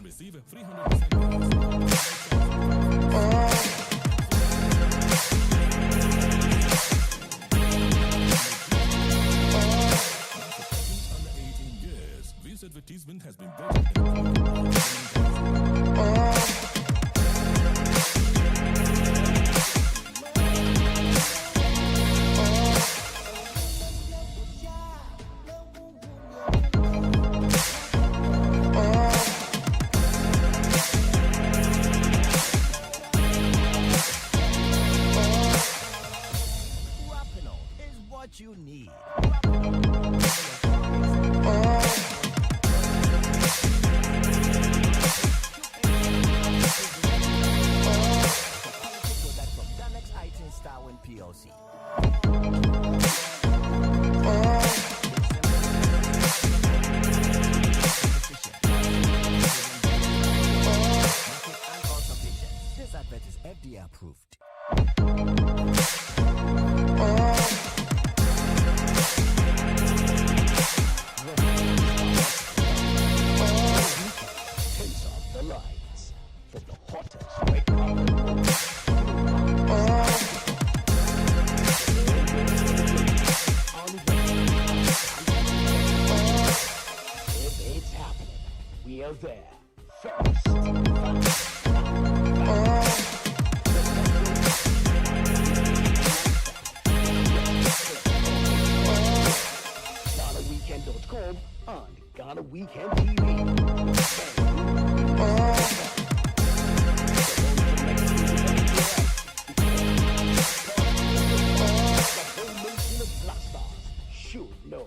receive 300%. This advertisement has been built. Is what you need. PLC. This advert is FDA approved. Turns off the lights for the hottest red carpet. We are there first. GhanaWeekend.com and Ghana Weekend TV. The whole nation of Black Stars should know.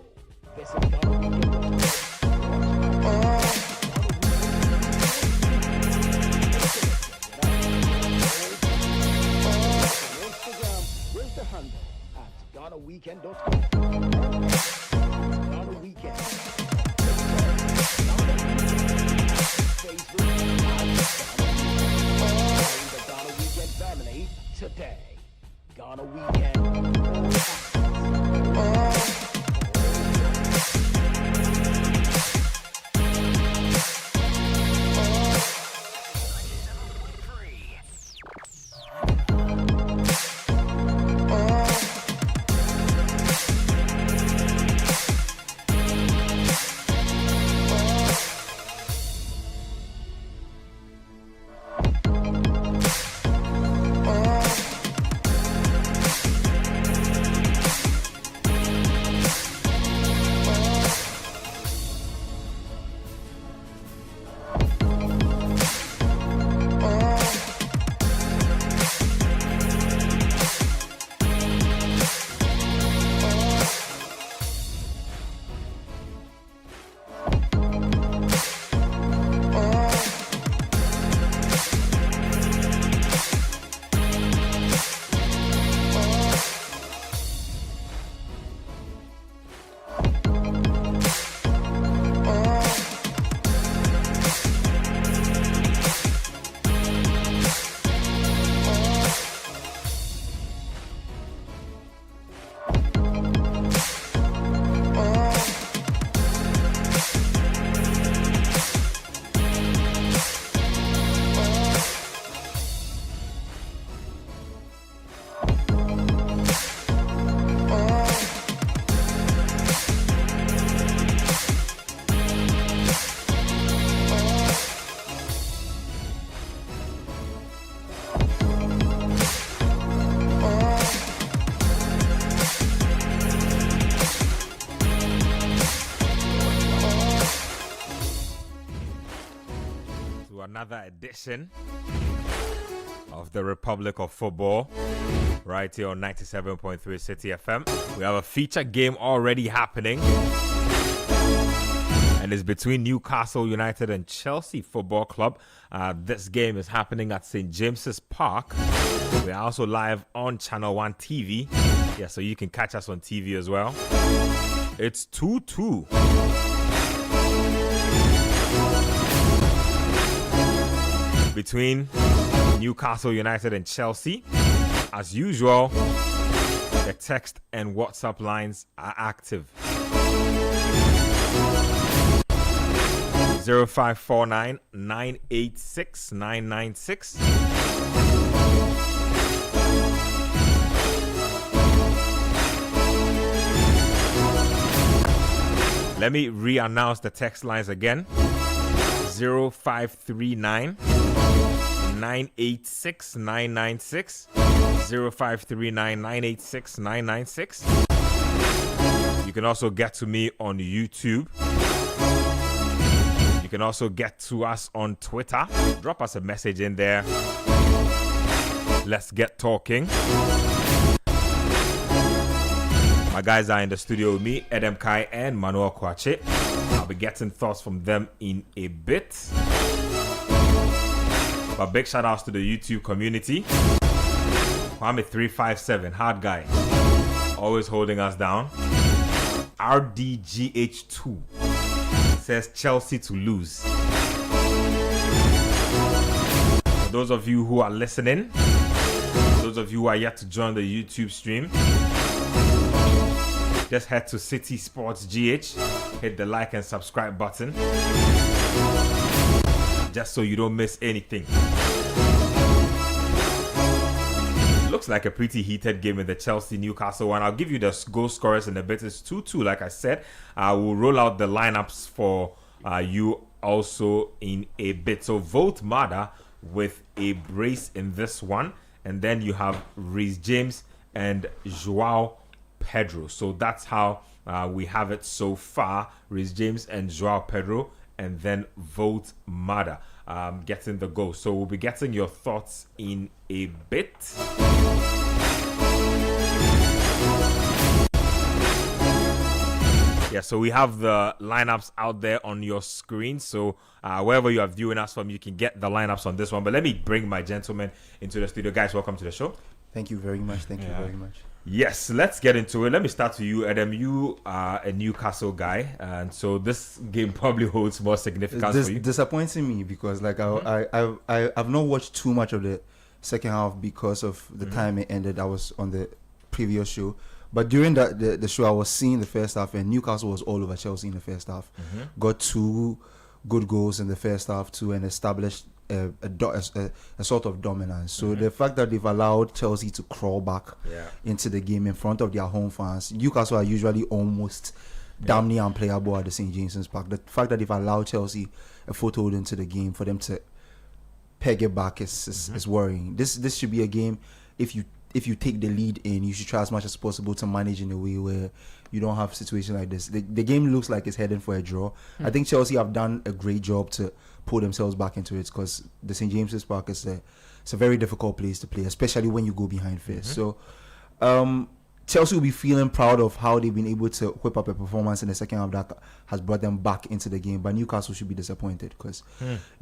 Visit GhanaWeekend.com. The handle at GhanaWeekend.com. Ghana Weekend. Facebook the Ghana Weekend family today. Ghana Weekend. Another edition of the Republic of Football right here on 97.3 City FM. We have a feature game already happening, and it's between Newcastle United and Chelsea Football Club. This game is happening at St. James's Park. We are also live on Channel 1 TV. Yeah, so you can catch us on TV as well. It's 2-2. Between Newcastle United and Chelsea. As usual, the text and WhatsApp lines are active. 0549 986 996. Let me re-announce the text lines again. 0539 986 996. 0539 986 996. You can also get to me on YouTube. You can also get to us on Twitter. Drop us a message in there. Let's get talking. My guys are in the studio with me, Edem Kai and Manuel Kwache. I'll be getting thoughts from them in a bit. But big shout outs to the YouTube community. Kwame357, hard guy, always holding us down. RDGH2 says Chelsea to lose. For those of you who are listening, those of you who are yet to join the YouTube stream, just head to City Sports GH, hit the like and subscribe button, just so you don't miss anything. Looks like a pretty heated game in the Chelsea-Newcastle one. I'll give you the goal scorers in a bit. It's 2-2, like I said. I will roll out the lineups for you also in a bit. So vote Mada with a brace in this one. And then you have Reece James and Joao Pedro. So that's how we have it so far. Reece James and Joao Pedro. And then vote Mada getting the goal. So we'll be getting your thoughts in a bit. Yeah, so we have the lineups out there on your screen. So wherever you are viewing us from, you can get the lineups on this one. But let me bring my gentlemen into the studio. Guys, welcome to the show. Thank you very much. Thank you very much. Yes, let's get into it. Let me start with you, Adam. You are a Newcastle guy, and so this game probably holds more significance for you. Disappointing me because I've not watched too much of the second half because of the time it ended. I was on the previous show, but during the show I was seeing the first half, and Newcastle was all over Chelsea in the first half. Got 2 good goals in the first half too, and established a sort of dominance. So the fact that they've allowed Chelsea to crawl back into the game in front of their home fans, Newcastle are usually almost damn near unplayable at the St. James's Park. The fact that they've allowed Chelsea a foothold into the game for them to peg it back is worrying. This should be a game, if you take the lead in, you should try as much as possible to manage in a way where you don't have a situation like this. The game looks like it's heading for a draw. I think Chelsea have done a great job to pull themselves back into it because the St. James's Park is it's a very difficult place to play, especially when you go behind first. So Chelsea will be feeling proud of how they've been able to whip up a performance in the second half that has brought them back into the game. But Newcastle should be disappointed because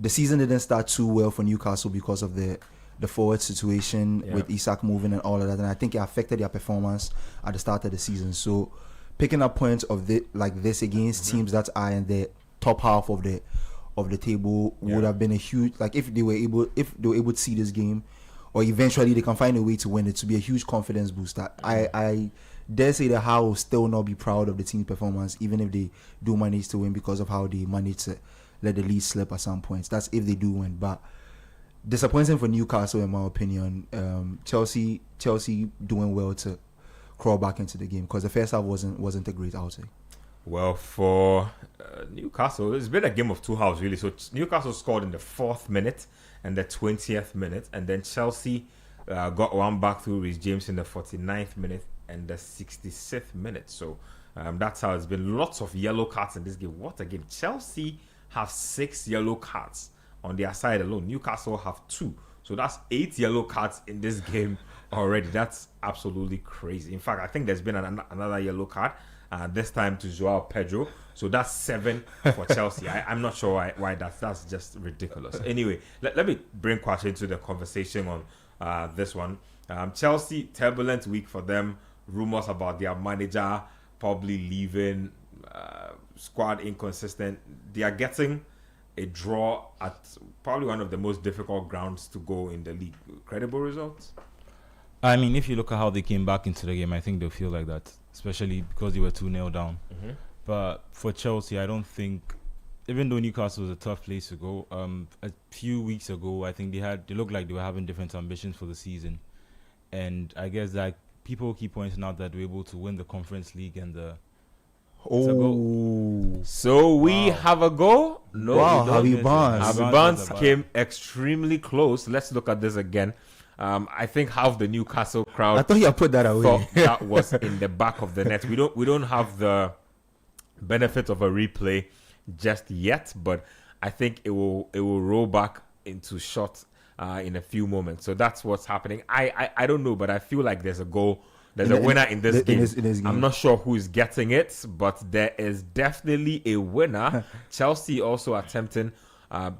the season didn't start too well for Newcastle because of the forward situation with Isak moving and all of that, and I think it affected their performance at the start of the season. So picking up points of like this against teams that are in the top half of the table would have been a huge, like if they were able to see this game, or eventually they can find a way to win it, to be a huge confidence booster. I dare say that Howe will still not be proud of the team's performance, even if they do manage to win, because of how they managed to let the lead slip at some points. That's if they do win. But disappointing for Newcastle, in my opinion. Chelsea doing well to crawl back into the game because the first half wasn't a great outing. Well, for Newcastle, it's been a game of 2 halves, really. So Newcastle scored in the 4th minute and the 20th minute, and then Chelsea got one back through Reece James in the 49th minute and the 66th minute. So that's how it's been. Lots of yellow cards in this game. What a game. Chelsea have 6 yellow cards on their side alone. Newcastle have 2. So that's 8 yellow cards in this game already. That's absolutely crazy. In fact, I think there's been another yellow card. This time to Joao Pedro. So that's 7 for Chelsea. I'm not sure why that's just ridiculous. Anyway, let me bring Kwache into the conversation on this one. Chelsea, turbulent week for them. Rumors about their manager probably leaving, squad inconsistent. They are getting a draw at probably one of the most difficult grounds to go in the league. Credible results? I mean, if you look at how they came back into the game, I think they'll feel like that, especially because they were 2-0 down. But for Chelsea, I don't think even though Newcastle was a tough place to go, a few weeks ago, I think they looked like they were having different ambitions for the season, and I guess that people keep pointing out that they were able to win the Conference League and the. So we have a goal. No, Wow, we don't. Harvey Barnes. Harvey Barnes came extremely close. Let's look at this again. I think half the Newcastle crowd I thought you had put that away. thought that was in the back of the net. We don't have the benefit of a replay just yet, but I think it will roll back into shot in a few moments. So that's what's happening. I don't know, but I feel like there's a goal. There's a winner in this game. In this game. I'm not sure who is getting it, but there is definitely a winner. Chelsea also attempting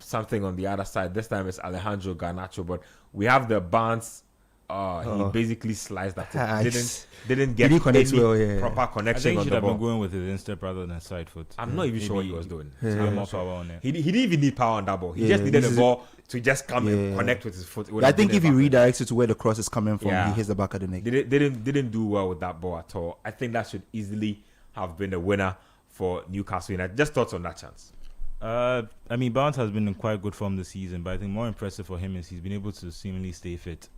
something on the other side. This time it's Alejandro Garnacho, but we have the Barnes. He basically sliced that. Didn't get Didn't connect any well, yeah. proper I connection think he on should the have been ball. going with his instep rather than side foot. I'm not even sure what he Maybe was doing. to have more power on it. He didn't even need power on that ball. He Yeah, just needed this the is ball to just come and connect with his foot. It would I have think been if he a back. redirects it to where the cross is coming from, Yeah. he hits the back of the neck. They didn't do well with that ball at all. I think that should easily have been a winner for Newcastle United. Just thoughts on that chance. I mean, Barnes has been in quite good form this season, but I think more impressive for him is he's been able to seemingly stay fit,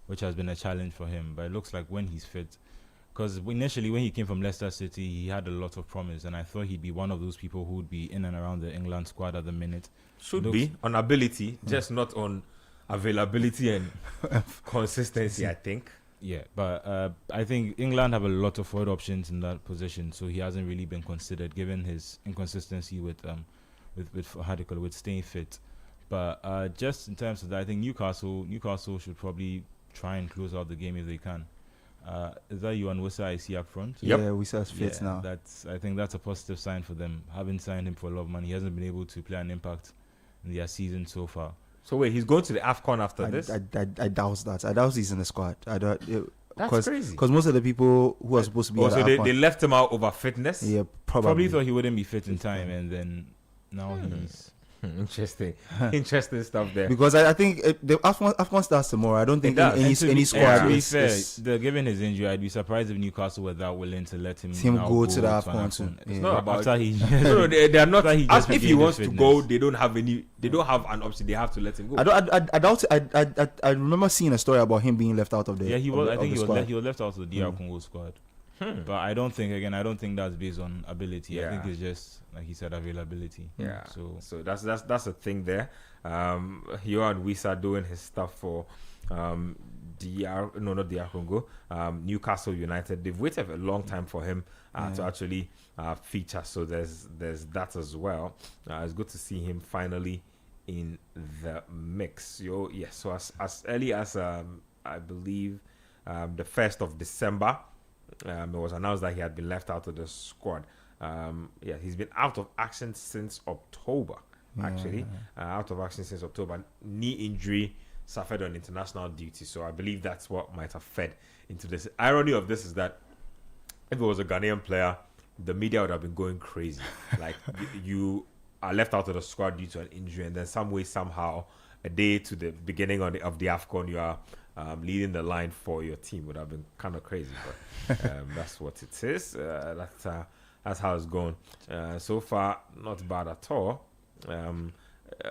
which has been a challenge for him. But it looks like when he's fit, because initially when he came from Leicester City, he had a lot of promise, and I thought he'd be one of those people who would be in and around the England squad at the minute. Should Looks- be on ability, just not on availability and consistency, I think. Yeah, but I think England have a lot of forward options in that position, so he hasn't really been considered given his inconsistency with how do you call it, with staying fit. But just in terms of that, I think Newcastle should probably try and close out the game if they can. Is that you and Wissa I see up front? Yep. Yeah, we saw fit now. I think that's a positive sign for them. Having signed him for a lot of money, he hasn't been able to play an impact in their season so far. So wait, he's going to the AFCON after this? I doubt that. I doubt he's in the squad. I don't. That's crazy. Because most of the people who are supposed to be Oh, at so the they AFCON, left him out over fitness? yeah, Probably probably. thought he wouldn't be fit in time, and then now he's. Interesting. Interesting stuff there. Because I think the AFCON starts tomorrow. I don't think does. any And to be- squad to be is, fair, given his injury, I'd be surprised if Newcastle were that willing to let him now go to the an AFCON too. It's Yeah. not about after he. No, they are not. After he As just if he regained wants his to go, fitness. they don't have any. They don't have an option. They have to let him go. I doubt. I remember seeing a story about him being left out of the. Yeah, he of was. the- I of think the he was. squad. He was left out of the DR Congo squad. But I don't think. Again, I don't think that's based on ability. I think Yeah. it's just like he said, availability. Yeah. So that's a thing there. Johan Wissa doing his stuff for not DR Congo, Newcastle United. They've waited a long time for him to actually feature. So there's that as well. It's good to see him finally in the mix. So as early as I believe the 1st of December, it was announced that he had been left out of the squad. He's been out of action since October. Actually, out of action since October. Knee injury suffered on international duty. So I believe that's what might have fed into this. Irony of this is that if it was a Ghanaian player, the media would have been going crazy. Like you are left out of the squad due to an injury, and then some way, somehow, a day to the beginning of the AFCON, you are leading the line for your team. Would have been kind of crazy, but that's what it is. That's how it's going. So far, not bad at all.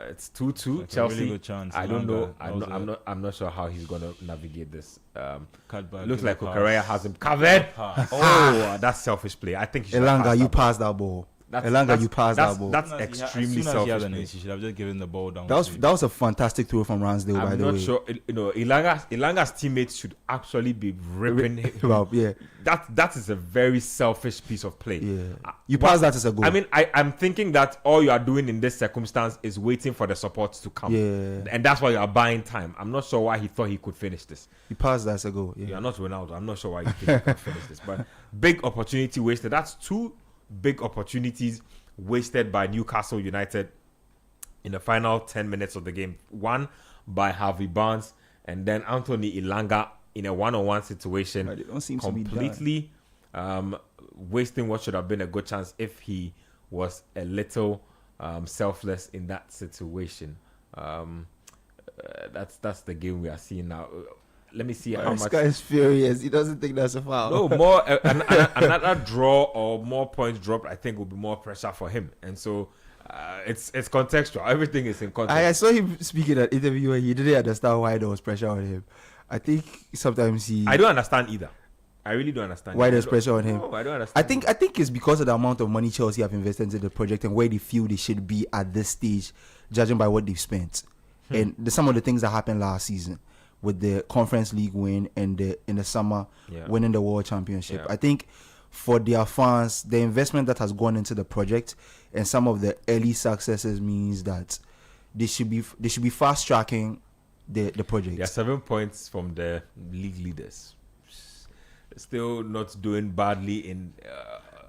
It's 2-2. Like a Chelsea. really good chance. I don't know. Elanga, I'm not sure how he's gonna navigate this. cut back, Looks give a like pass. Kukurea has him covered. Pass. Oh, that's selfish play. I think he should have Elanga, passed you that ball. passed that ball. That's- Elanga, that's- you passed that's- that ball. That's As extremely soon as he selfish. had an play. ace, he should have just given the ball down. That was a fantastic throw from Ramsdale, by I'm the not way. sure. Elanga's teammates should actually be ripping him. Well, yeah, That is a very selfish piece of play. yeah. Uh, You what- pass that as a goal. I mean, I'm thinking that all you are doing in this circumstance is waiting for the support to come. Yeah. And that's why you are buying time. I'm not sure why he thought he could finish this. you pass that as a goal. You Yeah. are not Ronaldo. I'm not sure why you think he could finish this. But big opportunity wasted. That's two big opportunities wasted by Newcastle United in the final 10 minutes of the game. One by Harvey Barnes, and then Anthony Elanga in a one-on-one situation. But they don't seem to be done. Completely wasting what should have been a good chance if he was a little selfless in that situation. That's the game we are seeing now. Let me see how This much. guy is furious. He doesn't think that's a foul. No, more another draw or more points dropped, I think will be more pressure for him. And so It's contextual. Everything is in context. I saw him speaking at interview where he didn't understand why there was pressure on him. I think sometimes I don't understand either. I really don't understand why there's pressure on him. No, I don't understand. I think it's because of the amount of money Chelsea have invested into the project and where they feel they should be at this stage, judging by what they've spent. And some of the things that happened last season with the Conference League win and in the summer winning the World Championship. I think for their fans, the investment that has gone into the project and some of the early successes means that they should be fast tracking the project. Yeah, 7 points from the league leaders. Still not doing badly in.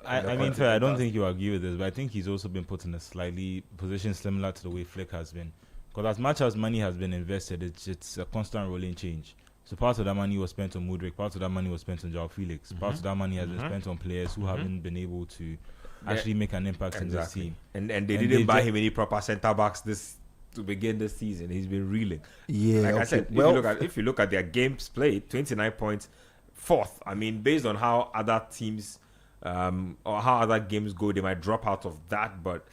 I mean, fair. I don't think you agree with this, but I think he's also been put in a slightly position similar to the way Flick has been. Because as much as money has been invested, it's a constant rolling change. So part of that money was spent on Mudryk, part of that money was spent on Joao Felix, part of that money has been spent on players who haven't been able to actually make an impact in this team. And they didn't buy him any proper centre backs to begin this season. He's been reeling. Yeah, like I said, if you look at their games played, 29 points, fourth. I mean, based on how other teams or how other games go, they might drop out of that, but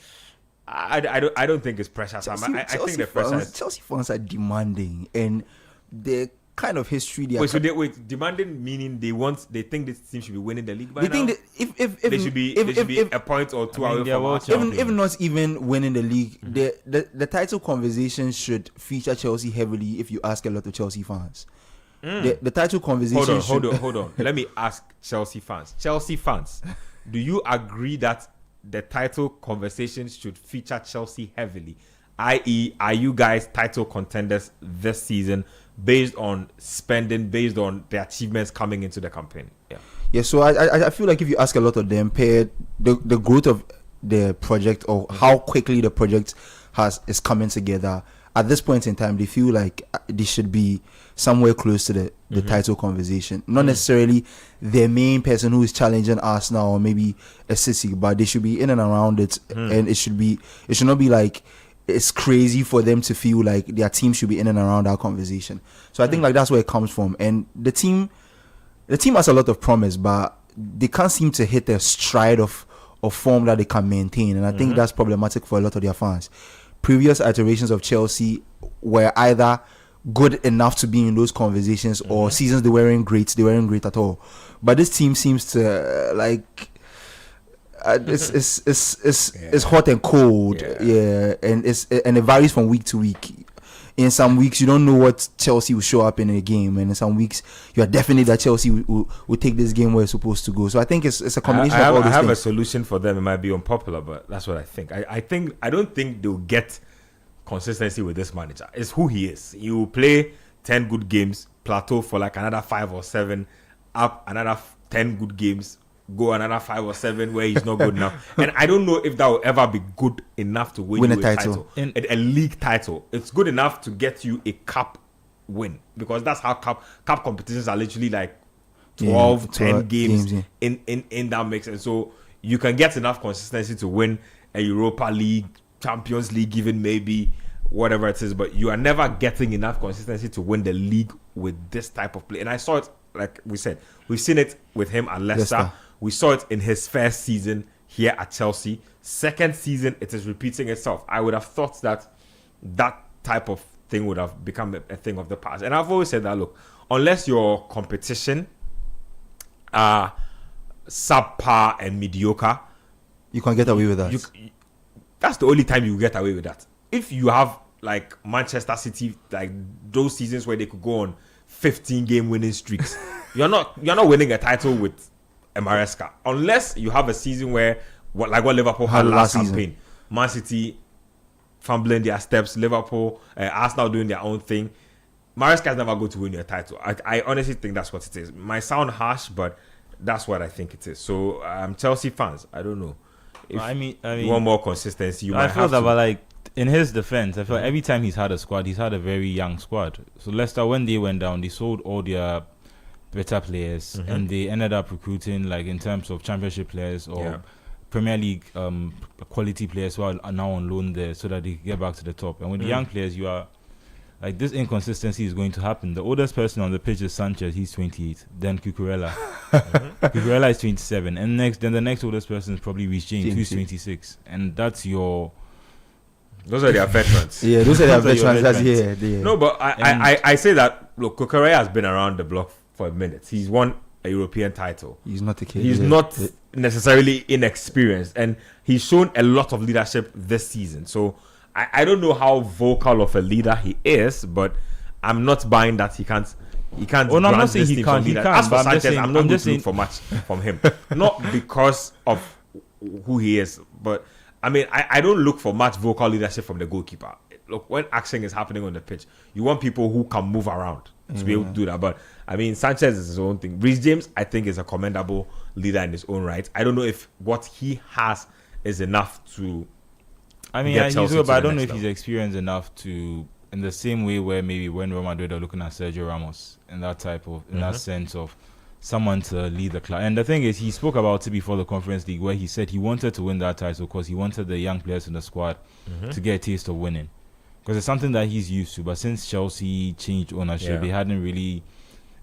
I don't think it's pressure. I think the pressure is Chelsea fans are demanding, and the kind of history they are. Demanding meaning they think this team should be winning the league by they now. think that if they should be a point or two away from us. If not even winning the league, the title conversation should feature Chelsea heavily. If you ask a lot of Chelsea fans, the title conversation. Hold on. Let me ask Chelsea fans. Do you agree that the title conversation should feature Chelsea heavily? I.e., are you guys title contenders this season based on spending, based on the achievements coming into the campaign? Yeah. So I feel like if you ask a lot of them, the growth of the project or how quickly the project is coming together, at this point in time, they feel like they should be somewhere close to the title conversation. Not necessarily the main person who is challenging Arsenal or maybe a City, but they should be in and around it. And it should not be like it's crazy for them to feel like their team should be in and around that conversation. So I think like that's where it comes from. And the team has a lot of promise, but they can't seem to hit a stride of form that they can maintain. And I think that's problematic for a lot of their fans. Previous iterations of Chelsea were either good enough to be in those conversations or seasons they weren't great at all. But this team seems to it's hot and cold, and it varies from week to week. In some weeks you don't know what Chelsea will show up in a game, and in some weeks you are definitely that Chelsea will take this game where it's supposed to go. So I think it's a combination of all these things. I have a solution for them. It might be unpopular, but that's what I think. I don't think they'll get consistency with this manager. It's who he is. He will play 10 good games, plateau for like another 5 or 7, up another 10 good games, go another 5 or 7 where he's not good enough. And I don't know if that will ever be good enough to win you a title. A league title. It's good enough to get you a cup win, because that's how cup competitions are literally like 10 games in that mix. And so you can get enough consistency to win a Europa League, Champions League, even maybe whatever it is, but you are never getting enough consistency to win the league with this type of play. And I saw it, like we said, we've seen it with him at Leicester. We saw it in his first season here at Chelsea. Second season, it is repeating itself. I would have thought that type of thing would have become a thing of the past. And I've always said that, look, unless your competition are subpar and mediocre, you can't get away with that. That's the only time you get away with that. If you have like Manchester City, like those seasons where they could go on 15-game winning streaks, you're not winning a title with a Maresca, unless you have a season where what Liverpool had last campaign. Man City fumbling their steps, Liverpool, Arsenal doing their own thing. Maresca is never going to win you a title. I honestly think that's what it is. Might sound harsh, but that's what I think it is. So Chelsea fans, I don't know. If I mean, you want more consistency, you might feel have that, to. but like in his defense, I feel like every time he's had a squad, he's had a very young squad. So Leicester, when they went down, they sold all their better players, and they ended up recruiting, like in terms of championship players or Premier League quality players who are now on loan there, so that they can get back to the top. And with the young players, you are like, this inconsistency is going to happen. The oldest person on the pitch is Sanchez, he's 28. Then Cucurella. Cucurella is 27. And then the next oldest person is probably Reece James, who's 26. And that's your Those are their veterans. Yeah, those are their Those are your veterans. That's veterans. yeah. No, but I say that, look, Kukurea has been around the block for a minute. He's won a European title. He's not a kid. He's not necessarily inexperienced, and he's shown a lot of leadership this season. So I don't know how vocal of a leader he is, but I'm not buying that he can't. He can't. Oh, no, I'm not grant saying this he team can't, some he leader. can't, As for but I'm just Sanchez, saying- I'm not I'm going just to look saying- for much from him, not because of who he is, but I mean, I don't look for much vocal leadership from the goalkeeper. Look, when action is happening on the pitch, you want people who can move around to be able to do that. But I mean, Sanchez is his own thing. Reece James, I think, is a commendable leader in his own right. I don't know if what he has is enough to. I mean, get he's Chelsea good, to but I the don't know next if he's level. experienced enough to, in the same way where maybe when Real Madrid are looking at Sergio Ramos in that type of, in that sense of someone to lead the club. And the thing is, he spoke about it before the Conference League, where he said he wanted to win that title because he wanted the young players in the squad to get a taste of winning, because it's something that he's used to. But since Chelsea changed ownership, Yeah. they hadn't really.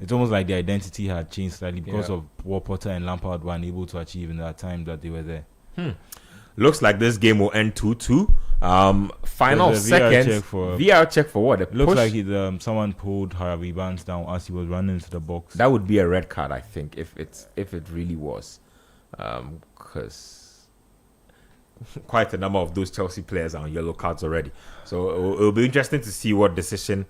It's almost like the identity had changed slightly because Yeah. of what Potter and Lampard were unable to achieve in that time that they were there. Looks like this game will end 2-2. Final There's a VR seconds. check for- VR check for what? A Looks push? like someone pulled Harvey Barnes down as he was running into the box. That would be a red card, I think, if it really was, because quite a number of those Chelsea players are on yellow cards already. So it'll be interesting to see what decision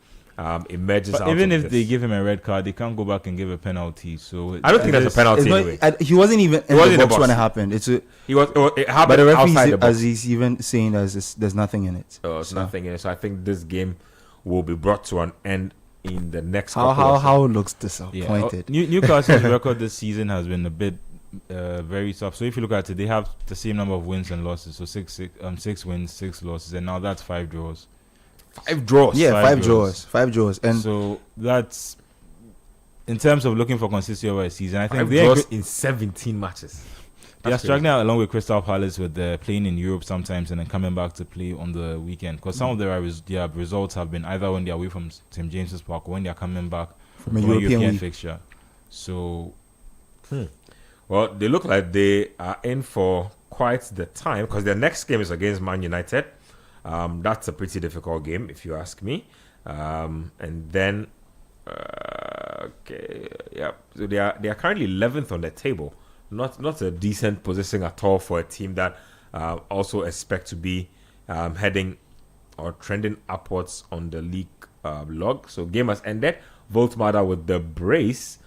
emerges But out even of if this. they give him a red card, they can't go back and give a penalty. So I don't think there's a penalty It's not, anyway. he wasn't even in wasn't in the the box when box. it happened. It It but happened the referee, outside the box. as he's even saying, there's nothing in it. There's nothing in it. So I think this game will be brought to an end in the next How couple of how looks yeah. disappointed. Newcastle's record this season has been a bit very tough. So if you look at it, they have the same number of wins and losses. So 6 wins, 6 losses, and now that's 5 draws. 5 draws. Yeah, five five draws, and So that's in terms of looking for consistency over a season. I think 5 they're draws in 17 matches. They are That's struggling out along with Crystal Palace with playing in Europe sometimes and then coming back to play on the weekend. Because some of their results have been either when they're away from St. James's Park or when they're coming back from a European week. fixture. So, Well, they look like they are in for quite the time because their next game is against Man United. That's a pretty difficult game, if you ask me. And then, okay, yeah. So they are currently 11th on the table. Not a decent position at all for a team that also expect to be heading or trending upwards on the league log. So game has ended. Voltmada with the brace.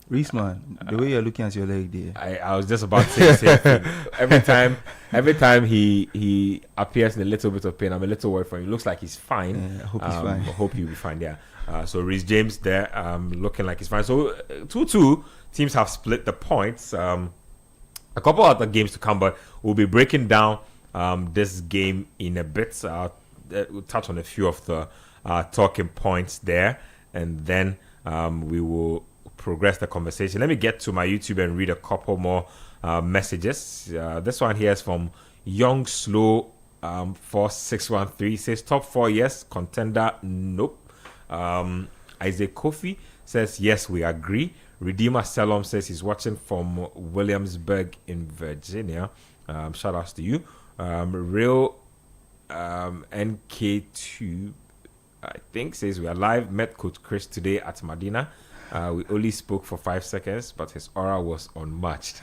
Reese, man, the way you're looking at your leg there. I was just about to say the same thing. Every time he appears in a little bit of pain, I'm a little worried for him. He looks like he's fine. Yeah, I hope he's fine. I hope he'll be fine. Yeah. So Reece James there, looking like he's fine. So 2-2. Teams have split the points. A couple other games to come, but we'll be breaking down this game in a bit. We'll touch on a few of the talking points there, and then we will progress the conversation. Let me get to my YouTube and read a couple more messages. This one here is from Young Slow 4613. Says top 4 yes, contender nope. Isaac Kofi says yes, we agree. Redeemer Salom says he's watching from Williamsburg in Virginia. Shout outs to you. Real NK2 I think says we are live. Met Coach Chris today at Medina. We only spoke for 5 seconds, but his aura was unmatched.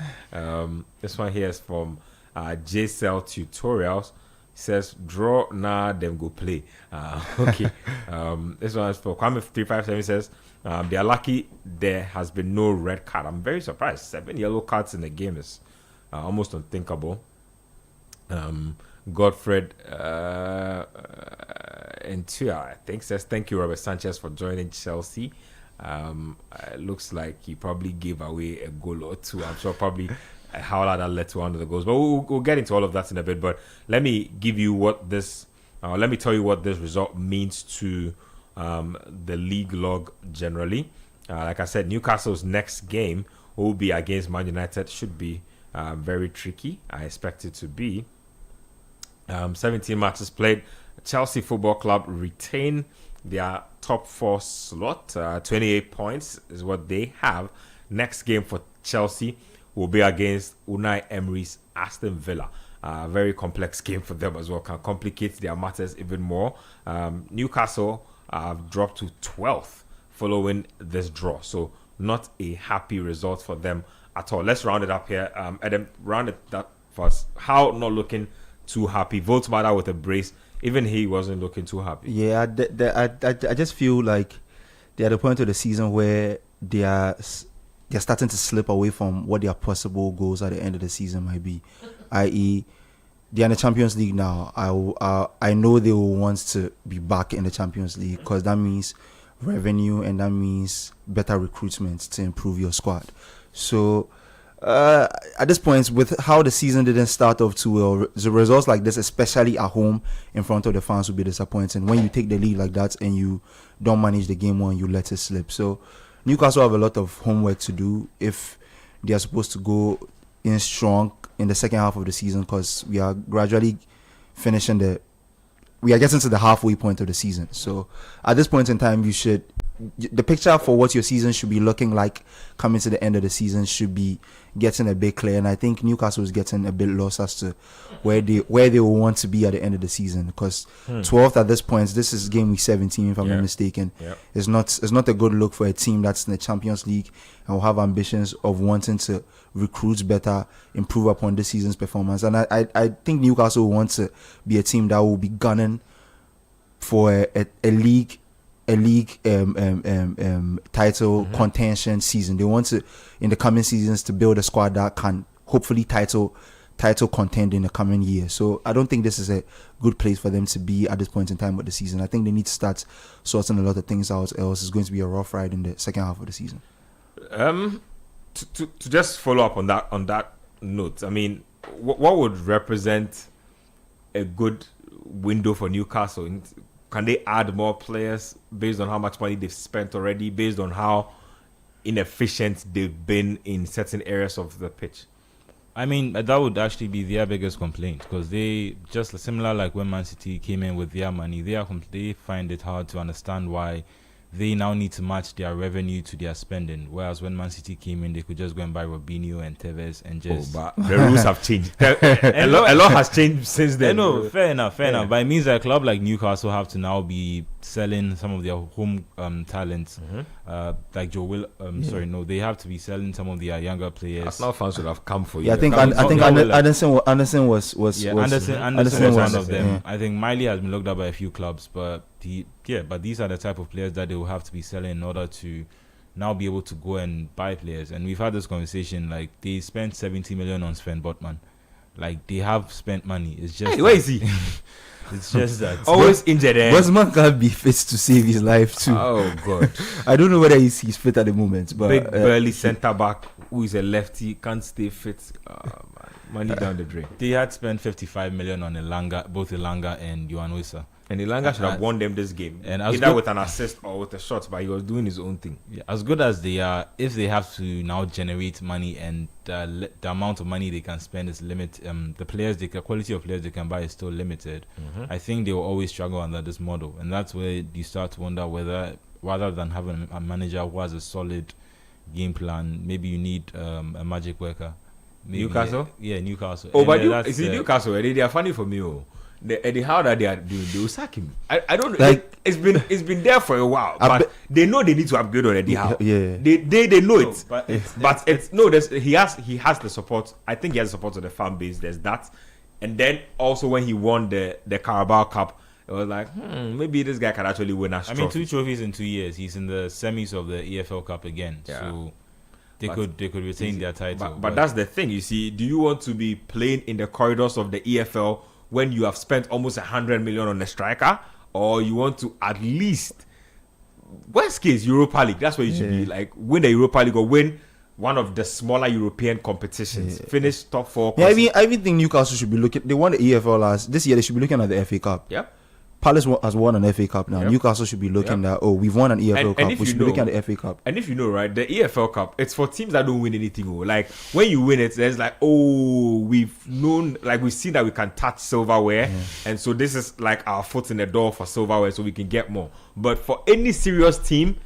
This one here is from JCell Tutorials. He says, draw now, them go play. Okay. This one is for Kwame357. He says, they are lucky there has been no red card. I'm very surprised. 7 yellow cards in the game is almost unthinkable. Godfred Entua, I think, says, thank you, Robert Sanchez, for joining Chelsea. It looks like he probably gave away a goal or two. I'm sure probably a howler that led to one of the goals. But we'll get into all of that in a bit. But let me give you let me tell you what this result means to the league log generally. Like I said, Newcastle's next game will be against Man United. Should be very tricky. I expect it to be. 17 matches played. Chelsea Football Club retain their top 4 slot. 28 points is what they have. Next game for Chelsea will be against Unai Emery's Aston Villa. very complex game for them as well. Can complicate their matters even more. Newcastle have dropped to 12th following this draw. So not a happy result for them at all. Let's round it up here. Adam, round it up for us. How not looking too happy? Voltmada with a brace. Even he wasn't looking too happy. Yeah, I just feel like they're at the point of the season where they're starting to slip away from what their possible goals at the end of the season might be. I.e., they're in the Champions League now. I know they will want to be back in the Champions League because that means revenue and that means better recruitment to improve your squad. So at this point, with how the season didn't start off too well, the results like this, especially at home in front of the fans, will be disappointing. When you take the lead like that and you don't manage the game well and you let it slip. So Newcastle have a lot of homework to do if they are supposed to go in strong in the second half of the season, because we are gradually we are getting to the halfway point of the season. So at this point in time, the picture for what your season should be looking like coming to the end of the season should be getting a bit clear. And I think Newcastle is getting a bit lost as to where they will want to be at the end of the season, because 12th at this point, this is game week 17 if I'm not mistaken. It's not a good look for a team that's in the Champions League and will have ambitions of wanting to recruit better, improve upon this season's performance. And I think Newcastle will want to be a team that will be gunning for a league title contention season. They want to, in the coming seasons, to build a squad that can hopefully title contend in the coming year. So I don't think this is a good place for them to be at this point in time of the season. I think they need to start sorting a lot of things out, else it's going to be a rough ride in the second half of the season. To just follow up on that note, I mean, what would represent a good window for Newcastle? Can they add more players based on how much money they've spent already, based on how inefficient they've been in certain areas of the pitch? I mean, that would actually be their biggest complaint, because they, just similar like when Man City came in with their money, they find it hard to understand why they now need to match their revenue to their spending. Whereas when Man City came in, they could just go and buy Robinho and Tevez and just... but the rules have changed. a lot has changed since then. No, fair enough. But it means that a club like Newcastle have to now be selling some of their home talents, like Joe Will. They have to be selling some of their younger players. Arsenal fans would have come for you. Yeah, I think Anderson was Anderson was one of them. Yeah. I think Miley has been looked at by a few clubs, but these are the type of players that they will have to be selling in order to now be able to go and buy players. And we've had this conversation, like they spent 70 million on Sven Botman. Like they have spent money. It's just where is he? It's just that always injured. Bosman can't be fit to save his life too. Oh god. I don't know whether he's fit at the moment, but big burly centre back who is a lefty, can't stay fit. Money down the drain. They had spent 55 million on both Elanga and Yohan Wissa. And Elanga should have won them this game, and either with an assist or with a shot, but he was doing his own thing. Yeah, as good as they are, if they have to now generate money and the amount of money they can spend is limited, the quality of players they can buy is still limited. I think they will always struggle under this model, and that's where you start to wonder whether, rather than having a manager who has a solid game plan, maybe you need a magic worker. Maybe, Newcastle? Yeah, Newcastle. Oh, but Newcastle, they are funny for me. Eddie Howe that they will sack him. I don't know. Like, it's been there for a while, but they know they need to upgrade on Eddie Howe. Yeah. They know it. But he has the support. I think he has the support of the fan base. There's that, and then also when he won the Carabao Cup, it was like maybe this guy can actually win a trophy. 2 trophies in 2 years. He's in the semis of the EFL Cup again. Yeah. So they could retain their title. But that's the thing. You see, do you want to be playing in the corridors of the EFL when you have spent almost 100 million on a striker, or you want to at least, worst case, Europa League? That's where you should be, like, win the Europa League or win one of the smaller European competitions. Finish top 4. Yeah, I even think Newcastle should be looking. They won the EFL this year. They should be looking at the FA Cup. Yep. Palace has won an FA Cup now. Yep. Newcastle should be looking at, we've won an EFL Cup. We should be looking at the FA Cup. And if you know, right, the EFL Cup, it's for teams that don't win anything. Like, when you win it, there's like, we've seen that we can touch silverware. And so this is like our foot in the door for silverware so we can get more. But for any serious team,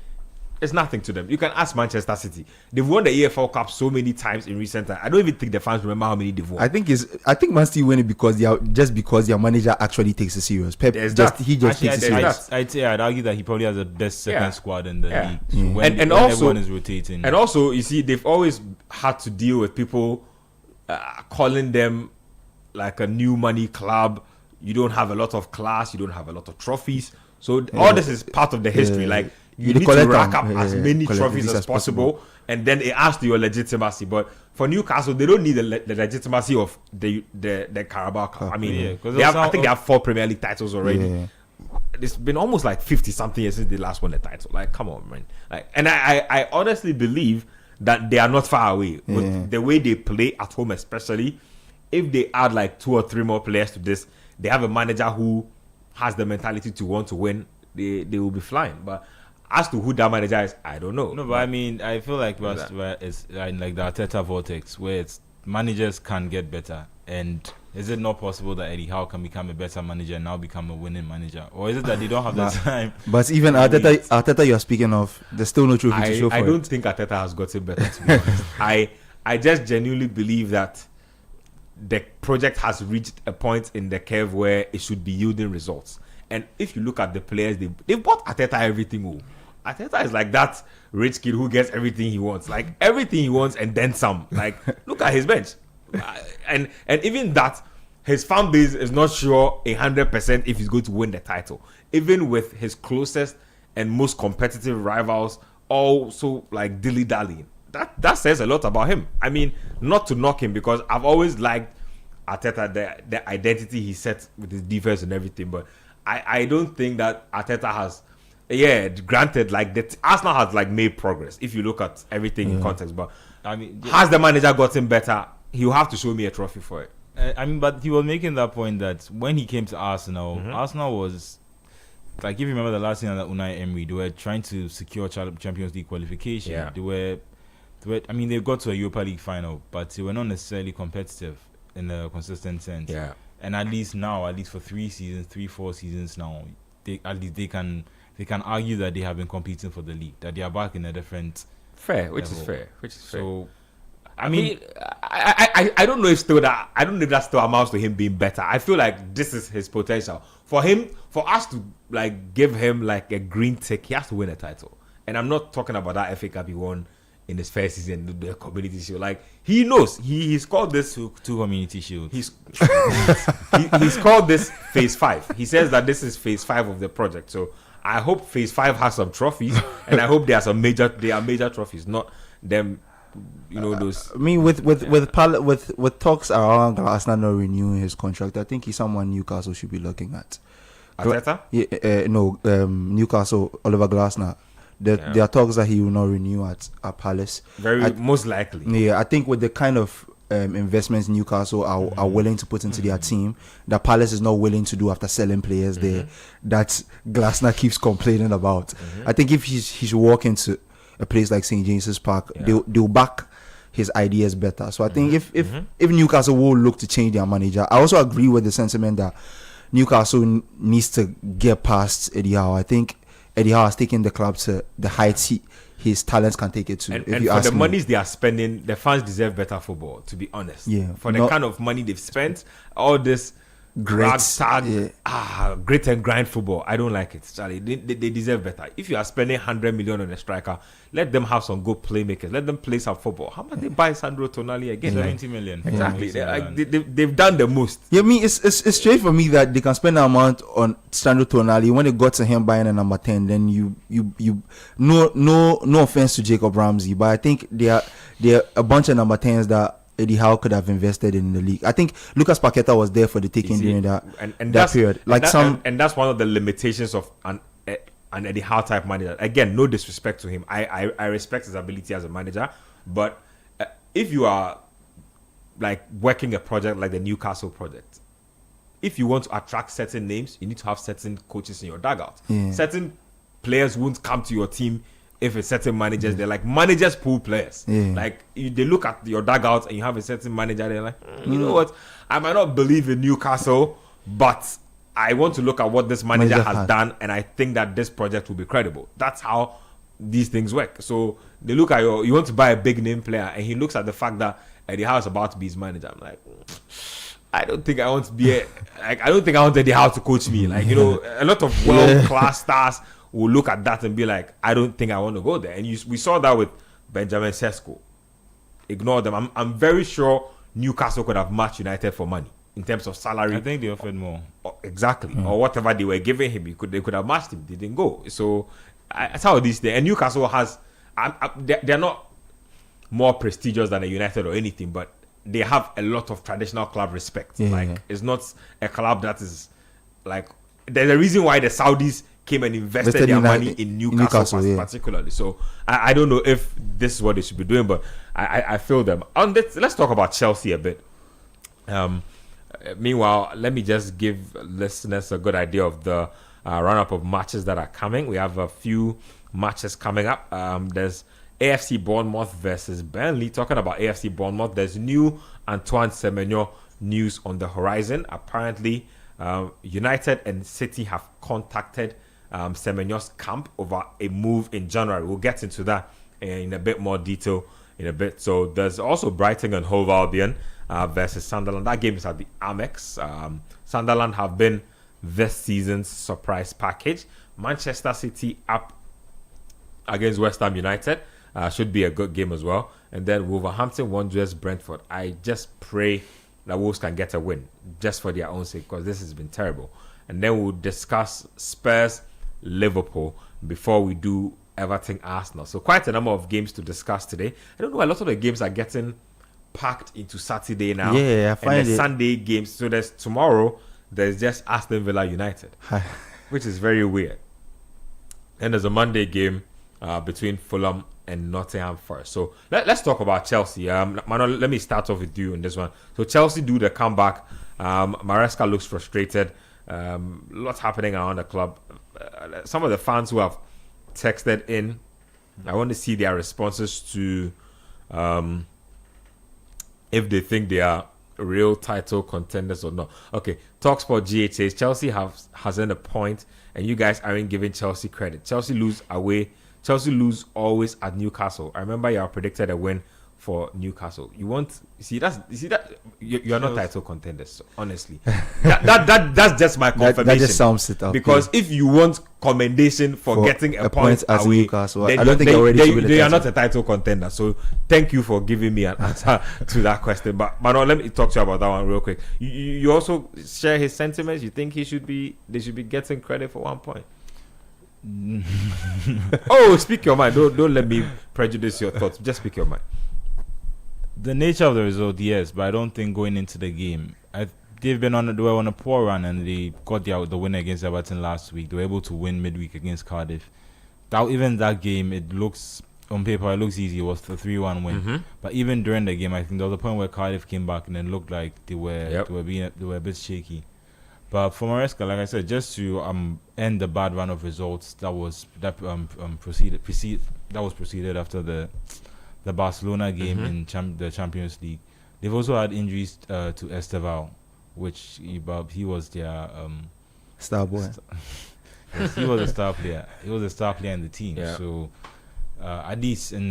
It's nothing to them. You can ask Manchester City. They've won the EFL Cup so many times in recent time. I don't even think the fans remember how many they've won. I think Man City win it because their manager actually takes it serious. Pep There's just that. he just Actually, takes it there's serious. that. I'd argue that he probably has the best second squad in the league. So when also, everyone is rotating. And also, you see, they've always had to deal with people calling them like a new money club. You don't have a lot of class. You don't have a lot of trophies. So all this is part of the history. Like you need to rack up as many trophies as possible, and then it adds to your legitimacy. But for Newcastle, they don't need the legitimacy of the Carabao Cup. I mean, I think they have 4 Premier League titles already. Yeah. It's been almost like 50 something years since they last won the title. Like, come on, man. Like, and I honestly believe that they are not far away with the way they play at home, especially if they add like 2 or 3 more players to this. They have a manager who has the mentality to want to win. They will be flying. But as to who that manager is, I don't know. No, but I mean, I feel like it's like the Arteta vortex, where it's managers can get better. And is it not possible that Eddie Howe can become a better manager and now become a winning manager? Or is it that they don't have the time? But even Arteta you're speaking of, there's still no trophy to show for I it. don't think Arteta has gotten better, to be honest. I just genuinely believe that the project has reached a point in the curve where it should be yielding results. And if you look at the players, they've bought Arteta everything. Arteta is like that rich kid who gets everything he wants. Like, everything he wants and then some. Like, look at his bench. And even that, his fan base is not sure 100% if he's going to win the title. Even with his closest and most competitive rivals also like dilly-dallying. That says a lot about him. I mean, not to knock him, because I've always liked Arteta, the identity he set with his defense and everything, but I don't think that Arteta has, granted, like Arsenal has like made progress if you look at everything in context, but I mean, has the manager gotten better? He'll have to show me a trophy for it. I mean, but he was making that point that when he came to Arsenal, Arsenal was like, if you remember the last thing under Unai Emery, they were trying to secure Champions League qualification. Yeah. They were, I mean, they got to a Europa League final, but they were not necessarily competitive in a consistent sense. Yeah. And at least for 4 seasons now, they can argue that they have been competing for the league, that they are back in a different which is fair. So, I mean, I don't know if that still amounts to him being better. I feel like this is his potential. For us to like give him like a green tick, he has to win a title. And I'm not talking about that FA Cup he won in his first season, the Community Shield. Like, he knows he's called this two Community Shields. He's called this phase 5. He says that this is phase 5 of the project. So I hope phase 5 has some trophies, and I hope there are major trophies, not them. You know, those. I mean, with talks around Arsenal not renewing his contract, I think he's someone Newcastle should be looking at. Arteta? Newcastle, Oliver Glasner. There are talks that he will not renew at Palace. Most likely. Yeah, I think with the kind of investments Newcastle are willing to put into their team, that Palace is not willing to do after selling players there, that Glasner keeps complaining about. I think if he should walk into a place like St. James's Park, they'll back his ideas better. So I think if Newcastle will look to change their manager, I also agree with the sentiment that Newcastle needs to get past Eddie Howe. I think Eddie Howe has taken the club to the heights his talents can take it to. And for the monies they are spending, the fans deserve better football, to be honest. Yeah. For the kind of money they've spent, all this grit and grind football, I don't like it, Charlie. They deserve better. If you are spending 100 million on a striker, let them have some good playmakers. Let them play some football. How much they buy Sandro Tonali again? 70 million. Exactly. They've done the most. Yeah, I mean, it's straight for me that they can spend an amount on Sandro Tonali. When it got to him buying a number 10, then you no offense to Jacob Ramsey, but I think there are a bunch of number 10s that Eddie Howe could have invested in the league. I think Lucas Paqueta was there for the taking during that period. And that's one of the limitations of an Eddie Howe type manager. Again, no disrespect to him. I respect his ability as a manager, but if you are like working a project like the Newcastle project, if you want to attract certain names, you need to have certain coaches in your dugout. Certain players won't come to your team if it's certain managers. They're like, managers pull players. Like, they look at your dugout and you have a certain manager, they're like, you know what, I might not believe in Newcastle, but I want to look at what this manager has done, and I think that this project will be credible. That's how these things work. So they look at you want to buy a big name player, and he looks at the fact that Eddie Howe is about to be his manager. I'm like, I don't think I want to be I don't think I want Eddie Howe to coach me. Like, a lot of world-class stars will look at that and be like, I don't think I want to go there. And we saw that with Benjamin Sesko. Ignore them. I'm very sure Newcastle could have matched United for money in terms of salary. I think they offered more. Exactly. Or whatever they were giving him. They could have matched him. They didn't go. So that's how this thing. And Newcastle has... they're not more prestigious than a United or anything, but they have a lot of traditional club respect. It's not a club that is like... There's a reason why the Saudis came and invested their money in Newcastle particularly. So I don't know if this is what they should be doing, but I feel them. Let's talk about Chelsea a bit. Meanwhile, let me just give listeners a good idea of the run-up of matches that are coming. We have a few matches coming up. There's AFC Bournemouth versus Burnley. Talking about AFC Bournemouth, there's new Antoine Semenyo news on the horizon. Apparently, United and City have contacted Semenyo's camp over a move in January. We'll get into that in a bit more detail in a bit. So there's also Brighton and Hove Albion versus Sunderland. That game is at the Amex. Sunderland have been this season's surprise package. Manchester City up against West Ham United. Should be a good game as well. And then Wolverhampton Wanderers Brentford. I just pray that Wolves can get a win just for their own sake, because this has been terrible. And then we'll discuss Spurs Liverpool before we do Everton Arsenal. So quite a number of games to discuss today. I don't know, a lot of the games are getting packed into Saturday now. Yeah, I find and the Sunday games. So there's tomorrow, there's just Aston Villa United, which is very weird. And there's a Monday game between Fulham and Nottingham Forest. So let's talk about Chelsea. Manuel, let me start off with you on this one. So Chelsea do the comeback. Maresca looks frustrated. Lots happening around the club. Some of the fans who have texted in, I want to see their responses to if they think they are real title contenders or not. Okay, Talksport GH says Chelsea hasn't a point, and you guys aren't giving Chelsea credit. Chelsea lose away. Chelsea lose always at Newcastle. I remember you predicted a win for Newcastle. You are not title contenders, honestly. That's just my confirmation. That just sums it up. Because if you want commendation for getting a point as away, Newcastle, I don't think they are not a title contender. So thank you for giving me an answer to that question. But Manuel, let me talk to you about that one real quick. You also share his sentiments. You think they should be getting credit for 1 point? Oh, speak your mind. Don't let me prejudice your thoughts. Just speak your mind. The nature of the result, yes, but I don't think going into the game, they were on a poor run and they got the win against Everton last week. They were able to win midweek against Cardiff. Even that game, it looks on paper, it looks easy. It was the 3-1 win. Mm-hmm. But even during the game, I think there was a point where Cardiff came back and it looked like they were a bit shaky. But for Maresca, like I said, just to end the bad run of results that proceeded after the Barcelona game in the Champions League. They've also had injuries to Esteval, which he was their star boy. Yes, he was a star player. He was a star player in the team. Yeah. So at least in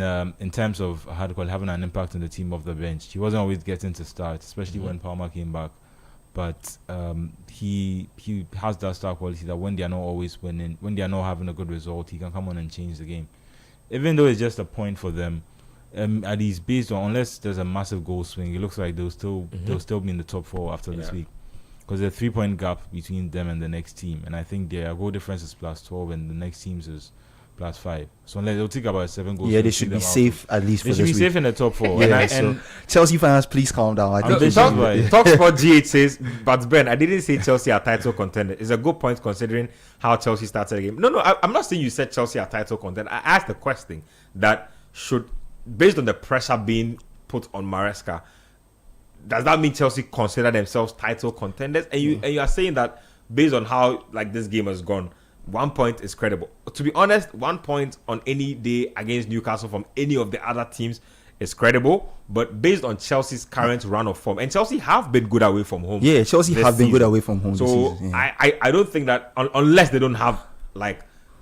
terms of having an impact on the team off the bench, he wasn't always getting to start, especially when Palmer came back. But he has that star quality that when they are not always winning, when they are not having a good result, he can come on and change the game. Even though it's just a point for them, at least based on, unless there's a massive goal swing, it looks like they'll still be in the top 4 after this week, because there's a 3-point gap between them and the next team, and I think their goal difference is +12 and the next team's is +5. So unless they'll take about 7 goals, they should be safe at least. They should be safe in the top 4. And Chelsea fans, please calm down. Talksport GH says, but Ben, I didn't say Chelsea are title contender. It's a good point considering how Chelsea started the game. No, I'm not saying you said Chelsea are title contender. I asked the question that based on the pressure being put on Maresca, does that mean Chelsea consider themselves title contenders? And you are saying that based on how this game has gone, 1 point is credible. To be honest, 1 point on any day against Newcastle from any of the other teams is credible. But based on Chelsea's current run of form, and Chelsea have been good away from home. Yeah, Chelsea have been good away from home. So this season, I don't think that unless they don't have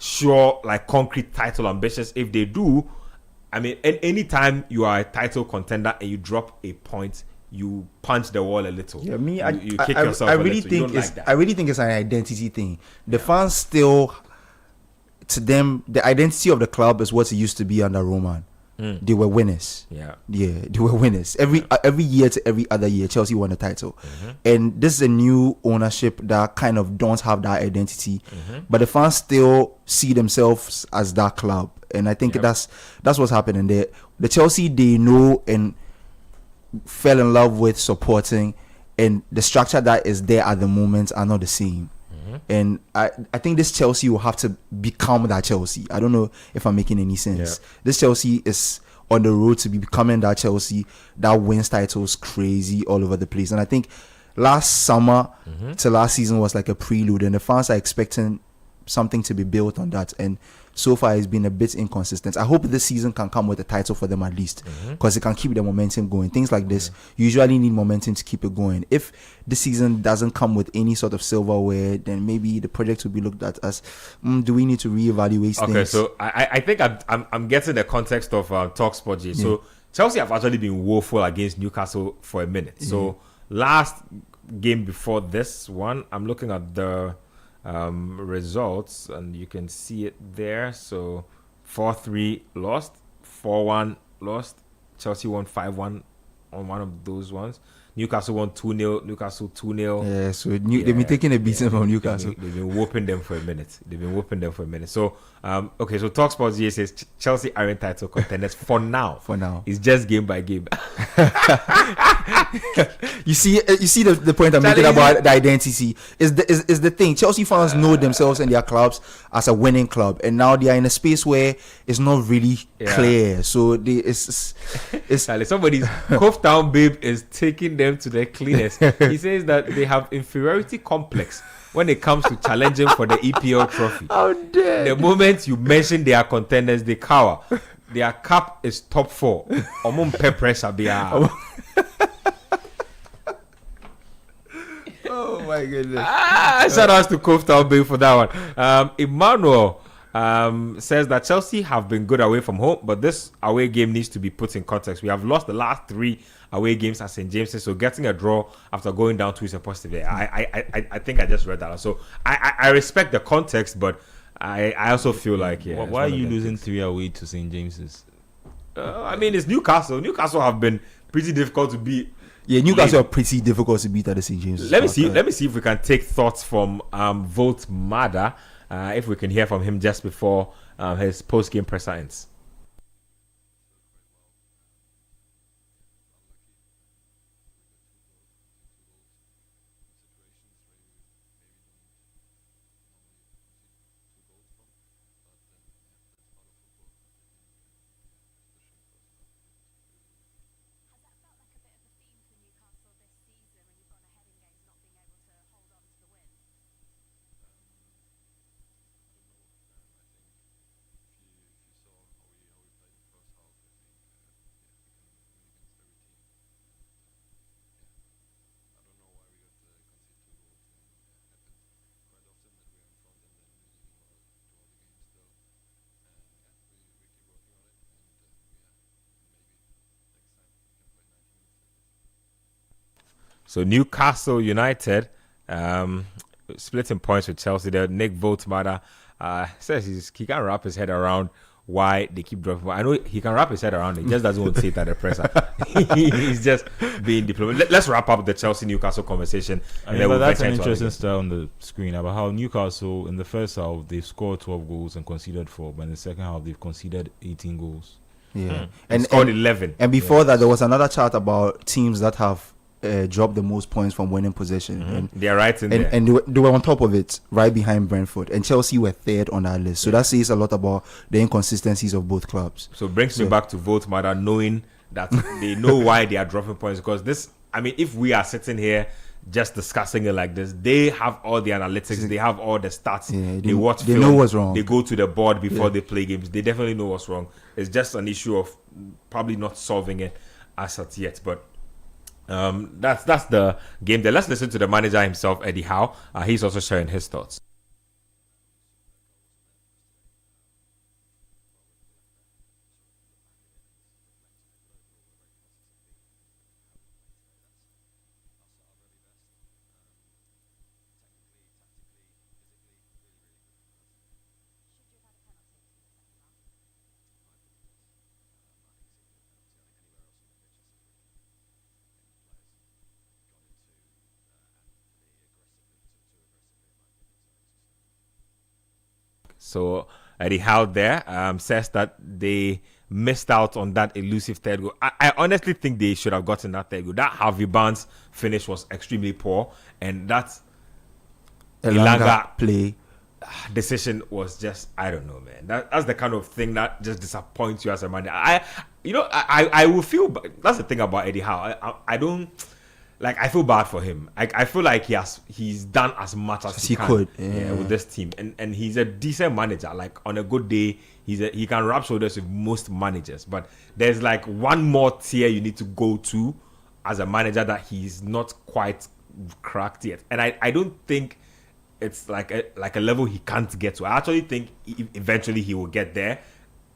sure, like concrete title ambitions. If they do, I mean, anytime you are a title contender and you drop a point, you punch the wall a little. Yeah, me, you kick yourself I a really little. You think don't it's like that. I really think it's an identity thing. The fans still, to them, the identity of the club is what it used to be under Roman. They were winners. Yeah. They were winners. Every year to every other year, Chelsea won the title. And this is a new ownership that kind of don't have that identity, but the fans still see themselves as that club. And I think that's what's happening there. The Chelsea they know and fell in love with supporting, and the structure that is there at the moment are not the same. And I think this Chelsea will have to become that Chelsea. I don't know if I'm making any sense. This Chelsea is on the road to be becoming that Chelsea that wins titles crazy all over the place. And I think last summer to last season was like a prelude, and the fans are expecting something to be built on that. And so far it's been a bit inconsistent. I hope this season can come with a title for them at least, because it can keep the momentum going. Things like this usually need momentum to keep it going. If this season doesn't come with any sort of silverware, then maybe the project will be looked at as do we need to reevaluate things? Okay, so I think I'm getting the context of TalkSport, J. So Chelsea have actually been woeful against Newcastle for a minute. So last game before this one, I'm looking at the results, and you can see it there. So 4-3 lost, 4-1 lost, Chelsea won 5-1 on one of those ones. Newcastle won 2-0, Newcastle 2-0. Yeah, so they've been taking a beating from Newcastle. They've been whooping them for a minute. So, okay, so TalkSport GA says Chelsea aren't title contenders for now. For now. It's just game by game. You see the point I'm making about the identity is the thing. Chelsea fans know themselves and their clubs as a winning club, and now they are in a space where it's not really clear. So it's somebody's Cove Town babe is taking them to the cleanest. He says that they have inferiority complex when it comes to challenging for the EPL trophy. How dare! The moment you mention they are contenders, they cower. Their cap is top 4. Omum pe pressure be Oh my goodness! Shout out to Cove Town Bay for that one. Emmanuel says that Chelsea have been good away from home, but this away game needs to be put in context. We have lost the last 3 away games at St. James's, so getting a draw after going down 2 is a positive there. I think I just read that. So I respect the context, but I also feel like why are you losing 3 away to St. James's? I mean, it's Newcastle. Newcastle have been pretty difficult to beat. Yeah, Newcastle are pretty difficult to beat at the St. James's. Let me see if we can take thoughts from Volt Mada. If we can hear from him just before his post-game press science. So Newcastle United splitting points with Chelsea there. Nick Voltmada says he can't wrap his head around why they keep dropping. I know he can wrap his head around it. He just doesn't want to say it at the presser. He's just being diplomatic. Let's wrap up the Chelsea-Newcastle conversation. But that's an interesting stat on the screen about how Newcastle, in the first half, they've scored 12 goals and conceded 4. But in the second half, they've conceded 18 goals. Yeah. And scored 11. And before that, there was another chart about teams that have dropped the most points from winning possession. And they're right in there. And they were on top of it, right behind Brentford. And Chelsea were third on that list. So that says a lot about the inconsistencies of both clubs. So it brings me back to Voltmada, knowing that they know why they are dropping points. Because this, I mean, if we are sitting here just discussing it like this, they have all the analytics, they have all the stats, they watch film, know what's wrong. They go to the board before they play games. They definitely know what's wrong. It's just an issue of probably not solving it as at yet. But that's the game there. Let's listen to the manager himself, Eddie Howe. He's also sharing his thoughts. So Eddie Howe there says that they missed out on that elusive third goal. I honestly think they should have gotten that third goal. That Harvey Barnes finish was extremely poor, and that Elanga play decision was just, I don't know, man. That's the kind of thing that just disappoints you as a manager. I will feel. That's the thing about Eddie Howe. I don't. Like, I feel bad for him. I feel like he's done as much as he could with this team, and he's a decent manager. Like, on a good day, he can rub shoulders with most managers. But there's like one more tier you need to go to as a manager that he's not quite cracked yet. And I don't think it's like a level he can't get to. I actually think eventually he will get there.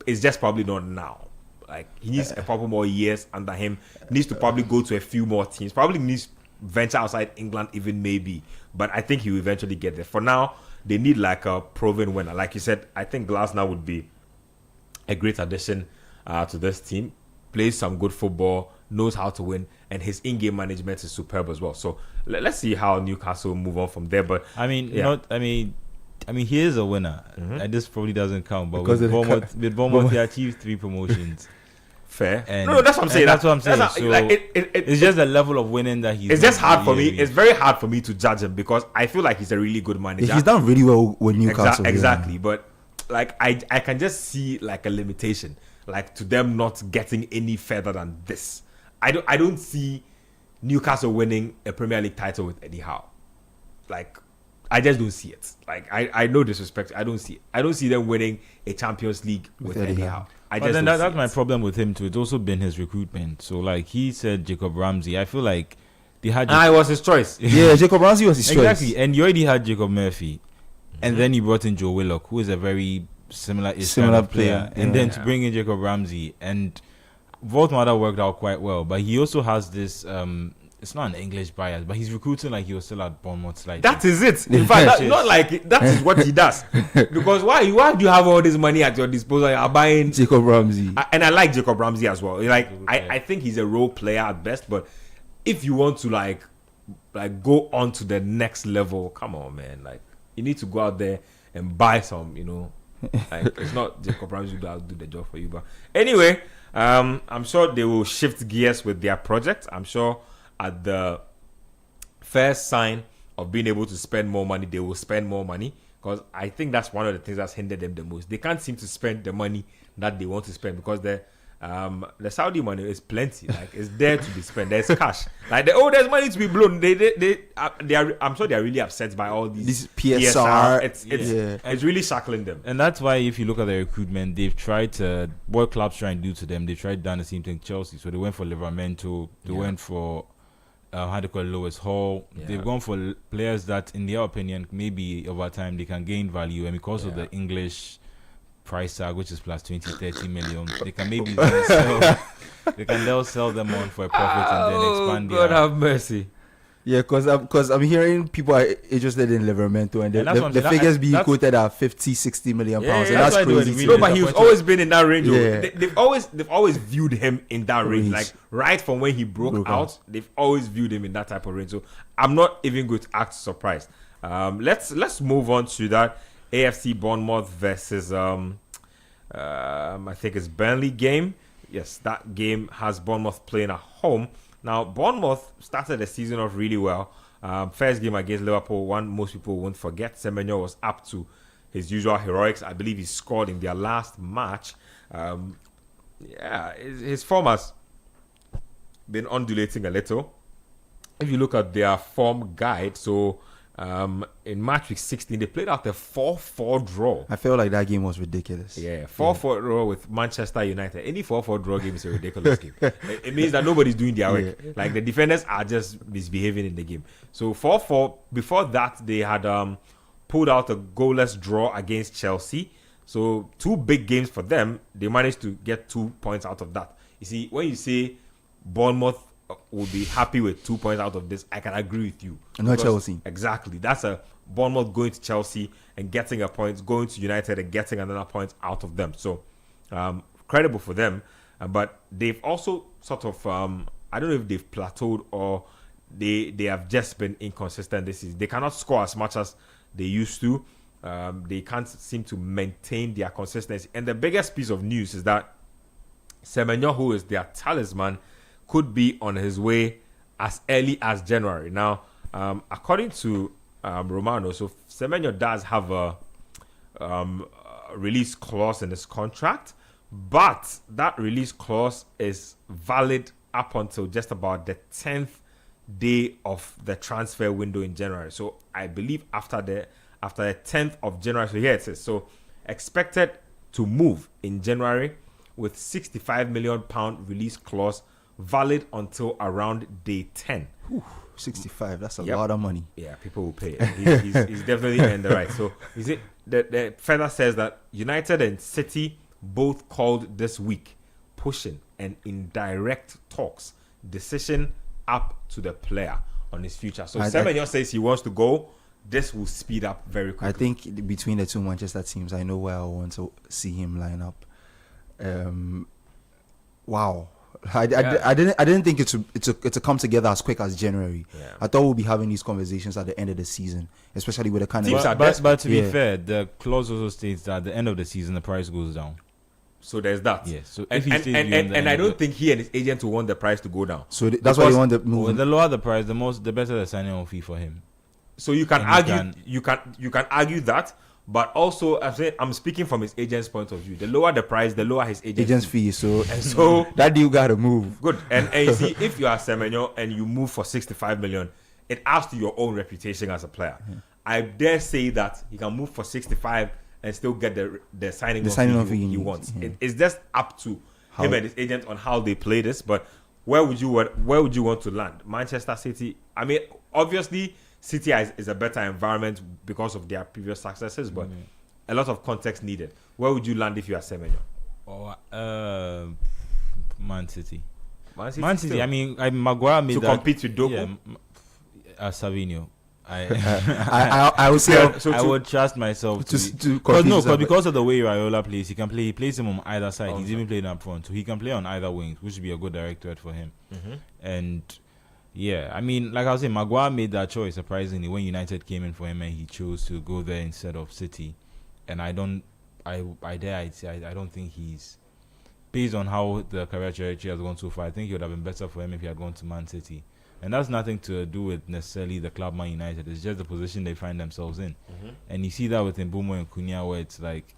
It's just probably not now. Like, he needs a couple more years under him. Needs to probably go to a few more teams. Probably needs to venture outside England, even maybe. But I think he will eventually get there. For now, they need like a proven winner. Like you said, I think Glasner would be a great addition to this team. Plays some good football, knows how to win, and his in-game management is superb as well. So let's see how Newcastle move on from there. But I mean, he is a winner. And this probably doesn't count, but with Bournemouth, he achieved 3 promotions. Fair. And no, that's what I'm saying. That's what I'm saying. So it's just the level of winning that he's. It's just hard for me. It's very hard for me to judge him because I feel like he's a really good manager. He's done really well with Newcastle. Exactly, but like I can just see like a limitation, like to them not getting any further than this. I don't see Newcastle winning a Premier League title with Eddie Howe. Like, I just don't see it. Like, I no disrespect, I don't see it. I don't see them winning a Champions League with Eddie Howe. But then that's my problem with him too. It's also been his recruitment. So like he said, Jacob Ramsey. I feel like they had. It was his choice. Yeah, Jacob Ramsey was his choice. Exactly, and you already had Jacob Murphy, and then you brought in Joe Willock, who is a very similar player. And then to bring in Jacob Ramsey, and Voltmada worked out quite well. But he also has this. It's not an English bias, but he's recruiting like he was still at Bournemouth. Slightly. That is it. In fact, not like that is what he does. Because why do you have all this money at your disposal? You're buying Jacob Ramsey, and I like Jacob Ramsey as well. Like I think he's a role player at best, but if you want to like go on to the next level, come on, man. Like, you need to go out there and buy some. Like, it's not Jacob Ramsey that'll do the job for you. But anyway, I'm sure they will shift gears with their project. I'm sure. At the first sign of being able to spend more money, they will spend more money, because I think that's one of the things that's hindered them the most. They can't seem to spend the money that they want to spend because the Saudi money is plenty. Like, it's there to be spent. There's cash. Like, there's money to be blown. They are. I'm sure they are really upset by all these PSR. It's really shackling them. And that's why if you look at the recruitment, they've tried to what clubs try and do to them. They tried done the same thing. Chelsea. So they went for Livramento. They went for. How to call Lewis Hall. They've gone for players that, in their opinion, maybe over time they can gain value, and because of the English price tag, which is plus 20-30 million, they can maybe they'll sell them on for a profit and then expand. God have mercy. Yeah, because I'm hearing people are interested in Livramento, and the figures being quoted are 50-60 million pounds. And that's crazy. No, but he's always been in that range. Yeah. They've always viewed him in that range. Like, right from when he broke out, they've always viewed him in that type of range. So I'm not even going to act surprised. Let's move on to that AFC Bournemouth versus I think it's Burnley game. Yes, that game has Bournemouth playing at home. Now, Bournemouth started the season off really well. First game against Liverpool, one most people won't forget. Semenyo was up to his usual heroics. I believe he scored in their last match. His form has been undulating a little. If you look at their form guide, so in match week 16, they played out a 4-4 draw. I feel like that game was ridiculous. Yeah, 4-4 draw with Manchester United. Any 4-4 draw game is a ridiculous game. It means that nobody's doing their work. Like, the defenders are just misbehaving in the game. So 4-4. Before that, they had pulled out a goalless draw against Chelsea. So 2 big games for them. They managed to get 2 points out of that. You see, when you say Bournemouth will be happy with 2 points out of this, I can agree with you. Not Chelsea. Exactly. That's a Bournemouth going to Chelsea and getting a point, going to United and getting another point out of them. So, credible for them. But they've also sort of, I don't know if they've plateaued or they have just been inconsistent this season. They cannot score as much as they used to. they can't seem to maintain their consistency. And the biggest piece of news is that Semenyo, who is their talisman, could be on his way as early as January. Now, according to Romano, so Semenyo does have a release clause in his contract, but that release clause is valid up until just about the 10th day of the transfer window in January. So I believe after the 10th of January, so here it says, so expected to move in January with £65 million release clause valid until around day 10. 65, that's a Yep. lot of money. Yeah, people will pay it. He's definitely in the right. So is it the further says that United and City both called this week, pushing and in direct talks, decision up to the player on his future. So Semenyo says he wants to go. This will speed up very quickly. I think between the two Manchester teams, I know where I want to see him line up. Wow. I didn't think it to come together as quick as January. Yeah. I thought we'll be having these conversations at the end of the season, especially with the kind Teams of. are But to be Yeah. fair, the clause also states that at the end of the season, the price goes down. So there's that. Yeah. So And, if he and, stays and, beyond and, the and end I of don't the- think he and his agent will want the price to go down. So that's why they Because- want the Well, move. the lower the price, the better the signing on fee for him. So you can And argue, you can argue that, but also I'm speaking from his agent's point of view. The lower the price, the lower his Agent's fee. So And so that deal got to move. good. And you see, if you are Semenyo and you move for 65 million, it adds to your own reputation as a player. I dare say that he can move for 65 and still get the signing on fee he wants. Yeah. It's just up to him and his agent on how they play this. But where would you want to land? Manchester City. I mean, obviously, City is a better environment because of their previous successes, but a lot of context needed. Where would you land if you are Semenyo? Man City. Man City. Man City. still. I mean, Maguire made to that compete with Doku. Yeah, Savinho. I would say I would trust myself to because compete because of the way Raiola plays, he plays him on either side. He's Okay. even playing up front, so he can play on either wing, which would be a good directorate for him. And yeah, I mean, like I was saying, Maguire made that choice surprisingly when United came in for him, and he chose to go there instead of City. And I don't think he's, based on how the career trajectory has gone so far, I think it would have been better for him if he had gone to Man City. And that's nothing to do with necessarily the club Man United. It's just the position they find themselves in. And you see that with Mbeumo and Cunha, where it's like,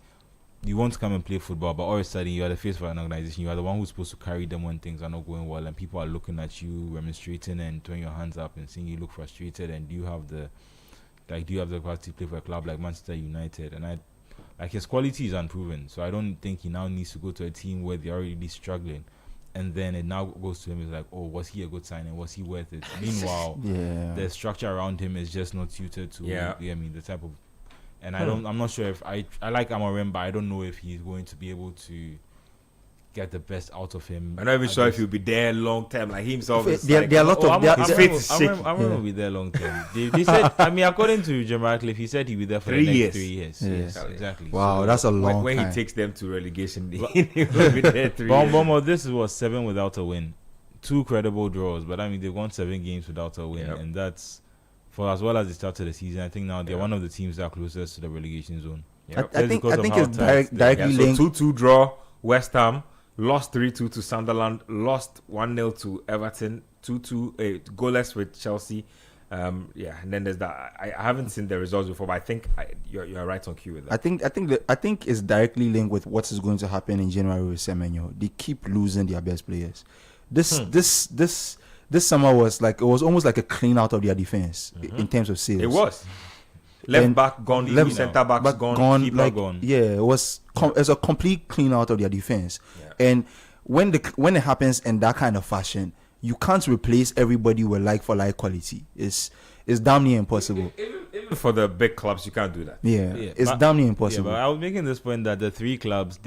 you want to come and play football, but all of a sudden you are the face of an organization. You are the one who's supposed to carry them when things are not going well, and people are looking at you, remonstrating and throwing your hands up and seeing you look frustrated. And do you have the capacity to play for a club like Manchester United? And his quality is unproven, so I don't think he now needs to go to a team where they're already struggling. And then it now goes to him, it's like, oh, was he a good signing? Was he worth it? Meanwhile, the structure around him is just not suited to the type of. And I'm not sure if I like Amorim, but I don't know if he's going to be able to get the best out of him. I'm not even sure if he'll be there long term. Like himself, There are a lot of. his faith is shaky. I'm going to be there long term. They said, I mean, according to Jim Ratcliffe, he said he'll be there for 3 the next years. 3 years. Yes. Yes, exactly. Wow, So, that's a long when time. he takes them to relegation, he will be there 3 years. Bomo, this was 7 without a win. 2 credible draws, but I mean, they've won 7 games without a win. Yep. And that's, for as well as the start of the season, I think now they're one of the teams that are closest to the relegation zone. Yep. I think because of how it's tight directly So linked. 2-2 draw, West Ham, lost 3-2 to Sunderland, lost 1-0 to Everton, 2-2 goalless with Chelsea. And then there's that. I haven't seen the results before, but I think you're right on cue with that. I think it's directly linked with what is going to happen in January with Semenyo. They keep losing their best players. This summer was like, it was almost like a clean out of their defense in terms of sales. It was. Left back gone, left centre backs gone, keeper gone. Yeah, it was it's a complete clean out of their defense. Yeah. And when it happens in that kind of fashion, you can't replace everybody with like for like quality. It's damn near impossible. Even for the big clubs, you can't do that. Yeah, Yeah, it's but- damn near Yeah, impossible. but I was making this point that the 3 clubs,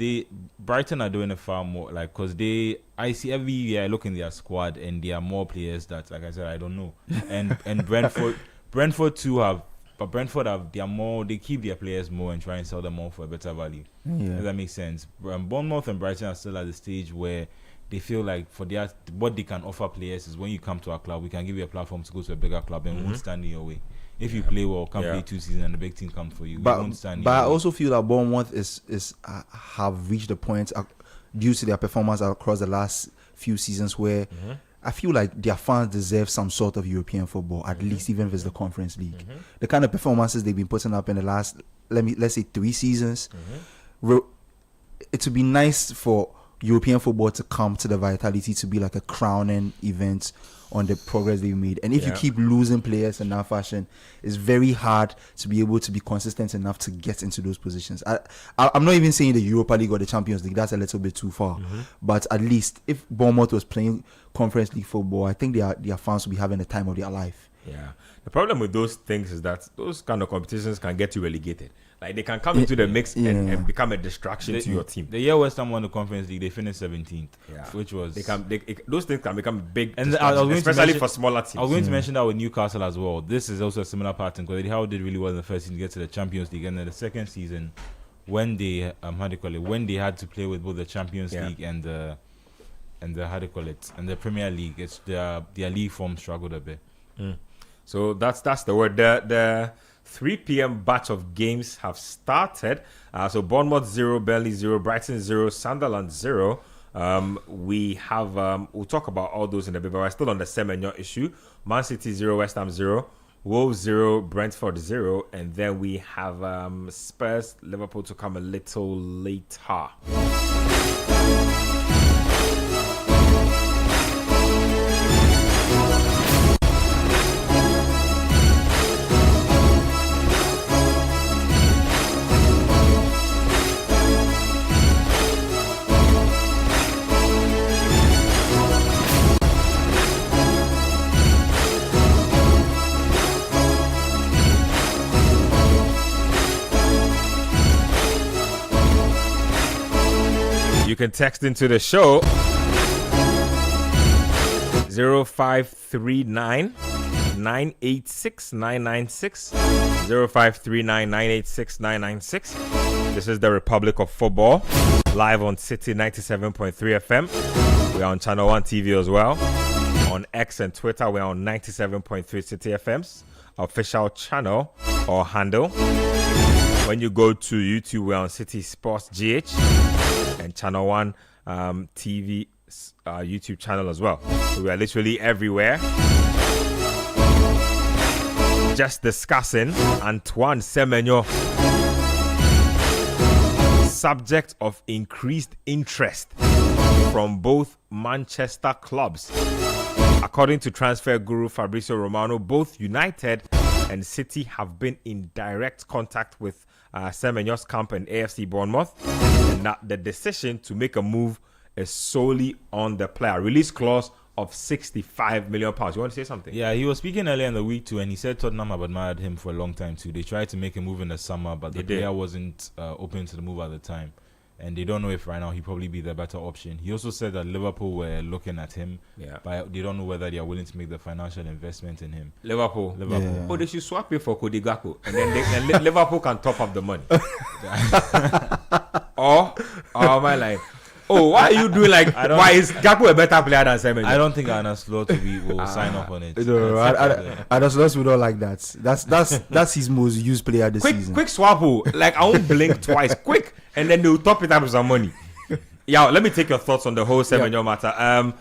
Brighton are doing it far more, like, because I see every year I look in their squad and there are more players that, like I said, I don't know. And Brentford too have, but Brentford they keep their players more and try and sell them more for a better value. Yeah. Does that make sense? Bournemouth and Brighton are still at the stage where they feel like what they can offer players is, when you come to our club, we can give you a platform to go to a bigger club and we won't stand in your way. If you play well, can Yeah. play 2 seasons and the big team comes for you. We But won't stand I you. also feel that Bournemouth is have reached the point due to their performance across the last few seasons where I feel like their fans deserve some sort of European football, at least even if it's the Conference League. The kind of performances they've been putting up in the last let's say 3 seasons. It would be nice for European football to come to the Vitality to be like a crowning event on the progress they've made. And if you keep losing players in that fashion, it's very hard to be able to be consistent enough to get into those positions. I'm not even saying the Europa League or the Champions League. That's a little bit too far. But at least if Bournemouth was playing Conference League football, I think their fans will be having the time of their life. Yeah. The problem with those things is that those kind of competitions can get you relegated. Like they can come into the mix and become a distraction to your team. The year West Ham won the Conference League, they finished 17th, which was Those things can become big, and I was going especially to for smaller teams. I was going to mention that with Newcastle as well. This is also a similar pattern because how did really well in the first season to get to the Champions League, and then the second season when they when they had to play with both the Champions League and the and the Premier League, it's their league form struggled a bit. So that's the word. The 3 p.m. batch of games have started. So Bournemouth 0, Burnley 0, Brighton 0, Sunderland 0. We have we'll talk about all those in a bit, but we're still on the Semenyo issue. Man City 0, West Ham 0, Wolves 0, Brentford 0, and then we have Spurs, Liverpool to come a little later. You can text into the show 0539 986 996 0539 986 996. This is the Republic of Football, live on City 97.3 FM. We're on Channel 1 TV as well. On X and Twitter, we're on 97.3 City FM's official channel or handle. When you go to YouTube, we're on City Sports GH and Channel 1 TV YouTube channel as well. So we are literally everywhere. Just discussing Antoine Semenyo, subject of increased interest from both Manchester clubs. According to transfer guru Fabrizio Romano, both United and City have been in direct contact with Semenyo's camp and AFC Bournemouth, and that the decision to make a move is solely on the player. Release clause of £65 million. You want to say something? Yeah, he was speaking earlier in the week too, and he said Tottenham have admired him for a long time too. They tried to make a move in the summer, but the player wasn't open to the move at the time. And they don't know if right now he'd probably be the better option. He also said that Liverpool were looking at him, but they don't know whether they are willing to make the financial investment in him. Liverpool. Yeah. Oh, they should swap it for Cody Gakpo, and then Liverpool can top up the money. or am I like, oh, why are you doing like? Why is Gakpo a better player than Semenyo? I don't think Arna Slot will sign up on it. No, I just we don't like that. That's his most used player this season. Quick swap, like I won't blink twice. Quick, and then they'll top it up with some money. Yeah, let me take your thoughts on the whole Semenyo matter.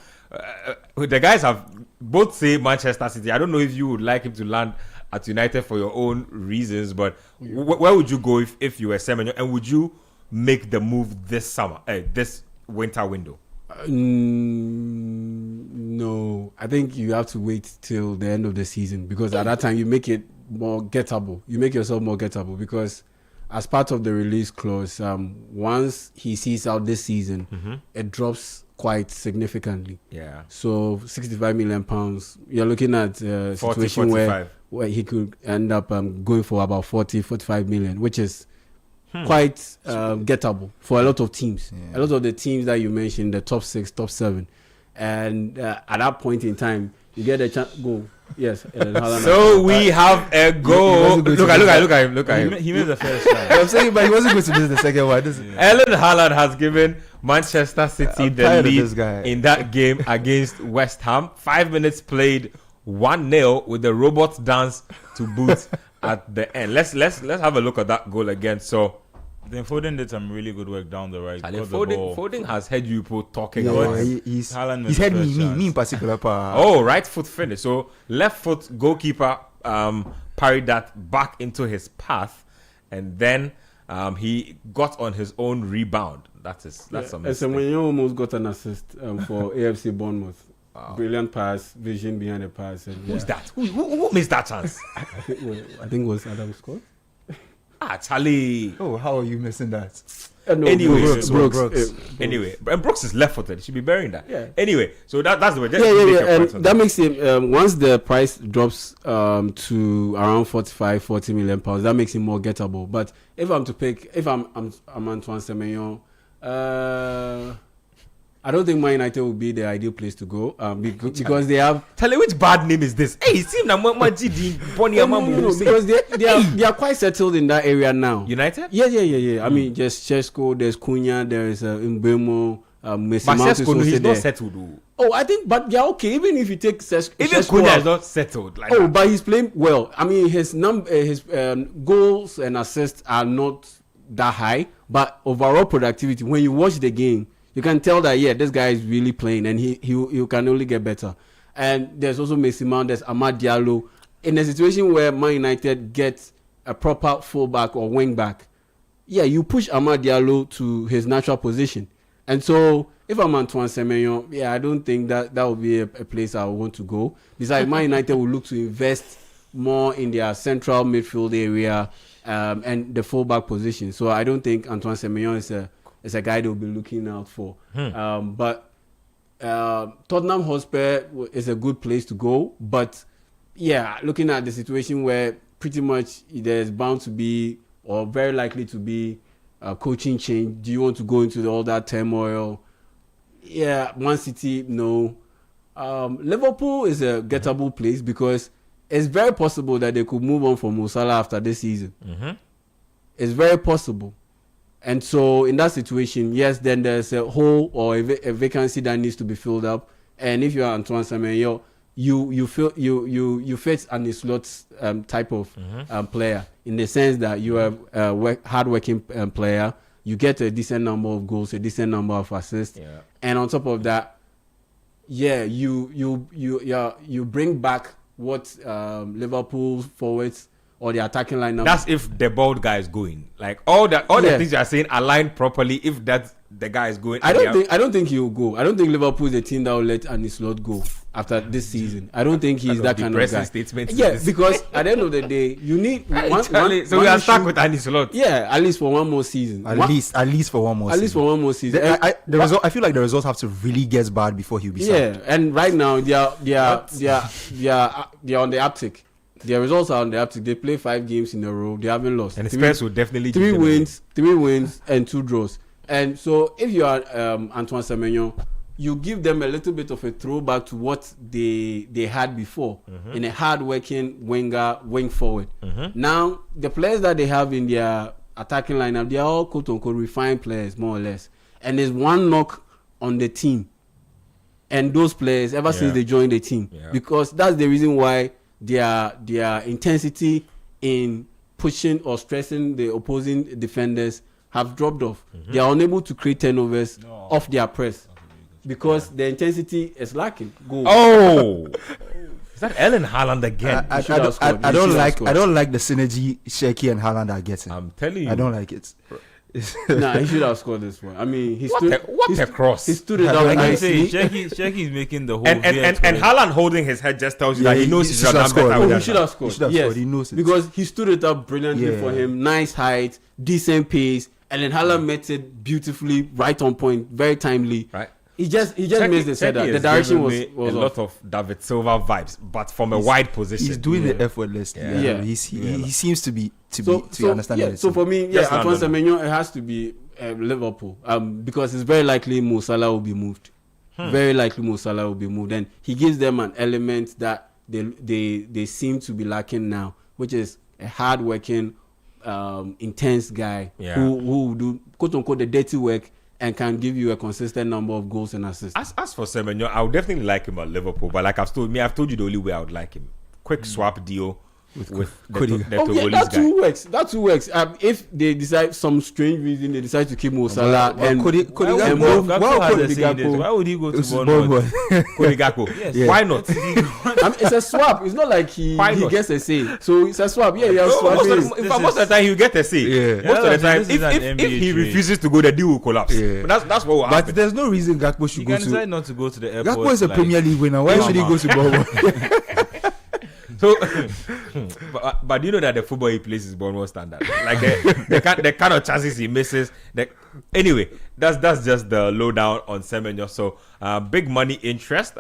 The guys have both say Manchester City. I don't know if you would like him to land at United for your own reasons, but where would you go if you were Semenyo, and would you make the move this summer, this winter window? No, I think you have to wait till the end of the season, because at that time you make it more gettable. You make yourself more gettable, because as part of the release clause, once he sees out this season, it drops quite significantly. Yeah. So £65 million, you're looking at a 40, situation 45. where he could end up going for about 45 million, which is quite gettable for a lot of teams. A lot of the teams that you mentioned, the top 6, top 7. And at that point in time, you get a chance. Go. Yes. So we have a goal. Look at him. He made the first try. I'm saying, but he wasn't going to miss the second one. Erling Haaland has given Manchester City I'm the tired of this lead guy. in that game against West Ham. 5 minutes played, 1-0 with the robot dance to boot at the end. Let's have a look at that goal again. So Then Foden did some really good work down the right. I mean, got the ball. Foden has heard you people talking Yeah, about he's Haaland he's missed had the first me chance. in particular. Oh, right foot finish. So left foot goalkeeper parried that back into his path, and then he got on his own rebound. That's amazing. Semenyo almost got an assist for AFC Bournemouth. Wow. Brilliant pass, vision behind the pass. And Who's that? Who missed that chance? I think it was Adam Scott. Charlie. Oh, how are you missing that? No, Anyway, Brooks. Anyway, and Brooks is left-footed. He should be burying that. Yeah. Anyway, so that's the way. Just Yeah. make your And points on that makes him, once the price drops to around 45-40 million pounds, that makes him more gettable. But if I'm to pick, if I'm Antoine Semenyo, I don't think Man United would be the ideal place to go because they have. Charlie, which bad name is this? Hey, see now, No, because they are quite settled in that area now. United? Yeah. I mean, just Chesko, there's Cunha, there's Mbeumo, Messi But Mount is Sesko, also he's there. not settled. Though. Oh, I think, but they're okay. Even if you take Even Chesko Cunha out- is not settled. Like Oh, that. but he's playing well. I mean, his goals and assists are not that high, but overall productivity. When you watch the game, you can tell that this guy is really playing, and he can only get better. And there's also Messi Mount, there's Amad Diallo. In a situation where Man United gets a proper fullback or wing back, you push Amad Diallo to his natural position. And so, if I'm Antoine Semenyo, I don't think that would be a place I would want to go. Besides, Man United will look to invest more in their central midfield area and the fullback position. So I don't think Antoine Semenyo is a guy they'll be looking out for. But Tottenham Hotspur is a good place to go. But looking at the situation where pretty much there's bound to be or very likely to be a coaching change. Do you want to go into all that turmoil? Man City, no. Liverpool is a gettable place because it's very possible that they could move on from Mo Salah after this season. It's very possible. And so in that situation, then there's a hole or a vacancy that needs to be filled up. And if you are Antoine Semenyo, you fit an slot type of player in the sense that you are a hard-working player. You get a decent number of goals, a decent number of assists, and on top of that, you bring back what Liverpool forwards or the attacking lineup. That's if the bald guy is going. Like all the things you are saying aligned properly. If that's the guy is going, I don't think he will go. I don't think Liverpool is a team that will let Andy Slot go after this season. I don't think he's that kind of guy. Statement because at the end of the day, you need one. So we are stuck with Andy Slot. At least for one more season. At least for one more season. I feel like the results have to really get bad before he'll be sacked. And right now they are on the uptick. Their results are on the uptick. They play 5 games in a row. They haven't lost. And Spurs will definitely 3 wins and 2 draws. And so if you are Antoine Semenyo, you give them a little bit of a throwback to what they had before in a hard-working wing forward. Now, the players that they have in their attacking lineup, they are all quote-unquote refined players, more or less. And there's one knock on the team. And those players, ever since they joined the team. Because that's the reason why their intensity in pushing or stressing the opposing defenders have dropped off. They are unable to create turnovers off their press because the intensity is lacking. Goal. Oh, is that Erling Haaland again? I don't like the synergy Sheki and Haaland are getting. I'm telling you, I don't like it. Nah, he should have scored this one. I mean, what a cross! He stood it up nicely. Shaqy's making the whole and Haaland holding his head just tells you that he knows he should have scored. He should have scored. Yes, he knows it because he stood it up brilliantly for him. Nice height, decent pace, and then Haaland met it beautifully, right on point, very timely. Right. He just missed the setup. The direction was a lot of David Silva vibes, but from a wide position. He's doing it effortlessly. He seems to understand it. So for me, Antoine Semenyo, it has to be Liverpool, because it's very likely Mo Salah will be moved. Very likely Mo Salah will be moved, and he gives them an element that they seem to be lacking now, which is a hard-working, intense guy who will do quote unquote the dirty work and can give you a consistent number of goals and assists. As for Semenyo, I would definitely like him at Liverpool, but like I've told you the only way I would like him. Quick swap deal with Cody. the Oh yeah, Togolese that guy. too works. That too works. If they decide some strange reason they decide to keep Mo Salah and Cody and Gakpo- move Gakpo has Cody the saying this. Gakpo. Why would he go to This is Bournemouth? Cody Gakpo. Yes. Yeah. Why not? I mean, it's a swap. It's not like he Why not? gets a say. So it's a swap. Yeah, yeah. No, most, Swap. of the, most of the time he'll get a say. Yeah. Most of the time, This is an if NBA he trade. refuses to go, the deal will collapse. Yeah. But that's what will But happen. there's no reason Gakpo should You go can decide to. not to go to the airport. Gakpo is a like, Premier League winner. Why should he go to Bournemouth? So, but you know that the football he plays is Bournemouth standard. Like the kind of chances he misses. Anyway, that's just the lowdown on Semenyo. So, big money interest.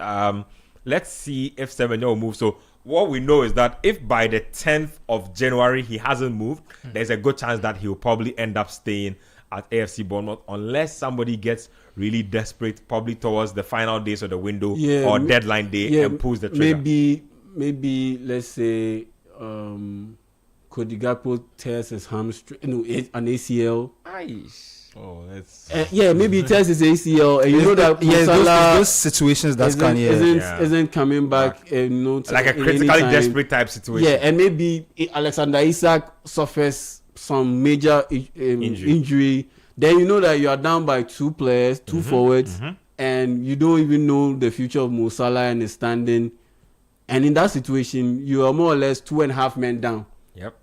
Let's see if Semenyo will move. So, what we know is that if by the 10th of January he hasn't moved, there's a good chance that he'll probably end up staying at AFC Bournemouth unless somebody gets really desperate, probably towards the final days of the window or deadline day and pulls the trigger. Maybe let's say Cody Gakpo tears his hamstring, an ACL. Oh, that's Yeah, maybe he tears his ACL, and you know that Yeah, Salah those situations that's isn't, can isn't coming back. Like a critically desperate type situation. Yeah, and maybe Alexander Isak suffers some major injury. Then you know that you are down by two players, two forwards, and you don't even know the future of Mo Salah and his standing. And in that situation, you are more or less 2.5 men down. Yep.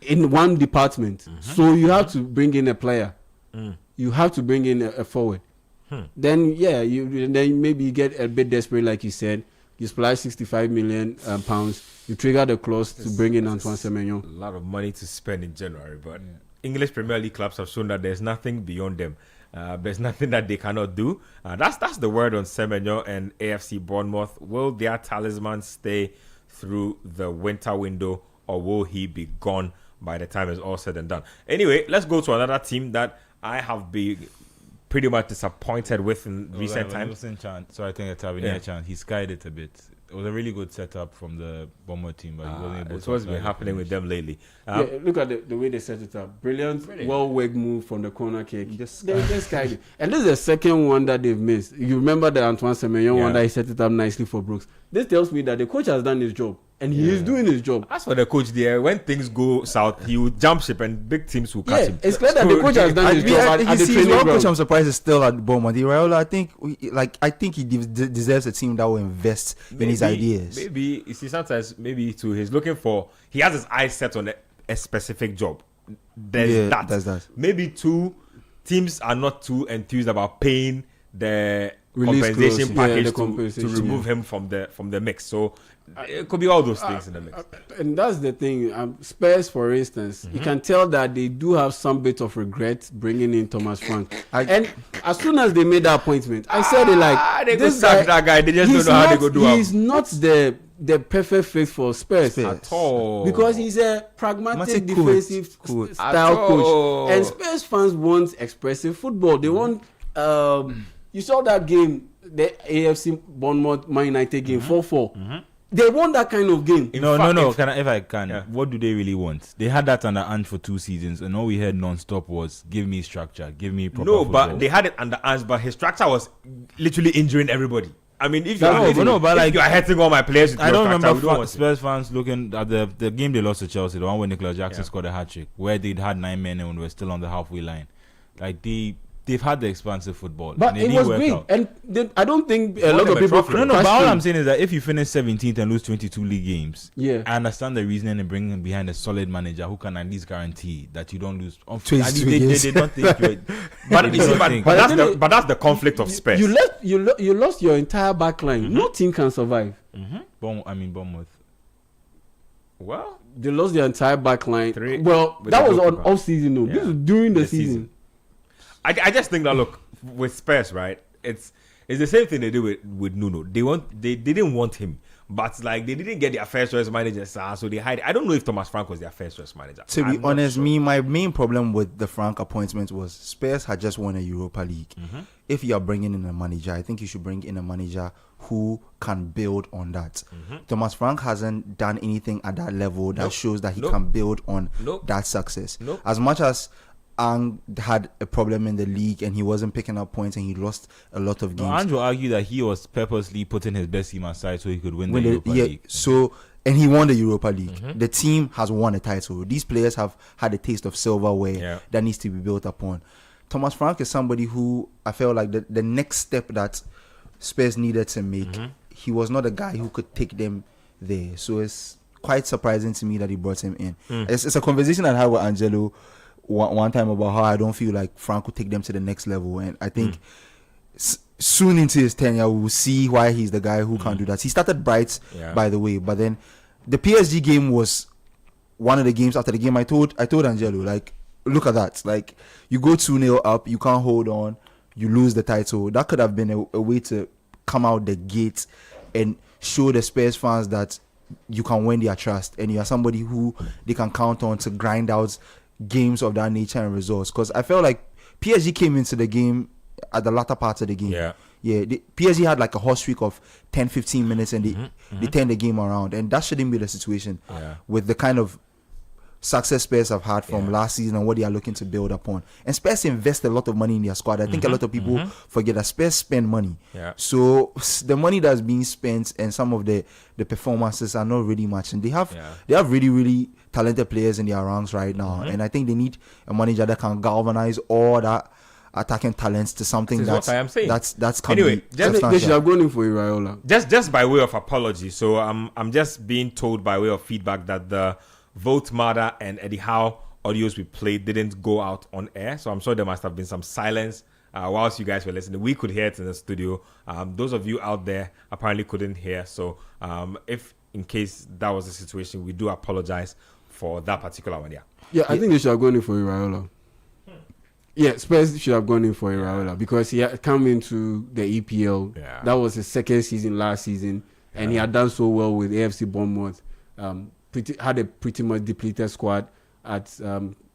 In one department. So you have to bring in a player. You have to bring in a forward. Then then maybe you get a bit desperate, like you said. You splash 65 million pounds. You trigger the clause to bring in Antoine Semenyo. A lot of money to spend in January, but English Premier League clubs have shown that there's nothing beyond them. There's nothing that they cannot do. That's the word on Semenyo and AFC Bournemouth. Will their talisman stay through the winter window, or will he be gone by the time it's all said and done? Anyway, let's go to another team that I have been pretty much disappointed with in recent times. So I think it's having a chance. He skied it a bit. It was a really good setup from the Bournemouth team, but he wasn't able It's to. what's been happening with them lately. Look at the way they set it up. Brilliant. Well-worked move from the corner kick. They just guide it. And this is the second one that they've missed. You remember the Antoine Semenyo one that he set it up nicely for Brooks. This tells me that the coach has done his job. And he is doing his job. As for the coach there, when things go south, he will jump ship and big teams will catch him. It's clear that the coach has done his job at the training one ground. coach I'm surprised is still at Bournemouth. Raiola, I think he deserves a team that will invest in his ideas. Maybe you see sometimes he's looking for, he has his eyes set on a specific job. There's that. Maybe teams are not too enthused about paying the Release compensation clause. package The to compensation, remove him from the mix. So it could be all those things in the mix. And that's the thing. Spurs, for instance, you can tell that they do have some bit of regret bringing in Thomas Frank. And as soon as they made that appointment, I said it like, they this guy, that guy, they just don't know how they go do it. He's not the perfect fit for Spurs at all, because he's a pragmatic defensive style coach, and Spurs fans want expressive football. They want you saw that game, the AFC Bournemouth Man United game, 4-4. They want that kind of game. No. If I can, what do they really want? They had that under Ange for 2 seasons, and all we heard non-stop was, give me structure, give me proper football. But they had it under Ange, but his structure was literally injuring everybody. I mean, if you are hurting all my players with I don't remember don't Spurs fans looking at the game they lost to Chelsea, the one where Nicolas Jackson scored a hat-trick, where they'd had 9 men and were still on the halfway line. Like, they've had the expansive football, but it was great. And I don't think a lot of people. But all I'm saying is that if you finish 17th and lose 22 league games, I understand the reasoning and bringing behind a solid manager who can at least guarantee that you don't lose. They don't think you. But that's the conflict of Spurs. You lost your entire back line. No team can survive. Bournemouth. Well, they lost their entire back line. That was on off season. No, this was during the season. I just think that, look, with Spurs, right, it's the same thing they do with Nuno. They didn't want him, but like they didn't get their first choice manager, so they hide. I don't know if Thomas Frank was their first choice manager. To be honest, my main problem with the Frank appointment was Spurs had just won a Europa League. If you are bringing in a manager, I think you should bring in a manager who can build on that. Thomas Frank hasn't done anything at that level that shows that he can build on that success. As much as Ang had a problem in the league and he wasn't picking up points and he lost a lot of games. Andrew argued that he was purposely putting his best team aside so he could win the Europa League. So and he won the Europa League. The team has won a title. These players have had a taste of silverware that needs to be built upon. Thomas Frank is somebody who I felt like the next step that Spurs needed to make, he was not a guy who could take them there. So it's quite surprising to me that he brought him in. It's a conversation I had with Angelo one time about how I don't feel like Frank would take them to the next level. And I think soon into his tenure, we will see why he's the guy who can do that. He started bright, by the way, but then the PSG game was one of the games. After the game, I told Angelo, like, look at that. Like, you go 2-0 up, you can't hold on, you lose the title. That could have been a way to come out the gate and show the Spurs fans that you can win their trust and you are somebody who they can count on to grind out games of that nature and results. Because I felt like PSG came into the game at the latter part of the game. The PSG had like a hot streak of 10-15 minutes and they turned the game around, and that shouldn't be the situation with the kind of success Spurs have had from last season and what they are looking to build upon. And Spurs invest a lot of money in their squad. I think a lot of people forget that Spurs spend money. So the money that's being spent and some of the performances are not really matching. They have really, really talented players in their ranks right now. And I think they need a manager that can galvanize all that attacking talents to something that's anyway, they should have gone in for Iraola. Just by way of apology. So I'm just being told by way of feedback that the Vote Mada and Eddie Howe audios we played didn't go out on air. So I'm sure there must have been some silence whilst you guys were listening. We could hear it in the studio. Those of you out there apparently couldn't hear. So if in case that was the situation, we do apologize for that particular one. I think they should have gone in for Iraola. Yeah, Spurs should have gone in for Iraola because he had come into the EPL. That was his second season last season, and he had done so well with AFC Bournemouth. Had a pretty much depleted squad at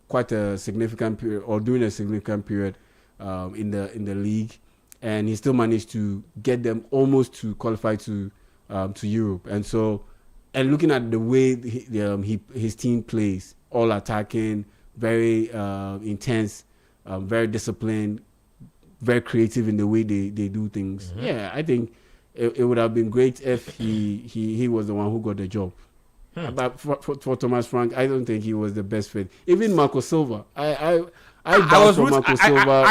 quite a significant period, or during a significant period in the league, and he still managed to get them almost to qualify to Europe. And so, and looking at the way his team plays, all attacking, very intense. Very disciplined, very creative in the way they do things. I think it would have been great if he was the one who got the job. But for Thomas Frank, I don't think he was the best fit. Even Marco Silva, I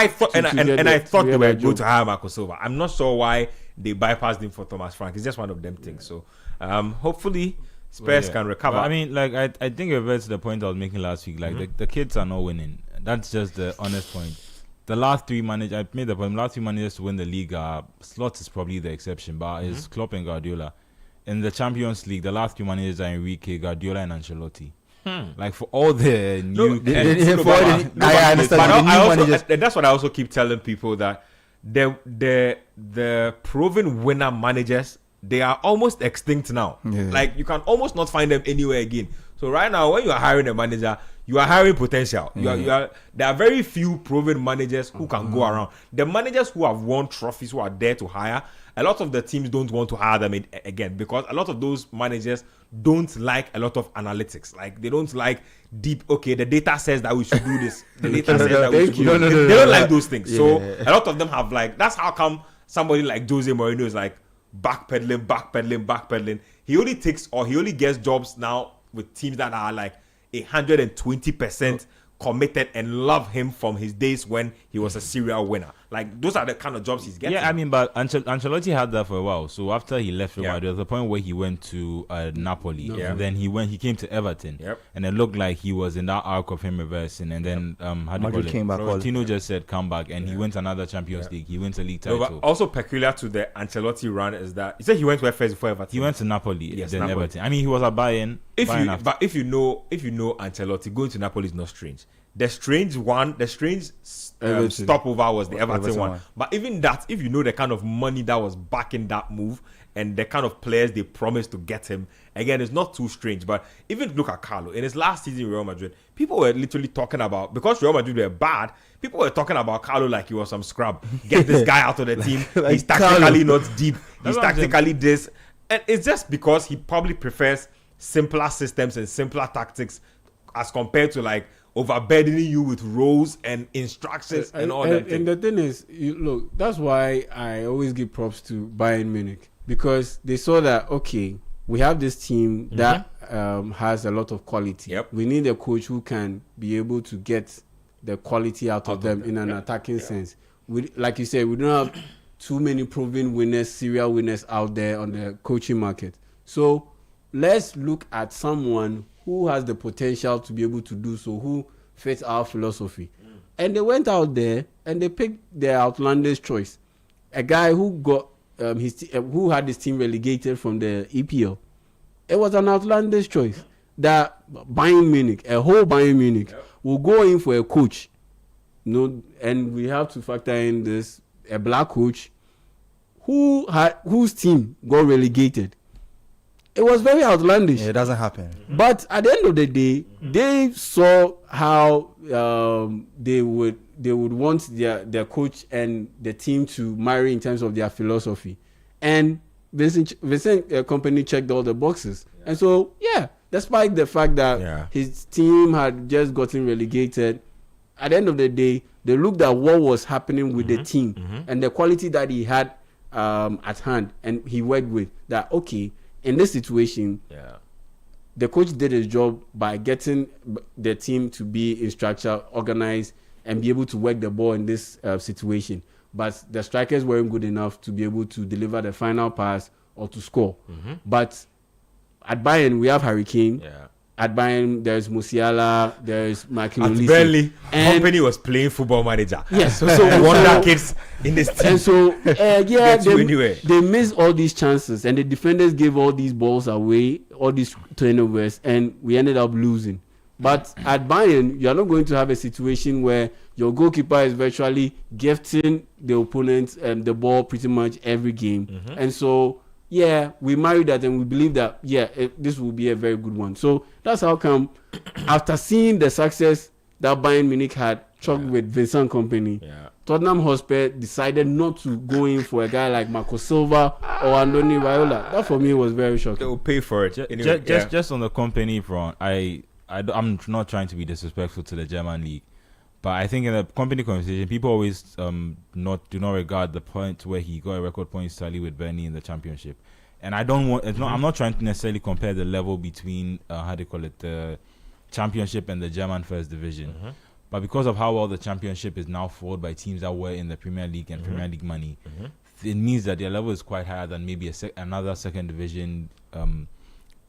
thought they were going to hire Marco Silva. I'm not sure why they bypassed him for Thomas Frank. It's just one of them things. So hopefully Spurs can recover. Well, I mean, like I think it reverts to the point I was making last week. Like the kids are not winning. That's just the honest point. The last three managers, I made the point, last three managers to win the league, Slot is probably the exception, but it's Klopp and Guardiola. In the Champions League, the last three managers are Enrique, Guardiola, and Ancelotti. Like for all the new... That's what I also keep telling people, that the proven winner managers, they are almost extinct now. Like you can almost not find them anywhere again. So right now, when you are hiring a manager, you are hiring potential. There are very few proven managers who can go around. The managers who have won trophies, who are there to hire, a lot of the teams don't want to hire them again, because a lot of those managers don't like a lot of analytics. Like they don't like deep. Okay, the data says that we should do this. The data says that we should do this. They don't like those things. So a lot of them have like. That's how come somebody like Jose Mourinho is like backpedaling. He only gets jobs now with teams that are like 120% committed and love him from his days when he was a serial winner. Like those are the kind of jobs he's getting. Yeah, I mean, but Ancelotti had that for a while. So after he left Real Madrid, there was a point where he went to Napoli, and then he came to Everton, and it looked like he was in that arc of him reversing. And then Florentino just said come back, and he went another Champions League. He went a league title. But also peculiar to the Ancelotti run is that he said he went where first before Everton. He went to Napoli, then Napoli. Everton. I mean, he was a buy-in. But if you know Ancelotti, going to Napoli is not strange. The strange stopover was the Everton one. But even that, if you know the kind of money that was backing that move and the kind of players they promised to get him, again, it's not too strange. But even look at Carlo. In his last season in Real Madrid, people were literally talking about, because Real Madrid were bad, people were talking about Carlo like he was some scrub. Get this guy out of the team. Like he's tactically not deep. He's tactically this. And it's just because he probably prefers simpler systems and simpler tactics as compared to like overburdening you with roles and instructions and all that. And the thing is, that's why I always give props to Bayern Munich, because they saw that, okay, we have this team that has a lot of quality. Yep. We need a coach who can be able to get the quality out of them in an attacking sense. We, like you said, we don't have too many proven winners, serial winners out there on the coaching market. So let's look at someone who has the potential to be able to do so, who fits our philosophy. And they went out there and they picked their outlandish choice. A guy who got who had his team relegated from the EPL. It was an outlandish choice. That Bayern Munich, a whole Bayern Munich, will go in for a coach. And we have to factor in this, a black coach whose team got relegated. It was very outlandish. Yeah, it doesn't happen. But at the end of the day, they saw how they would want their coach and the team to marry in terms of their philosophy. And Vincent company checked all the boxes. And so, despite the fact that his team had just gotten relegated, at the end of the day, they looked at what was happening with the team and the quality that he had at hand, and he worked with that. Okay, in this situation, the coach did his job by getting the team to be in structure, organized, and be able to work the ball in this situation. But the strikers weren't good enough to be able to deliver the final pass or to score. But at Bayern, we have Harry Kane. At Bayern, there's Musiala, there's Michael At Olise. Burnley, company was playing football manager. Yes. So wonder kids in this team. And so, they missed all these chances, and the defenders gave all these balls away, all these turnovers, and we ended up losing. But at Bayern, you are not going to have a situation where your goalkeeper is virtually gifting the opponent the ball pretty much every game. And so, we married that, and we believe that, this will be a very good one. So that's how come, after seeing the success that Bayern Munich had chalked with Vincent company, Tottenham Hotspur decided not to go in for a guy like Marco Silva or Andoni Raiola. That for me was very shocking. They will pay for it. Just on the company front, I'm not trying to be disrespectful to the German league, but I think in the company conversation, people always do not regard the point where he got a record points tally with Burnley in the championship. And I don't want. I'm not trying to necessarily compare the level between the championship and the German first division. But because of how well the championship is now fought by teams that were in the Premier League and Premier League money, it means that their level is quite higher than maybe another second division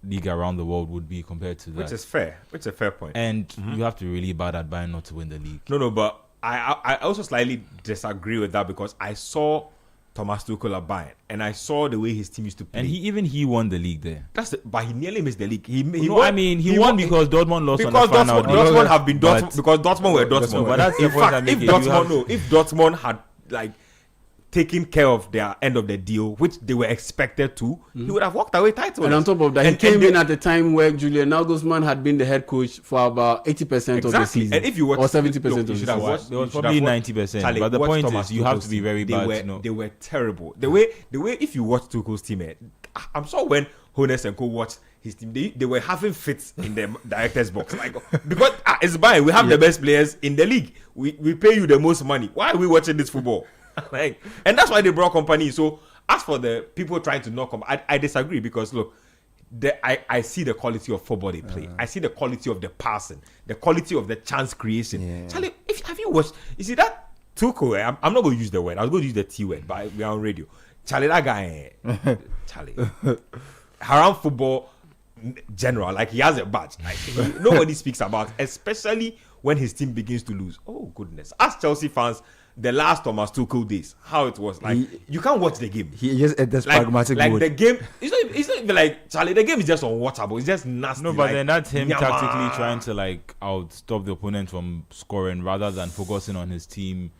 league around the world would be compared to that. Which is fair. Which is a fair point. And you have to really bad at Bayern not to win the league. No, but I also slightly disagree with that, because I saw Thomas Tuchel at Bayern, and I saw the way his team used to play. And he won the league there. But he nearly missed the league. He won because Dortmund lost on the final day. Dortmund have been Dortmund because Dortmund were Dortmund. But that's the point I'm making. If Dortmund had taken care of their end of the deal, which they were expected to, he would have walked away title. And on top of that, he came in at the time where Julian Nagelsmann had been the head coach for about 80% of the season. And if you watch, or 70% of the season. It was probably 90%. But the point is, you have to be very bad. They were terrible. The way if you watch Tuchel's team, I'm sure when Hones and Co watched his team, they were having fits in the director's box. Because it's Bayern, we have the best players in the league. We pay you the most money. Why are we watching this football? And that's why they brought company. So as for the people trying to knock them, I disagree, because look, I see the quality of football they play. I see the quality of the passing, the quality of the chance creation. Charlie, have you watched? You see that Tuchel? I'm not going to use the word. I was going to use the T word, but we are on radio. Charlie, that guy, Charlie, around football general, he has a badge. Nobody speaks about, especially when his team begins to lose. Oh goodness! As Chelsea fans, the last Thomas Tuchel days, how it was you can't watch the game. He just at this pragmatic mode. The game, it's not even like, Charlie, the game is just unwatchable. It's just nasty. No, but then that's him tactically trying to outstop the opponent from scoring rather than focusing on his team.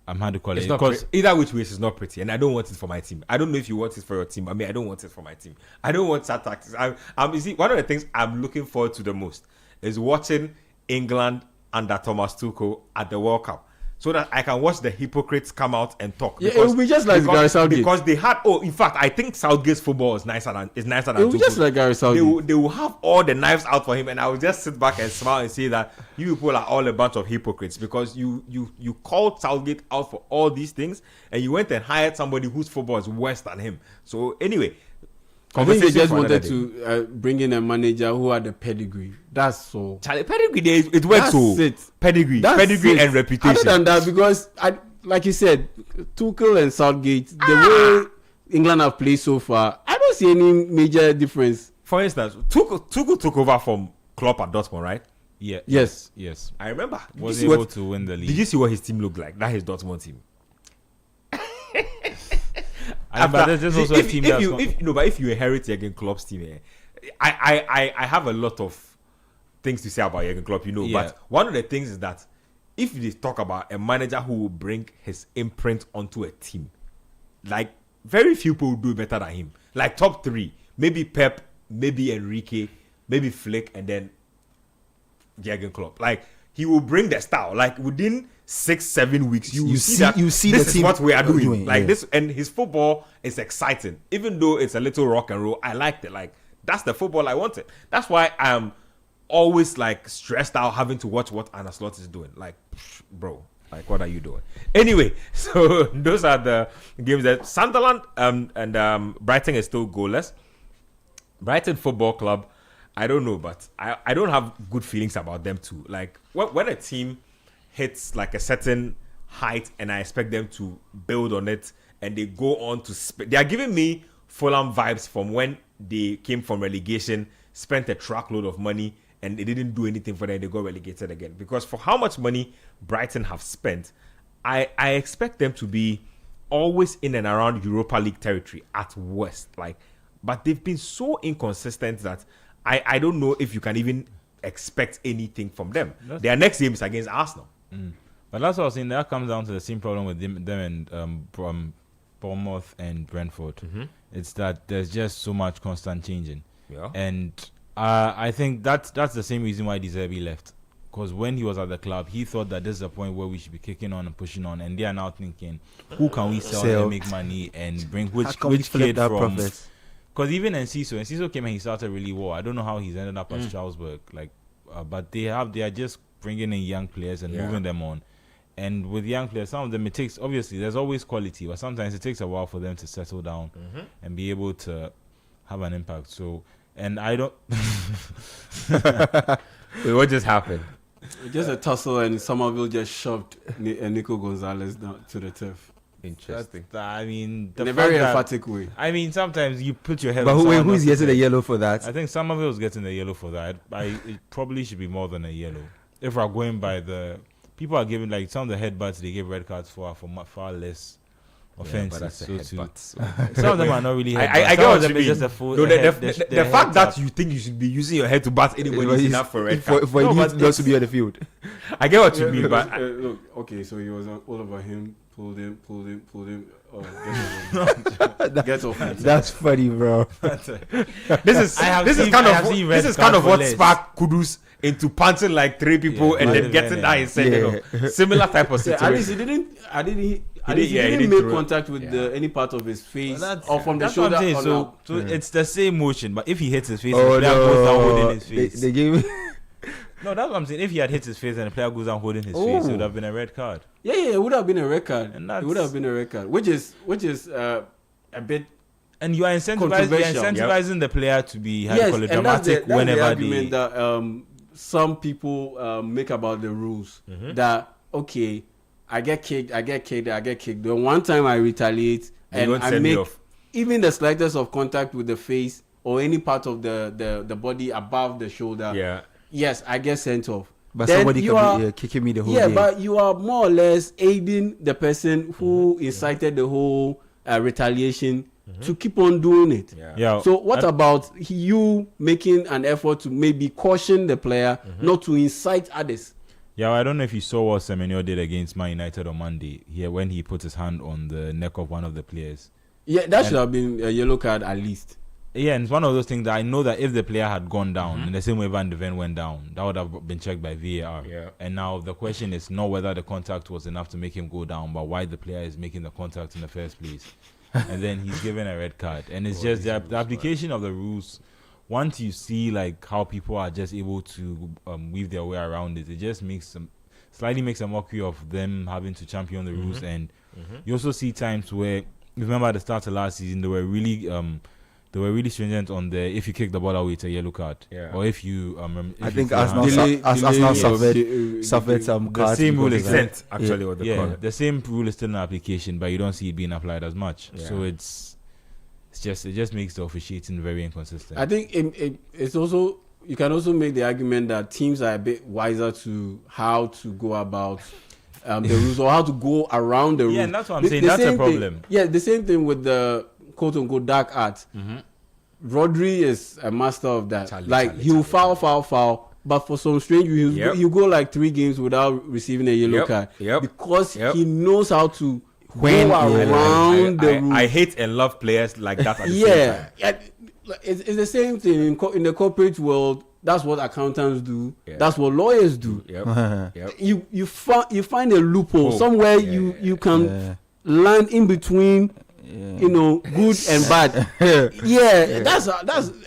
How to call it? Because either which way, it's not pretty, and I don't want it for my team. I don't know if you want it for your team. I mean, I don't want it for my team. I don't want that tactics. You see, one of the things I'm looking forward to the most is watching England under Thomas Tuchel at the World Cup, so that I can watch the hypocrites come out and talk. It will be just like Gary Southgate. Because they had, in fact, I think Southgate's football is nicer than Tuchel's. It will be just like Gary Southgate. They will have all the knives out for him, and I will just sit back and smile and say that you people are all a bunch of hypocrites, because you called Southgate out for all these things, and you went and hired somebody whose football is worse than him. So anyway, I think they Conversation just for another wanted day. to bring in a manager who had a pedigree. That's all. Charlie, pedigree, it works. That's So it. pedigree, That's pedigree, it. and reputation. Other than that, because like you said, Tuchel and Southgate, the way England have played so far, I don't see any major difference. For instance, Tuchel took over from Klopp at Dortmund, right? Yeah. Yes. Yes. I remember. Did Was you see able what- to win the league. Did you see what his team looked like? That his Dortmund team. But there's just also a team that's but if you inherit Jurgen Klopp's team, I have a lot of things to say about Jurgen Klopp, Yeah. but one of the things is that if they talk about a manager who will bring his imprint onto a team, like very few people will do better than him. Like top three, maybe Pep, maybe Enrique, maybe Flick, and then Jurgen Klopp. Like he will bring the style. Like within 6-7 weeks, you see that you see this the is team what we are doing. Like yeah. this, and his football is exciting, even though it's a little rock and roll. I liked it. Like that's the football I wanted. That's why I'm always like stressed out having to watch what Arne Slot is doing. Like, bro, like what are you doing? Anyway, so those are the games that Sunderland and Brighton is still goalless. Brighton Football Club, I don't know, but I don't have good feelings about them too. Like when a team hits like a certain height and I expect them to build on it and they go on to they are giving me Fulham vibes from when they came from relegation, spent a truckload of money and they didn't do anything for them. They got relegated again. Because for how much money Brighton have spent, I expect them to be always in and around Europa League territory at worst. But they've been so inconsistent that I don't know if you can even expect anything from them. Their next game is against Arsenal. But that's what I was saying. That comes down to the same problem with them and Bournemouth and Brentford. It's that there's just so much constant changing. Yeah. And I think that's the same reason why De Zerbi left. Because when he was at the club, he thought that this is a point where we should be kicking on and pushing on. And they are now thinking, who can we sell and make money and bring How can we which flip kid that from... profit? Because even Enciso came and he started really well. I don't know how he's ended up at Strasbourg. But they are just bringing in young players and moving them on. And with young players, some of them, it takes, obviously, there's always quality, but sometimes it takes a while for them to settle down and be able to have an impact. So, and I don't... Wait, what just happened? Just a tussle and Somerville just shoved Nico Gonzalez down to the turf Interesting. I mean... in a fact very that- emphatic way. I mean, sometimes you put your head But on someone who's else's getting the head. yellow for that? I think Somerville's getting the yellow for that. It probably should be more than a yellow. If we're going by the... People are giving, like, some of the headbutts they give red cards for far less offenses. Some of them are not really headbutts. I get Some what of you them mean. is just a full... No, a the head- the fact head that tap. you think you should be using your head to bat anybody is enough for red card. For No, you but not to be on the field. I get what you mean, but Look, okay, so he was all over him, pulled him. Oh, get off him. That's funny, bro. this is kind of what sparked Kudus into punching like 3 people and then getting that incentive. Similar type of At least situation. he he didn't didn't make throw it. contact with any part of his face That's- or from the that's what shoulder. I'm saying. on So, up. so it's the same motion, but if he hits his face, Oh the player goes down holding no! his face. They gave me. No, that's what I'm saying. If he had hit his face and the player goes down holding his face, it would have been a red card. Yeah, it would have been a record. And It that's- would have been a record, which is a bit. And you are incentivizing Controversial. the player to be Yes, and that's the dramatic whenever argument they. that some people make about the rules. That okay, I get kicked. Then one time I retaliate and won't I send me make off. even the slightest of contact with the face or any part of the body above the shoulder. Yeah. Yes, I get sent off. But Then somebody you could are- be kicking me the whole Yeah, game. but you are more or less aiding the person who incited the whole retaliation to keep on doing it. Yeah. So what about you making an effort to maybe caution the player not to incite others? Yeah, I don't know if you saw what Semenyo did against Man United on Monday. Here, when he put his hand on the neck of one of the players. Yeah, that should have been a yellow card at least. Yeah, and it's one of those things that I know that if the player had gone down in the same way Van de Ven went down, that would have been checked by VAR. Yeah. And now the question is not whether the contact was enough to make him go down, but why the player is making the contact in the first place. And then he's given a red card. And it's just the application of the rules. Once you see like how people are just able to weave their way around it, it just slightly makes a mockery of them having to champion the rules. And you also see times where, you remember at the start of last season, they were really they were really stringent on the if you kick the ball away, it's a yellow card. Yeah. Or if you if I you think throw Arsenal hand- Arsenal delay- suffered some the cards. same rule because is of that. Consent, actually, what they call it. the same rule is still in application, but you don't see it being applied as much. Yeah. So it just makes the officiating very inconsistent. I think it's also, you can also make the argument that teams are a bit wiser to how to go about the rules or how to go around the rules. Yeah, and that's what I'm saying. That's a same problem. Thing, the same thing with the quote unquote dark art. Rodri is a master of that. He'll foul, but for some strange reason, he'll go like 3 games without receiving a yellow card because he knows how to go around the rules. I hate and love players like that. At the same time. It's the same thing in the corporate world. That's what accountants do. That's what lawyers do. You find a loophole somewhere you can land in between. Good and bad. That's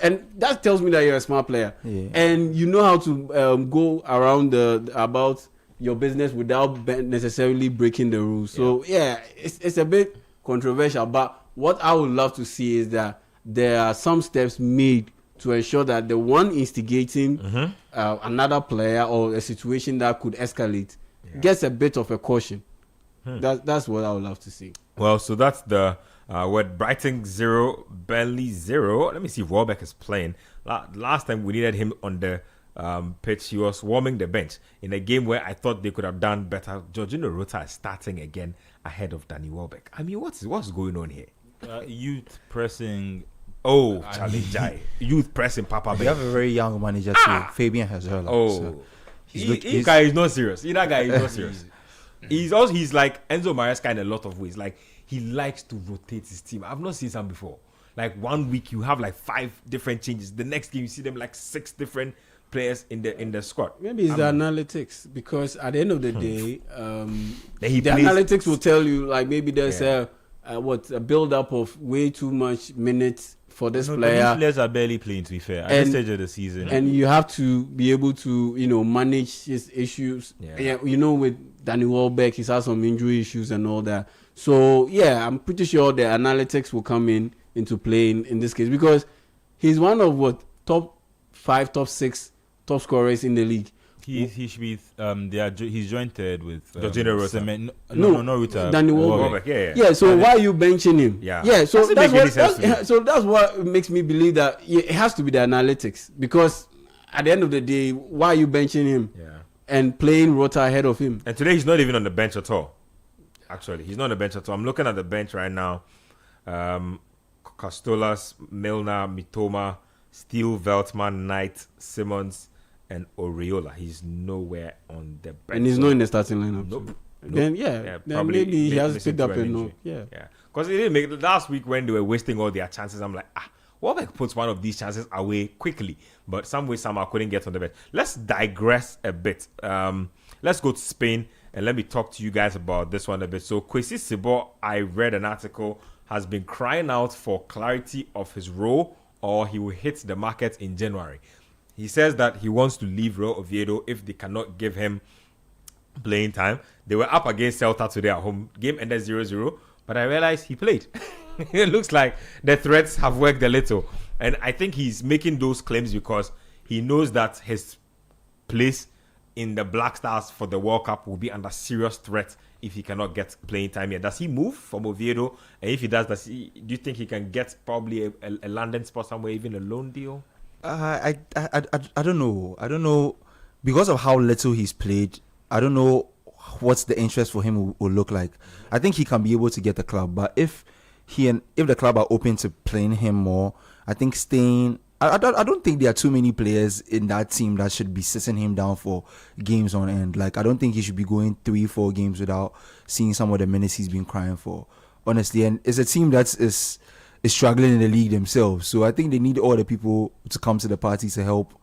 and that tells me that you're a smart player, and you know how to go around about your business without necessarily breaking the rules. So it's a bit controversial, but what I would love to see is that there are some steps made to ensure that the one instigating another player or a situation that could escalate gets a bit of a caution. That's what I would love to see. Well, so that's the word. Brighton 0, Burnley 0. Let me see if Welbeck is playing. Last time we needed him on the pitch, he was warming the bench in a game where I thought they could have done better. Jorginho Rota is starting again ahead of Danny Welbeck. I mean, what's going on here? Youth pressing. Oh, Charlie Jai. Youth pressing Papa We have a very young manager too, Fabian Hazard. Oh, this guy is not serious. That guy is not serious. He's like Enzo Maresca in a lot of ways. Like, he likes to rotate his team. I've not seen some before. Like, 1 week you have like 5 different changes. The next game you see them like 6 different players in the squad. Maybe it's the analytics, because at the end of the day, the plays, analytics will tell you like maybe there's a build up of way too much minutes for this player. These players are barely playing, to be fair, at this stage of the season. And you have to be able to manage his issues. With Danny Welbeck, he's had some injury issues and all that. So I'm pretty sure the analytics will come into play in this case, because he's one of top 5, top 6 top scorers in the league. He should be. He's joined third with Jorginho Rota. No, Rota. Danny Welbeck. Yeah. So why are you benching him? Yeah. So that's what makes me believe that it has to be the analytics, because at the end of the day, why are you benching him? And playing Rota ahead of him? And today he's not even on the bench at all. Actually, he's not on the bench at all. I'm looking at the bench right now. Castolas, Milner, Mitoma, Steele, Veltman, Knight, Simmons, and Oriola. He's nowhere on the bench. And he's not in the starting lineup. Nope. Then probably maybe he has missing picked up to a an note. injury. Because he didn't make last week when they were wasting all their chances. I'm like, Welbeck puts one of these chances away quickly, but some way somehow couldn't get on the bench. Let's digress a bit. Let's go to Spain and let me talk to you guys about this one a bit. So Kwesi Sibor, I read an article, has been crying out for clarity of his role, or he will hit the market in January. He says that he wants to leave Real Oviedo if they cannot give him playing time. They were up against Celta today at home. Game ended 0-0, but I realized he played. It looks like the threats have worked a little. And I think he's making those claims because he knows that his place in the Black Stars for the World Cup will be under serious threat if he cannot get playing time here. Does he move from Oviedo? And if he does, do you think he can get probably a London spot somewhere, even a loan deal? I don't know. I don't know, because of how little he's played. I don't know what's the interest for him will look like. I think he can be able to get the club, but if the club are open to playing him more, I think staying. I don't think there are too many players in that team that should be sitting him down for games on end. Like, I don't think he should be going 3-4 games without seeing some of the minutes he's been crying for, honestly. And it's a team that is struggling in the league themselves. So I think they need all the people to come to the party to help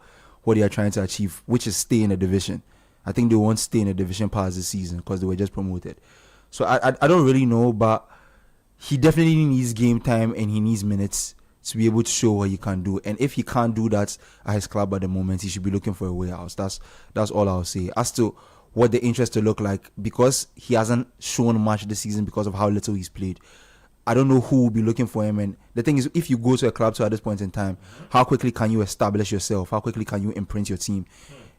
what they are trying to achieve, which is stay in the division. I think they won't stay in the division past this season because they were just promoted. So I don't really know, but he definitely needs game time and he needs minutes to be able to show what he can do. And if he can't do that at his club at the moment, he should be looking for a way out. That's all I'll say. As to what the interest to look like, because he hasn't shown much this season because of how little he's played, I don't know who will be looking for him. And the thing is, if you go to a club at this point in time, how quickly can you establish yourself? How quickly can you imprint your team,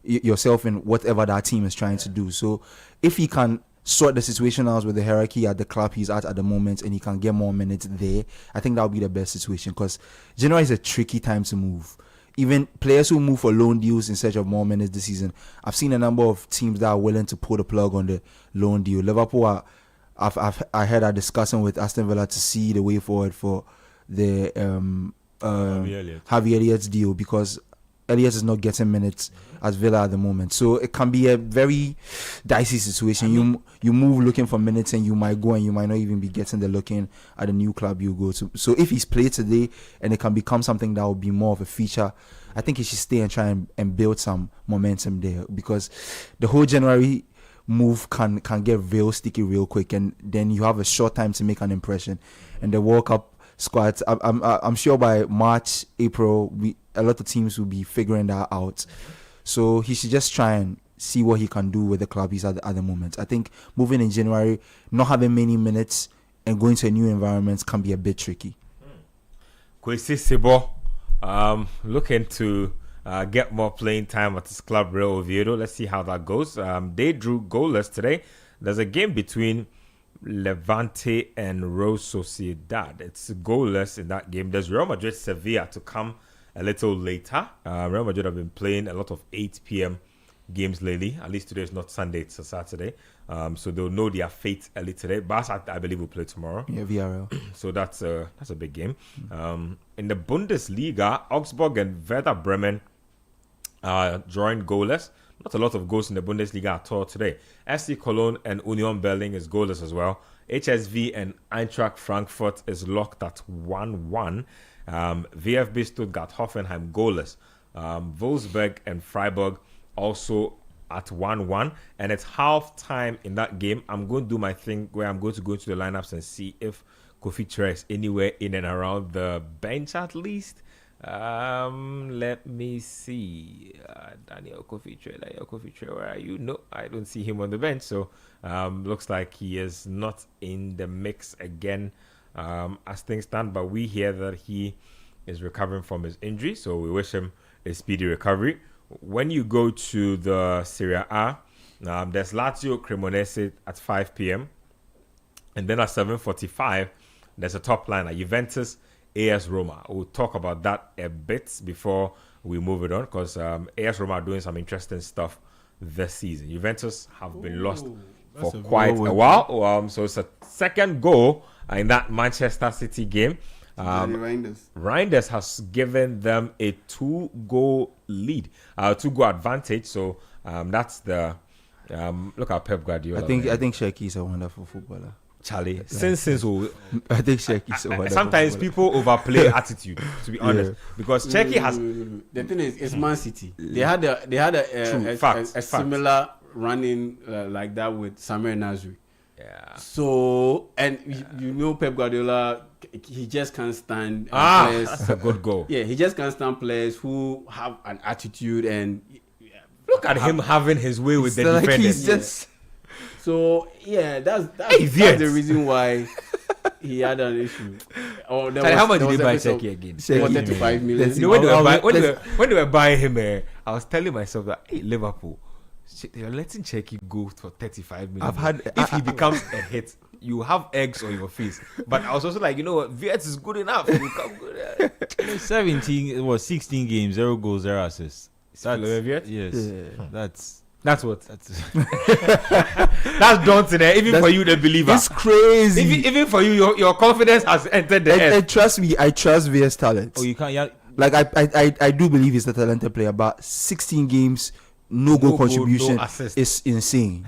yourself in whatever that team is trying to do? So if he can sort the situation out with the hierarchy at the club he's at the moment, and he can get more minutes there, I think that would be the best situation, because January is a tricky time to move. Even players who move for loan deals in search of more minutes this season, I've seen a number of teams that are willing to pull the plug on the loan deal. Liverpool I heard are discussing with Aston Villa to see the way forward for the Harvey Elliott's deal, because Elliott is not getting minutes at Villa at the moment. So it can be a very dicey situation. You move looking for minutes, and you might go and you might not even be getting the look in at the new club you go to. So if he's played today and it can become something that will be more of a feature, I think he should stay and try and build some momentum there, because the whole January move can get real sticky real quick, and then you have a short time to make an impression. And the World Cup squads, I'm sure by March, April, a lot of teams will be figuring that out. So he should just try and see what he can do with the club he's at the moment. I think moving in January, not having many minutes and going to a new environment can be a bit tricky. Kwesi Sibo looking to get more playing time at his club, Real Oviedo. Let's see how that goes. They drew goalless today. There's a game between Levante and Real Sociedad. It's goalless in that game. There's Real Madrid Sevilla to come a little later. Real Madrid have been playing a lot of 8 p.m. games lately. At least today is not Sunday, it's a Saturday. So they'll know their fate early today. Barca, I believe, will play tomorrow. Yeah, VRL. So that's a big game. In the Bundesliga, Augsburg and Werder Bremen drawing goalless. Not a lot of goals in the Bundesliga at all today. FC Cologne and Union Berlin is goalless as well. HSV and Eintracht Frankfurt is locked at 1-1. VfB Stuttgart, Hoffenheim goalless. Wolfsburg and Freiburg also at 1-1. And it's half time in that game. I'm going to do my thing where I'm going to go to the lineups and see if Kofi Tre is anywhere in and around the bench at least. Let me see. Daniel Kofi Tre, where are you? No, I don't see him on the bench. So looks like he is not in the mix again as things stand. But we hear that he is recovering from his injury, so we wish him a speedy recovery. When you go to the Serie A, there's Lazio Cremonese at 5 p.m. And then at 7:45, there's a top line at Juventus AS Roma. We'll talk about that a bit before we move it on, because AS Roma are doing some interesting stuff this season. Juventus have been lost for quite a while. So it's a second goal in that Manchester City game. Reinders has given them a 2-goal lead, 2-goal advantage. So that's the look at Pep Guardiola. I think Sheki is a wonderful footballer. Charlie, since I think Sheki is a wonderful sometimes footballer. people overplay attitude, to be honest, because Sheki has. The thing is, it's Man City. They had a similar running like that with Samuel Nasri. Yeah. So, and you know Pep Guardiola, he just can't stand players. That's a good goal. Yeah, he just can't stand players who have an attitude and look at him having his way with the like defenders. he's just so yeah, that's the reason why he had an issue. How much did they buy Sheki again? 35 million. You know, when they were buying him, I was telling myself that, hey, Liverpool, you're letting Sheki go for 35 million. If he becomes a hit, you have eggs on your face. But I was also like, you know what, Viet is good enough. 16 games, 0 goals, 0 assists. Viet? Yes. Yeah. That's daunting, even for you, the believer. It's crazy. Even for you, your confidence has entered the and trust me, I trust Via's talent. Oh, you can't. Yeah. Like I do believe he's a talented player, but 16 games, no goal contribution is insane.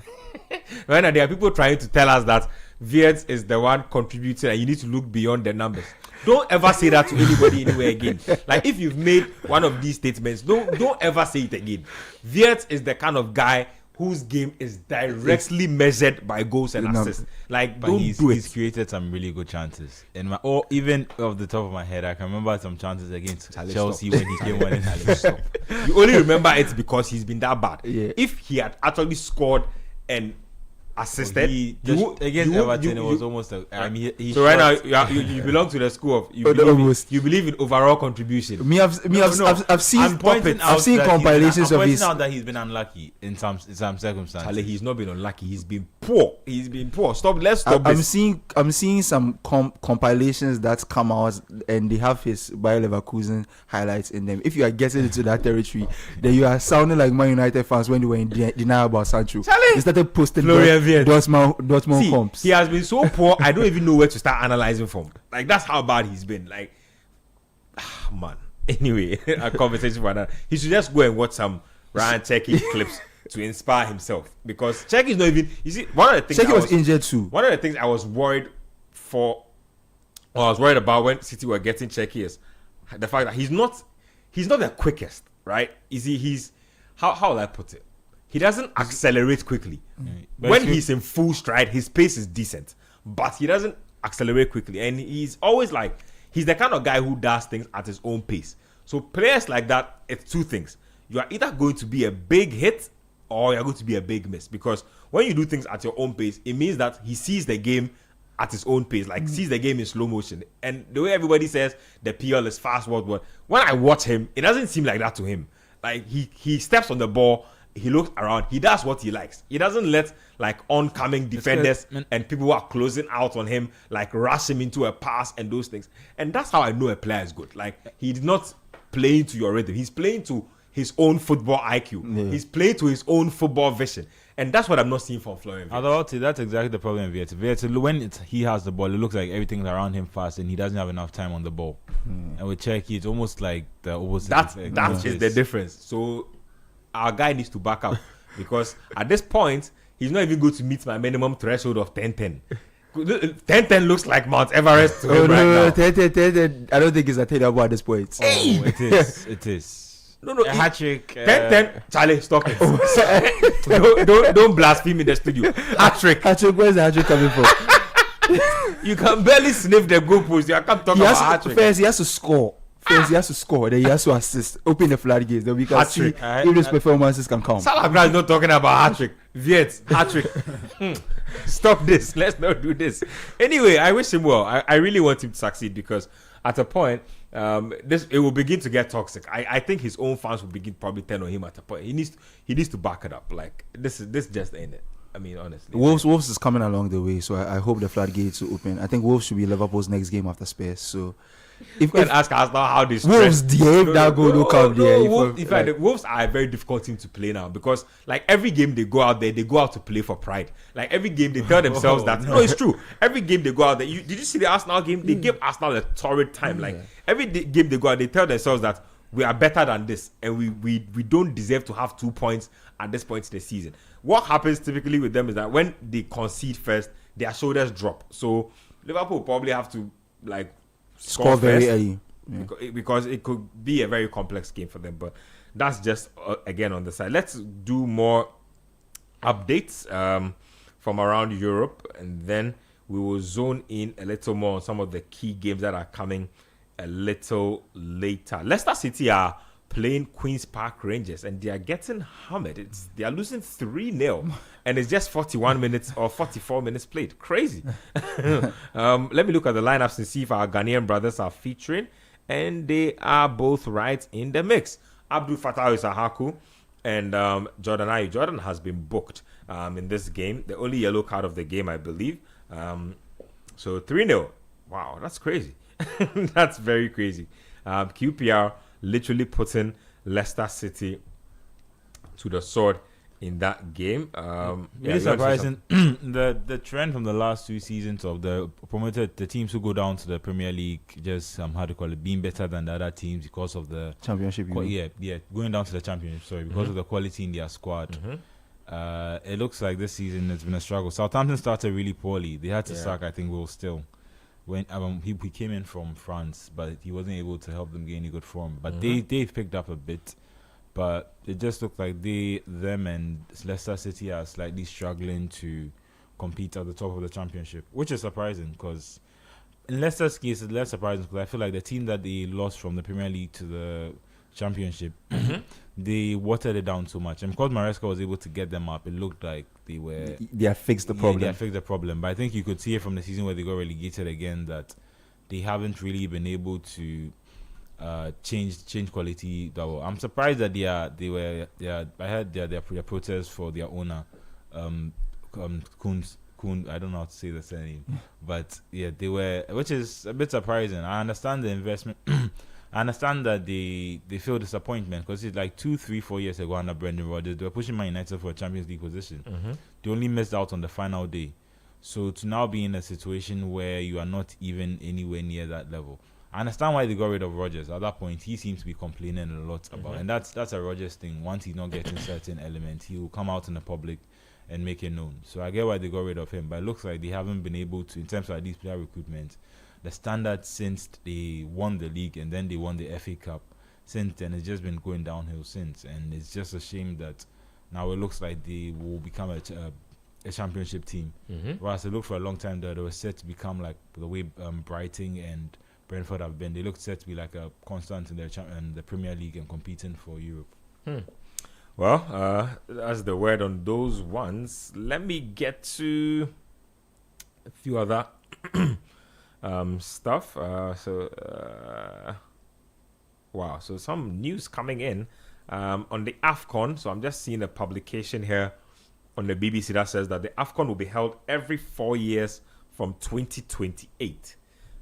Right now, there are people trying to tell us that Viet is the one contributing, and you need to look beyond the numbers. Don't ever say that to anybody anywhere again. Like, if you've made one of these statements, don't ever say it again. Viet is the kind of guy whose game is directly measured by goals and assists. Like, but he's created some really good chances. Or even off the top of my head, I can remember some chances against Chelsea when he came on in. You only remember it because he's been that bad. Yeah. If he had actually scored and assisted. Against Everton, it was almost like, I mean, he so right now you belong to the school of you believe in overall contribution. I've seen compilations of his. Out that he's been unlucky in some circumstances. Charlie, he's not been unlucky. He's been poor. Let's stop this. I'm seeing some compilations that come out and they have his Bayer Leverkusen highlights in them. If you are getting into that territory, then you are sounding like Man United fans when they were in denial about Sancho. Charlie, they started posting Dortmund comps. He has been so poor. I don't even know where to start analyzing from. Like, that's how bad he's been. Like, man. Anyway, a conversation for that. He should just go and watch some Ryan Cherki clips to inspire himself, because Cherki is not even. You see, one of the things Cherki was injured too. One of the things I was worried about when City were getting Cherki is the fact that he's not the quickest, right? He's how will I put it? He doesn't accelerate quickly. When he's in full stride, his pace is decent, but he doesn't accelerate quickly, and he's always like, he's the kind of guy who does things at his own pace. So players like that, it's two things. You are either going to be a big hit or you're going to be a big miss, because when you do things at your own pace, it means that he sees the game at his own pace, like sees the game in slow motion. And the way everybody says the PL is fast, when I watch him, it doesn't seem like that to him. Like, he steps on the ball, he looks around, he does what he likes. He doesn't let like oncoming defenders and people who are closing out on him like rush him into a pass and those things. And that's how I know a player is good. Like, he's not playing to your rhythm. He's playing to his own football IQ. Yeah. He's playing to his own football vision. And that's what I'm not seeing from Florian Wirtz. That's exactly the problem with Wirtz. When he has the ball, it looks like everything's around him fast and he doesn't have enough time on the ball. And with Cherki, it's almost like the opposite. That is the difference. So our guy needs to back up, because at this point, he's not even going to meet my minimum threshold of 10-10. 10-10 looks like Mount Everest to him right now. 10-10, I don't think it's attainable at this point. Oh, it is. No, a hat trick. 10-10. Charlie, stop it. don't blaspheme in the studio. Hat trick. Where's the hat trick coming from? You can barely sniff the goalpost. You can't talk about hat trick. First, he has to score. Then he has to assist. Open the floodgates. Then we can see if these performances can come. Salagra is not talking about hat trick. Wirtz, hat trick. Stop this. Let's not do this. Anyway, I wish him well. I really want him to succeed, because at a point, it will begin to get toxic. I think his own fans will begin probably turn on him at a point. He needs to back it up. Like, this just ain't it. I mean, honestly. Wolves is coming along the way, so I hope the floodgates will open. I think Wolves should be Liverpool's next game after Spurs. So if you can ask Arsenal how this Wolves Wolves are a very difficult team to play now, because like every game they go out there, they go out to play for pride. Like every game they tell themselves no, it's true. Every game they go out there, did you see the Arsenal game? They gave Arsenal a torrid time. Like every game they go out, they tell themselves that we are better than this, and we don't deserve to have 2 points at this point in the season. What happens typically with them is that when they concede first, their shoulders drop. So Liverpool probably have to like score very early, because it could be a very complex game for them. But that's just again on the side. Let's do more updates from around Europe, and then we will zone in a little more on some of the key games that are coming a little later. Leicester City are playing Queen's Park Rangers, and they are getting hammered. They are losing 3-0, and it's just 41 minutes or 44 minutes played. Crazy. Let me look at the lineups and see if our Ghanaian brothers are featuring, and they are both right in the mix. Abdul Fattah Isahaku and Jordan Ayew. Jordan has been booked in this game, the only yellow card of the game, I believe. So 3-0. Wow, that's crazy. That's very crazy. QPR literally putting Leicester City to the sword in that game. Really surprising. The trend from the last 2 seasons of the teams who go down to the Premier League, just being better than the other teams because of the championship. Going down to the championship. Sorry, because of the quality in their squad. It looks like this season it's been a struggle. Southampton started really poorly. They had to sack, I think, Will Still. When he came in from France, but he wasn't able to help them gain any good form. But they picked up a bit, but it just looked like them and Leicester City are slightly struggling to compete at the top of the championship, which is surprising, because in Leicester's case it's less surprising, because I feel like the team that they lost from the Premier League to championship, they watered it down too much. And because Maresca was able to get them up, it looked like They have fixed the problem. They have fixed the problem. But I think you could see it from the season where they got relegated again that they haven't really been able to change quality that well. I'm surprised that I heard their protests for their owner, Kuhn, I don't know how to say the surname, but yeah, they were, which is a bit surprising. I understand the investment. I understand that they feel disappointment because it's like 2, 3, 4 years ago under Brendan Rodgers, they were pushing Man United for a Champions League position. They only missed out on the final day. So to now be in a situation where you are not even anywhere near that level, I understand why they got rid of Rodgers. At that point, he seems to be complaining a lot about, and that's a Rodgers thing. Once he's not getting certain elements, he will come out in the public and make it known. So I get why they got rid of him, but it looks like they haven't been able to, in terms of at least player recruitment, the standard since they won the league and then they won the FA Cup. Since then, it's just been going downhill since, and it's just a shame that now it looks like they will become a championship team. Whereas it looked for a long time that they were set to become like the way Brighton and Brentford have been. They looked set to be like a constant in the Premier League and competing for Europe. Well, that's the word on those ones. Let me get to a few other stuff. Wow. So some news coming in on the AFCON. So I'm just seeing a publication here on the BBC that says that the AFCON will be held every 4 years from 2028.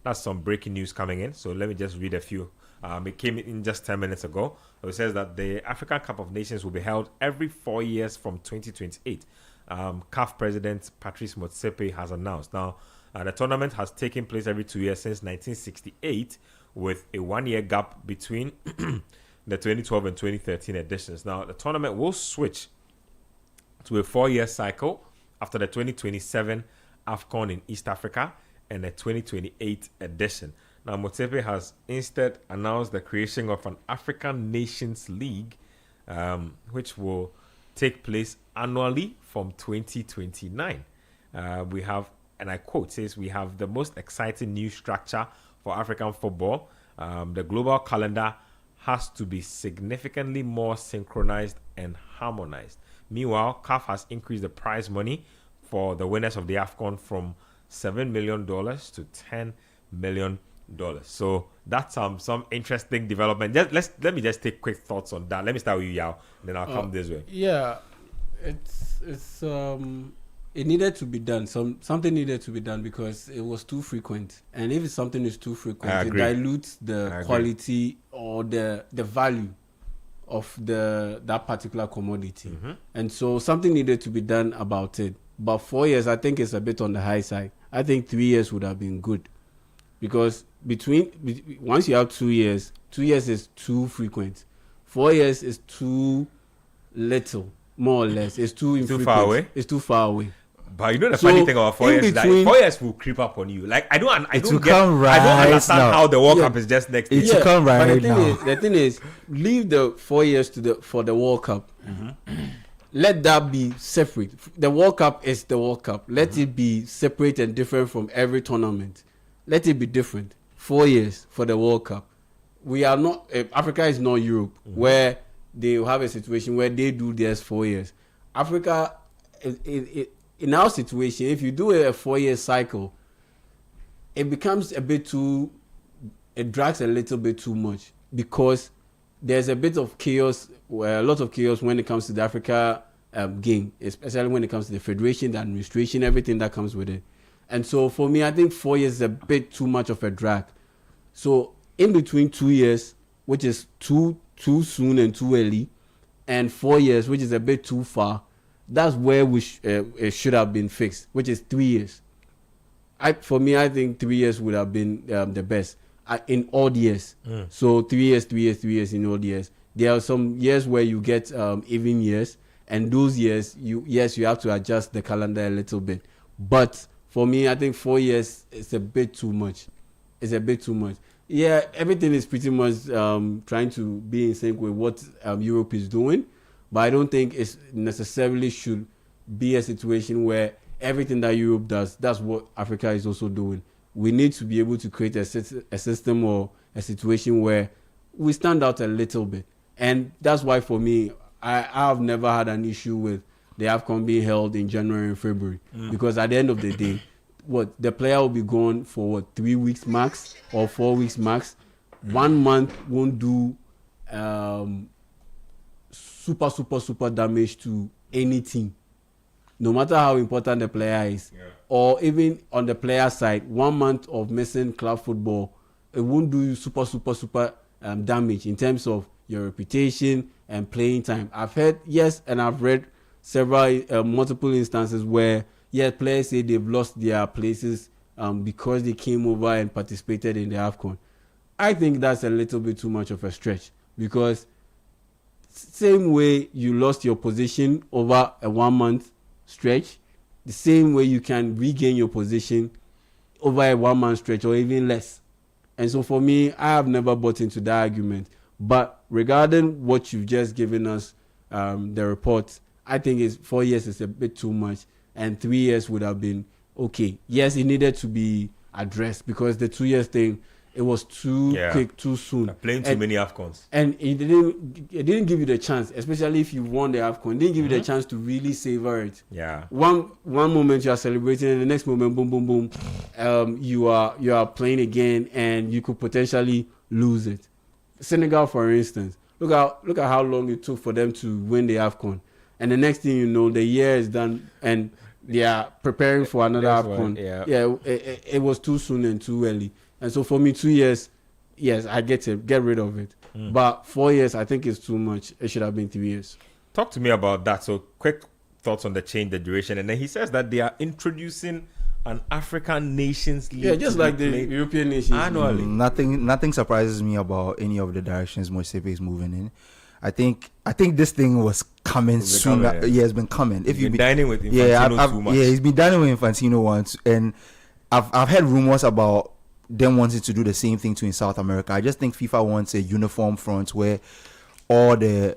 That's some breaking news coming in. So let me just read a few. It came in just 10 minutes ago. So it says that the African Cup of Nations will be held every 4 years from 2028. CAF President Patrice Motsepe has announced. Now, the tournament has taken place every 2 years since 1968, with a 1 year gap between the 2012 and 2013 editions. Now, the tournament will switch to a 4 year cycle after the 2027 AFCON in East Africa and the 2028 edition. Now, Motsepe has instead announced the creation of an African Nations League, which will take place annually from 2029. We have, and I quote, says, "We have the most exciting new structure for African football. The global calendar has to be significantly more synchronized and harmonized." Meanwhile, CAF has increased the prize money for the winners of the AFCON from $7 million to $10 million. So that's some interesting development. Let me just take quick thoughts on that. Let me start with you, Yao, then I'll come this way. Yeah, it's it needed to be done. Something needed to be done because it was too frequent. And if something is too frequent, it dilutes the quality or the value of that particular commodity. And so something needed to be done about it. But 4 years, I think, is a bit on the high side. I think 3 years would have been good. Because once you have 2 years, 2 years is too frequent. 4 years is too little, more or less. It's too infrequent. Too far away? It's too far away. But you know the funny thing about 4 years is that 4 years will creep up on you. Like I don't understand how the World Cup is just next year. It will come right now. The thing is, leave the 4 years for the World Cup. Let that be separate. The World Cup is the World Cup. Let it be separate and different from every tournament. Let it be different. 4 years for the World Cup. We are not. Africa is not Europe, where they have a situation where they do theirs 4 years. Africa, in our situation, if you do a 4 year cycle, it becomes a bit too. It drags a little bit too much because there's a bit of chaos, a lot of chaos when it comes to the Africa game, especially when it comes to the federation, the administration, everything that comes with it. And so for me, I think 4 years is a bit too much of a drag. So in between 2 years, which is too soon and too early, and 4 years, which is a bit too far, that's where it should have been fixed, which is 3 years. For me, I think 3 years would have been the best in odd years. So 3 years, 3 years, 3 years in odd years. There are some years where you get even years, and those years, you have to adjust the calendar a little bit. But for me, I think 4 years is a bit too much. It's a bit too much. Yeah, everything is pretty much trying to be in sync with what Europe is doing, but I don't think it necessarily should be a situation where everything that Europe does, that's what Africa is also doing. We need to be able to create a system or a situation where we stand out a little bit. And that's why for me, I've never had an issue with the AFCON being held in January and February. Because at the end of the day, the player will be gone for 3 weeks max or 4 weeks max. 1 month won't do super damage to any team, no matter how important the player is. Or even on the player side, 1 month of missing club football, it won't do you super damage in terms of your reputation and playing time. I've heard, yes, and I've read several multiple instances where players say they've lost their places because they came over and participated in the AFCON. I think that's a little bit too much of a stretch, because same way you lost your position over a 1 month stretch, the same way you can regain your position over a 1 month stretch or even less. And so for me, I have never bought into that argument. But regarding what you've just given us, the report, I think 4 years is a bit too much, and 3 years would have been okay. Yes, it needed to be addressed, because the 2 years thing, it was too quick, too soon. Playing too many AFCONs. And it didn't give you the chance, especially if you won the AFCON. It didn't give you the chance to really savor it. Yeah. One moment you are celebrating, and the next moment, boom, boom, boom, you are playing again, and you could potentially lose it. Senegal, for instance, look at how long it took for them to win the AFCON, and the next thing you know, the year is done, and they are preparing for another AFCON. It was too soon and too early. And so for me, 2 years, yes, I get it. Get rid of it. But 4 years, I think it's too much. It should have been 3 years. Talk to me about that. So quick thoughts on the change, the duration. And then he says that they are introducing an African Nations League. Yeah, just like the European Nations annually. Nothing surprises me about any of the directions Motsepe is moving in. I think this thing was coming soon. It's been coming. He's been dining with Infantino too much. Yeah, he's been dining with Infantino once. And I've heard rumors about them wanting to do the same thing to in South America. I just think FIFA wants a uniform front where all the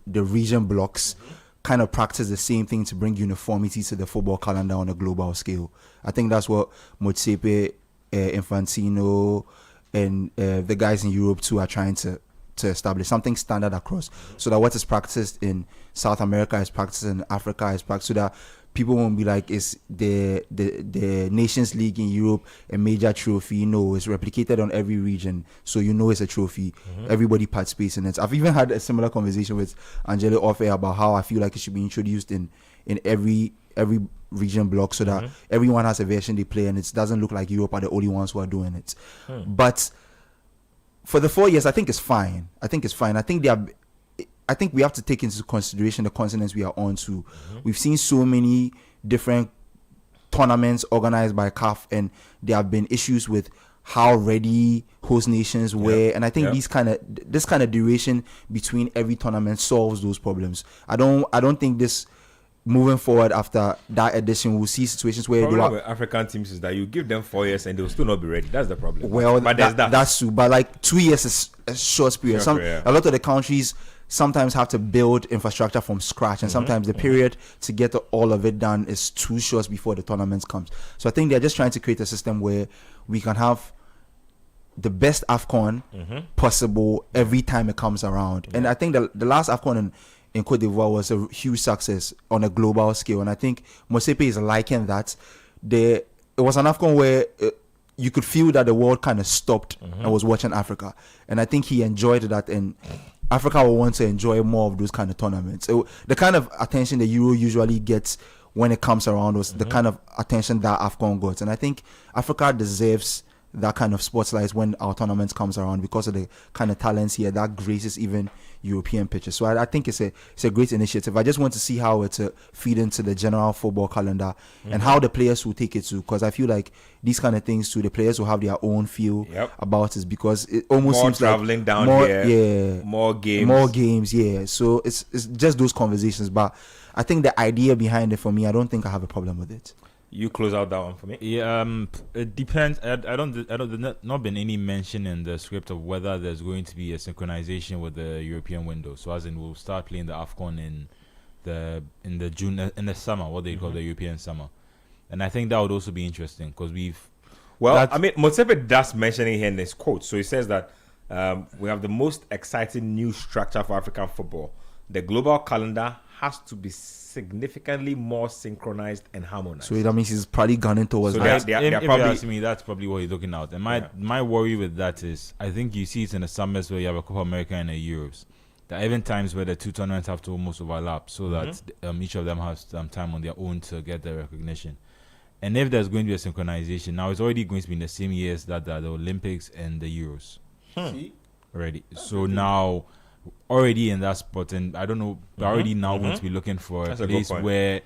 region blocks kind of practice the same thing to bring uniformity to the football calendar on a global scale. I think that's what Motsepe, Infantino, and the guys in Europe too are trying to establish something standard across, so that what is practiced in South America is practiced in Africa, is practiced, so that people won't be like, it's the Nations League in Europe a major trophy. No, it's replicated on every region, so you know it's a trophy. Everybody participates in it. I've even had a similar conversation with Angelo off air about how I feel like it should be introduced in every region block, so that everyone has a version they play, and it doesn't look like Europe are the only ones who are doing it. But for the 4 years, I think it's fine. I think we have to take into consideration the continents we are on to. We've seen so many different tournaments organized by CAF, and there have been issues with how ready host nations were. And I think this kind of duration between every tournament solves those problems. I don't think this, moving forward after that edition, we'll see situations where the problem with African teams is that you give them 4 years and they'll still not be ready. That's the problem. Well, but that's true. But like 2 years is a short period. A lot of the countries sometimes have to build infrastructure from scratch, and sometimes the period to get all of it done is too short before the tournament comes. So I think they're just trying to create a system where we can have the best AFCON possible every time it comes around. And I think the last AFCON in Cote d'Ivoire was a huge success on a global scale, and I think Motsepe is liking that. It was an AFCON where you could feel that the world kind of stopped and was watching Africa, and I think he enjoyed that, and Africa will want to enjoy more of those kind of tournaments. The kind of attention the Euro usually gets when it comes around was the kind of attention that AFCON got, and I think Africa deserves that kind of spotlight when our tournaments comes around, because of the kind of talents here that graces even European pitches. So I think it's a great initiative. I just want to see how it feed into the general football calendar and how the players will take it to, because I feel like these kind of things too, the players will have their own feel about it, because it almost more seems traveling like down here, more games, so it's just those conversations. But I think the idea behind it, for me, I don't think I have a problem with it. You close out that one for me. Yeah, it depends. There's not been any mention in the script of whether there's going to be a synchronization with the European window. So as in, we'll start playing the AFCON in the summer, what they call the European summer, and I think that would also be interesting, because Motsepe does mention it here in his quote. So he says that We have the most exciting new structure for African football. The global calendar has to be significantly more synchronized and harmonized. So that means he's probably gunning towards So that. they're If you probably ask me, that's probably what he's looking at. And my worry with that is, I think you see it in the summers where you have a Copa America and a Euros. There are even times where the two tournaments have to almost overlap, so that each of them has time on their own to get the recognition. And if there's going to be a synchronization, now it's already going to be in the same years that the Olympics and the Euros. Already. So now, already in that spot, and I don't know, we're already now going to be looking for That's a a good place point. where,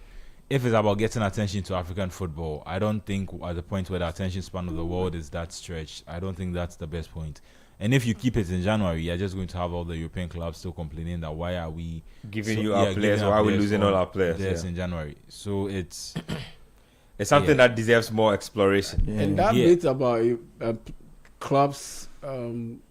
if it's about getting attention to African football, I don't think at the point where the attention span of the world is that stretched, I don't think that's the best point. And if you keep it in January, you're just going to have all the European clubs still complaining that why are we giving you our players, why are we losing all our players? Yes, Yeah. in January. So it's It's something that deserves more exploration. And that bit about clubs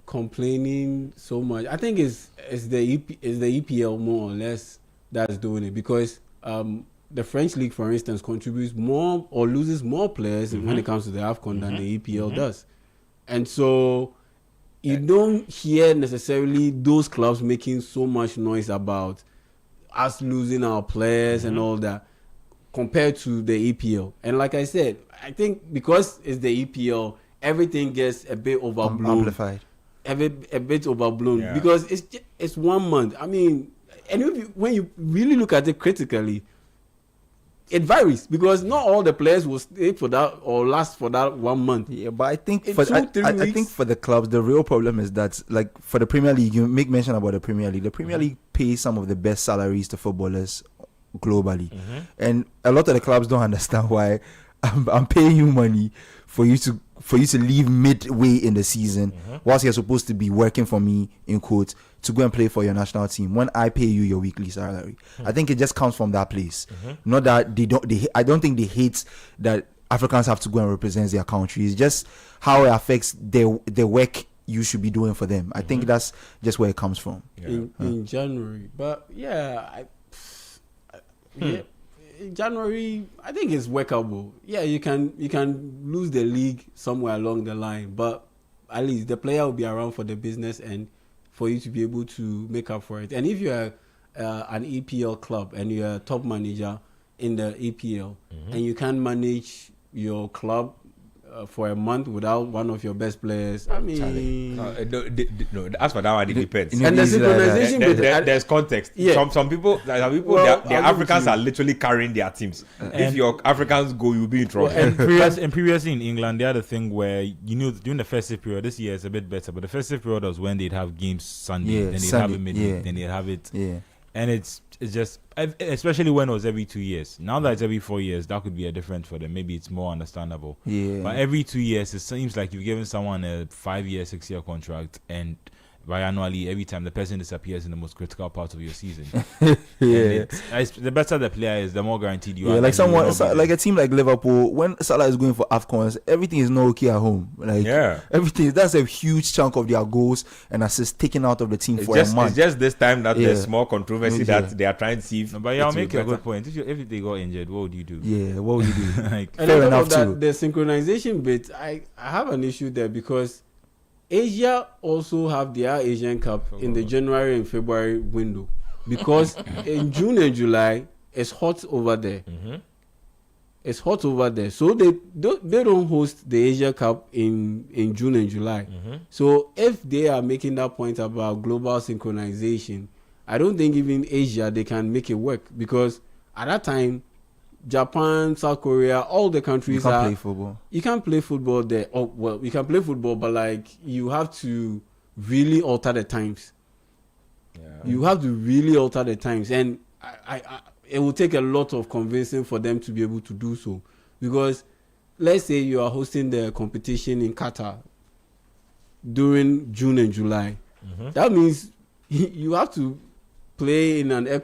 complaining so much, I think is the EPL more or less that's doing it, because the French league, for instance, contributes more or loses more players when it comes to the AFCON than the EPL does, and so you don't hear necessarily those clubs making so much noise about us losing our players and all that, compared to the EPL. And like I said, I think because it's the EPL, everything gets a bit overblown. Amplified. A bit overblown, Yeah. because it's 1 month. I mean, and when you really look at it critically, it varies, because not all the players will stay for that or last for that 1 month. Yeah, but I think In for 2-3 I weeks. think for the clubs, the real problem is that, like, for the Premier League, you make mention about the Premier League. The Premier League pays some of the best salaries to footballers globally, and a lot of the clubs don't understand why I'm paying you money for you to leave midway in the season, whilst you're supposed to be working for me, in quotes, to go and play for your national team when I pay you your weekly salary. I think it just comes from that place. Not that I don't think they hate that Africans have to go and represent their country. It's just how it affects the work you should be doing for them. I think that's just where it comes from. In January. But yeah, in January, I think it's workable. Yeah, you can lose the league somewhere along the line, but at least the player will be around for the business and for you to be able to make up for it. And if you're an EPL club and you're a top manager in the EPL and you can't manage your club for a month without one of your best players, I mean, No, as for that one, it depends. and the synchronization bit, There's context. Yeah. Some people, Well, their I'll give it Africans to you. are literally carrying their teams. If your Africans go, you'll be in trouble. And previously in England, they had a thing where, during the festive period, this year it's a bit better, but the festive period was when they'd have games Sunday, Yeah, then they'd Sunday, have it midweek, yeah. then they'd have it. Yeah. And it's just, especially when it was every 2 years. Now that it's every 4 years, that could be a difference for them. Maybe it's more understandable. Yeah. But every 2 years, it seems like you've given someone a 5-year, 6-year contract, and biannually, every time the person disappears in the most critical part of your season. Yeah. The better the player is, the more guaranteed you Yeah, are. like that you will not be like there. a team like Liverpool, when Salah is going for AFCONs, everything is not okay at home. Like, Yeah. everything, that's a huge chunk of their goals and assists taken out of the team for a It's month. just this time that Yeah. there's small controversy Yeah. that they are trying to see if No, but yeah, I'll it will make be a better. good point. If they got injured, what would you do? Yeah, what would you do? Like, And Fair on top enough of that, too. the synchronization bit, I have an issue there, because Asia also have their Asian Cup in the January and February window, because in June and July it's hot over there. It's hot over there, so they don't host the Asia Cup in June and July. So if they are making that point about global synchronization, I don't think even Asia they can make it work, because at that time, Japan, South Korea, all the You countries can't are. play football. You can't play football there. Oh well, you can play football, but like you have to really alter the times. You have to really alter the times, and it will take a lot of convincing for them to be able to do so. Because let's say you are hosting the competition in Qatar during June and July, that means you have to play in an those air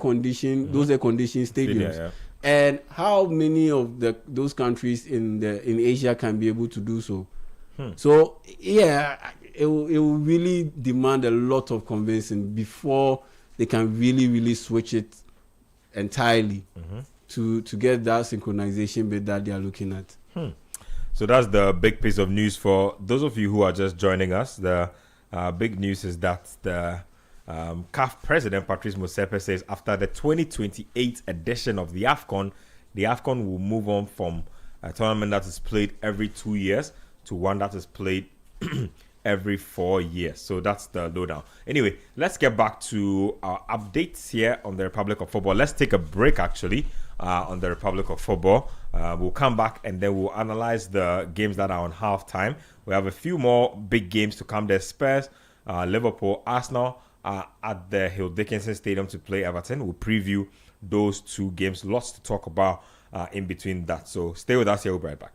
conditioned stadiums. Yeah. And how many of those countries in Asia can be able to do so? So yeah, it will really demand a lot of convincing before they can really switch it entirely to get that synchronization bit that they are looking at. So that's the big piece of news for those of you who are just joining us. The big news is that the CAF president, Patrice Motsepe, says after the 2028 edition of the AFCON will move on from a tournament that is played every 2 years to one that is played every 4 years. So that's the lowdown. Anyway, let's get back to our updates here on the Republic of Football. Let's take a break, actually, on the Republic of Football. We'll come back and then we'll analyze the games that are on halftime. We have a few more big games to come. There's Spurs, Liverpool, Arsenal at the Hill Dickinson Stadium to play Everton. We'll preview those two games. Lots to talk about in between that. So stay with us here. We'll be right back.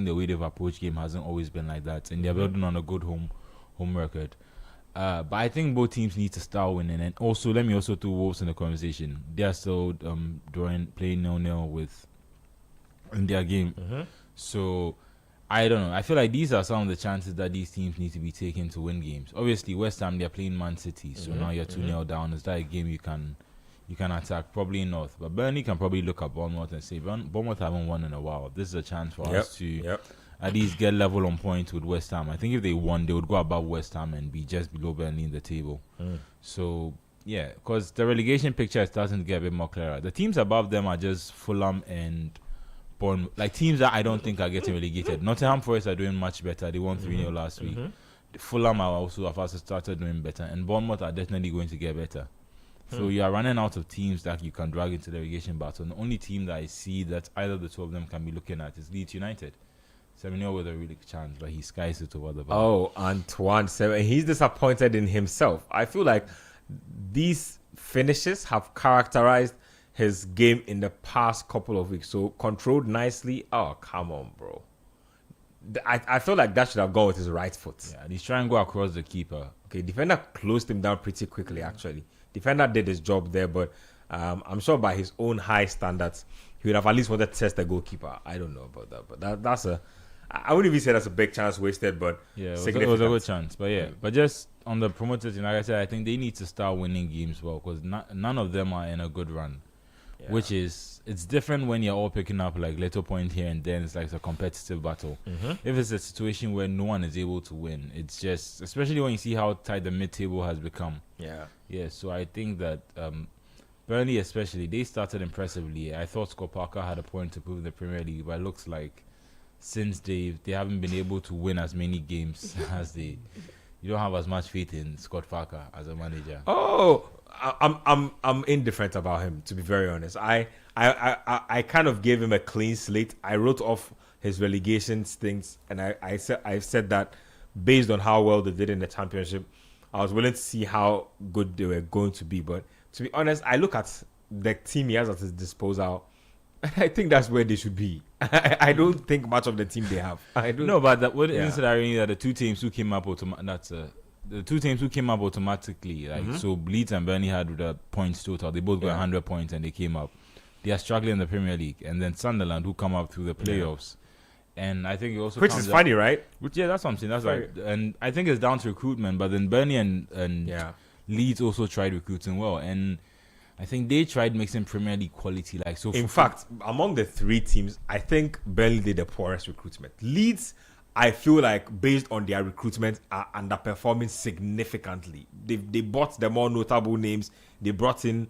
the way they've approached game hasn't always been like that, and they're building on a good home record. But I think both teams need to start winning, and also let me also throw Wolves in the conversation. They are still playing 0-0 with in their game, so I don't know. I feel like these are some of the chances that these teams need to be taking to win games. Obviously, West Ham, they're playing Man City, so now you're 2-0 down. Is that a game you can attack? Probably not. But Burnley can probably look at Bournemouth and say, Bournemouth haven't won in a while. This is a chance for us to at least get level on points with West Ham. I think if they won, they would go above West Ham and be just below Burnley in the table. So, yeah, because the relegation picture is starting to get a bit more clearer. The teams above them are just Fulham and Bournemouth, like teams that I don't think are getting relegated. Nottingham Forest are doing much better. They won 3-0 last week. Fulham are also have also started doing better, and Bournemouth are definitely going to get better. So you are running out of teams that you can drag into the relegation battle. And the only team that I see that either the two of them can be looking at is Leeds United. Semenyo with a really good chance, but he skies it over the bar. Oh, Antoine Semenyo. He's disappointed in himself. I feel like these finishes have characterized his game in the past couple of weeks. So controlled nicely. Oh, come on, bro. I feel like that should have gone with his right foot. Yeah, he's trying to go across the keeper. Okay, defender closed him down pretty quickly, actually. Defender did his job there, but I'm sure by his own high standards, he would have at least wanted to test the goalkeeper. I don't know about that, but that's a... I wouldn't even say that's a big chance wasted, but yeah, it was a good chance. But yeah, but just on the promoters, like I said, I think they need to start winning games well, because none of them are in a good run. Yeah. Which is, it's different when you're all picking up like little point here and then. It's like a competitive battle. If it's a situation where no one is able to win, it's just, especially when you see how tight the mid-table has become. Yeah. So I think that Burnley especially, they started impressively. I thought Scott Parker had a point to prove in the Premier League, but it looks like since they haven't been able to win as many games as you don't have as much faith in Scott Parker as a manager. Oh, I'm indifferent about him, to be very honest. I kind of gave him a clean slate. I wrote off his relegation things, and I said that based on how well they did in the championship, I was willing to see how good they were going to be. But to be honest, I look at the team he has at his disposal, and I think that's where they should be. I don't think much of the team they have. I don't. No, but isn't that irony that the two teams who came up automatically, like so Leeds and Burnley had the points total. They both got 100 points and they came up. They are struggling in the Premier League, and then Sunderland who come up through the playoffs. And I think it also which is funny, right? Yeah, that's what I'm saying. That's right. And I think it's down to recruitment. But then Burnley and Leeds also tried recruiting well, and I think they tried mixing Premier League quality. Like so. In fact, among the three teams, I think Burnley did the poorest recruitment. Leeds, I feel like based on their recruitment, are underperforming significantly. They bought the more notable names. They brought in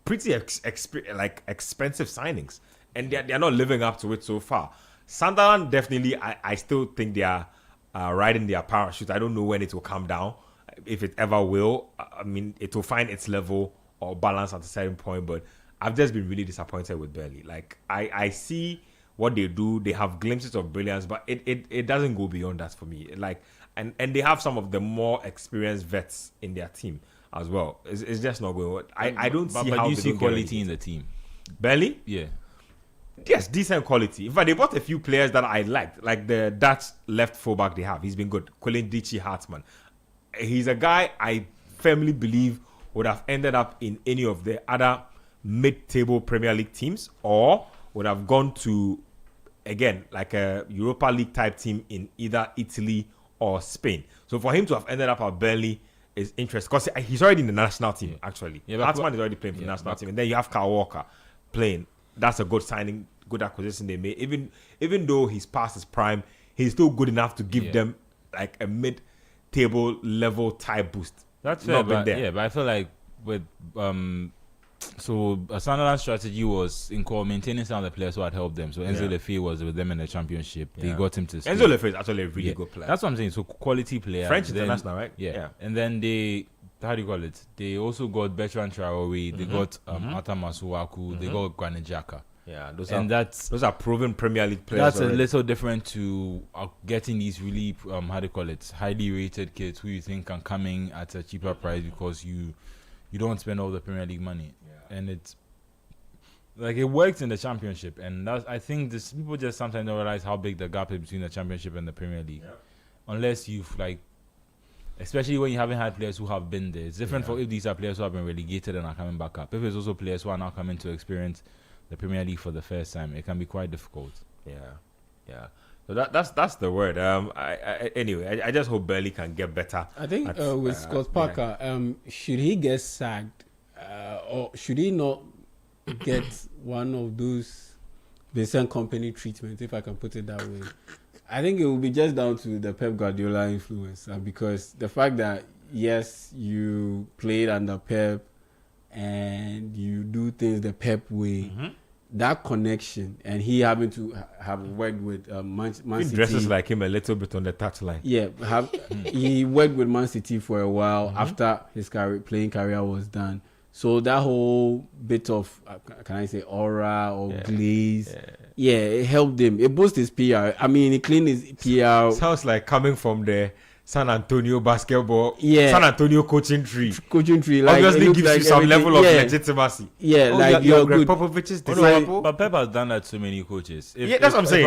pretty expensive signings, and they're not living up to it so far. Sunderland, definitely, I still think they are riding their parachute. I don't know when it will come down, if it ever will. I mean, it will find its level or balance at a certain point, but I've just been really disappointed with Burnley. Like, I see what they do. They have glimpses of brilliance, but it doesn't go beyond that for me. Like, and they have some of the more experienced vets in their team as well. It's just not going. I don't see how. But you see quality in the team. Burnley? Yeah. Yes, decent quality. In fact, they bought a few players that I liked, like the Dutch left fullback they have. He's been good. Quilindichy Hartman. He's a guy I firmly believe would have ended up in any of the other mid-table Premier League teams, or would have gone to, again, like a Europa League type team in either Italy or Spain. So for him to have ended up at Burnley is interesting, because he's already in the national team, actually. Yeah, Hartman is already playing for the national team. And then you have Kyle Walker playing. That's a good signing, good acquisition they made. Even though he's past his prime, he's still good enough to give them like a mid-table level type boost. That's fair, but I feel like with so a Sunderland strategy was in maintaining some of the players who had helped them. So Enzo Lefebvre was with them in the championship. They got him to stay. Enzo Lefebvre is actually a really good player. That's what I'm saying. So quality player, French international, right? Yeah. And then they, how do you call it? They also got Bertrand Traoré. They got Ata Masuaku. They got Granit Xhaka. Yeah, those are proven Premier League players. That's already a little different to getting these really highly rated kids who you think can come in at a cheaper price because you don't spend all the Premier League money. And Like, it worked in the Championship, and I think this people just sometimes don't realize how big the gap is between the Championship and the Premier League. Yep. Unless you've especially when you haven't had players who have been there. It's different for if these are players who have been relegated and are coming back up. If it's also players who are now coming to experience the Premier League for the first time, it can be quite difficult. Yeah. So that's the word. Anyway, I just hope Burley can get better. I think with Scott Parker, should he get sacked, or should he not get one of those Vincent Company treatments, if I can put it that way? I think it will be just down to the Pep Guardiola influence, because the fact that yes, you played under Pep and you do things the Pep way. That connection, and he having to have worked with Man City. He dresses like him a little bit on the touchline. Yeah, he worked with Man City for a while after his playing career was done. So that whole bit of, can I say, aura or glaze, it helped him. It boosted his PR. I mean, it cleaned his PR. Sounds like coming from the San Antonio San Antonio coaching tree. Like, obviously gives you some level of legitimacy. Yeah, like you're Greg good. Popovich's disciple. But Pep has done that to many coaches. That's what I'm saying.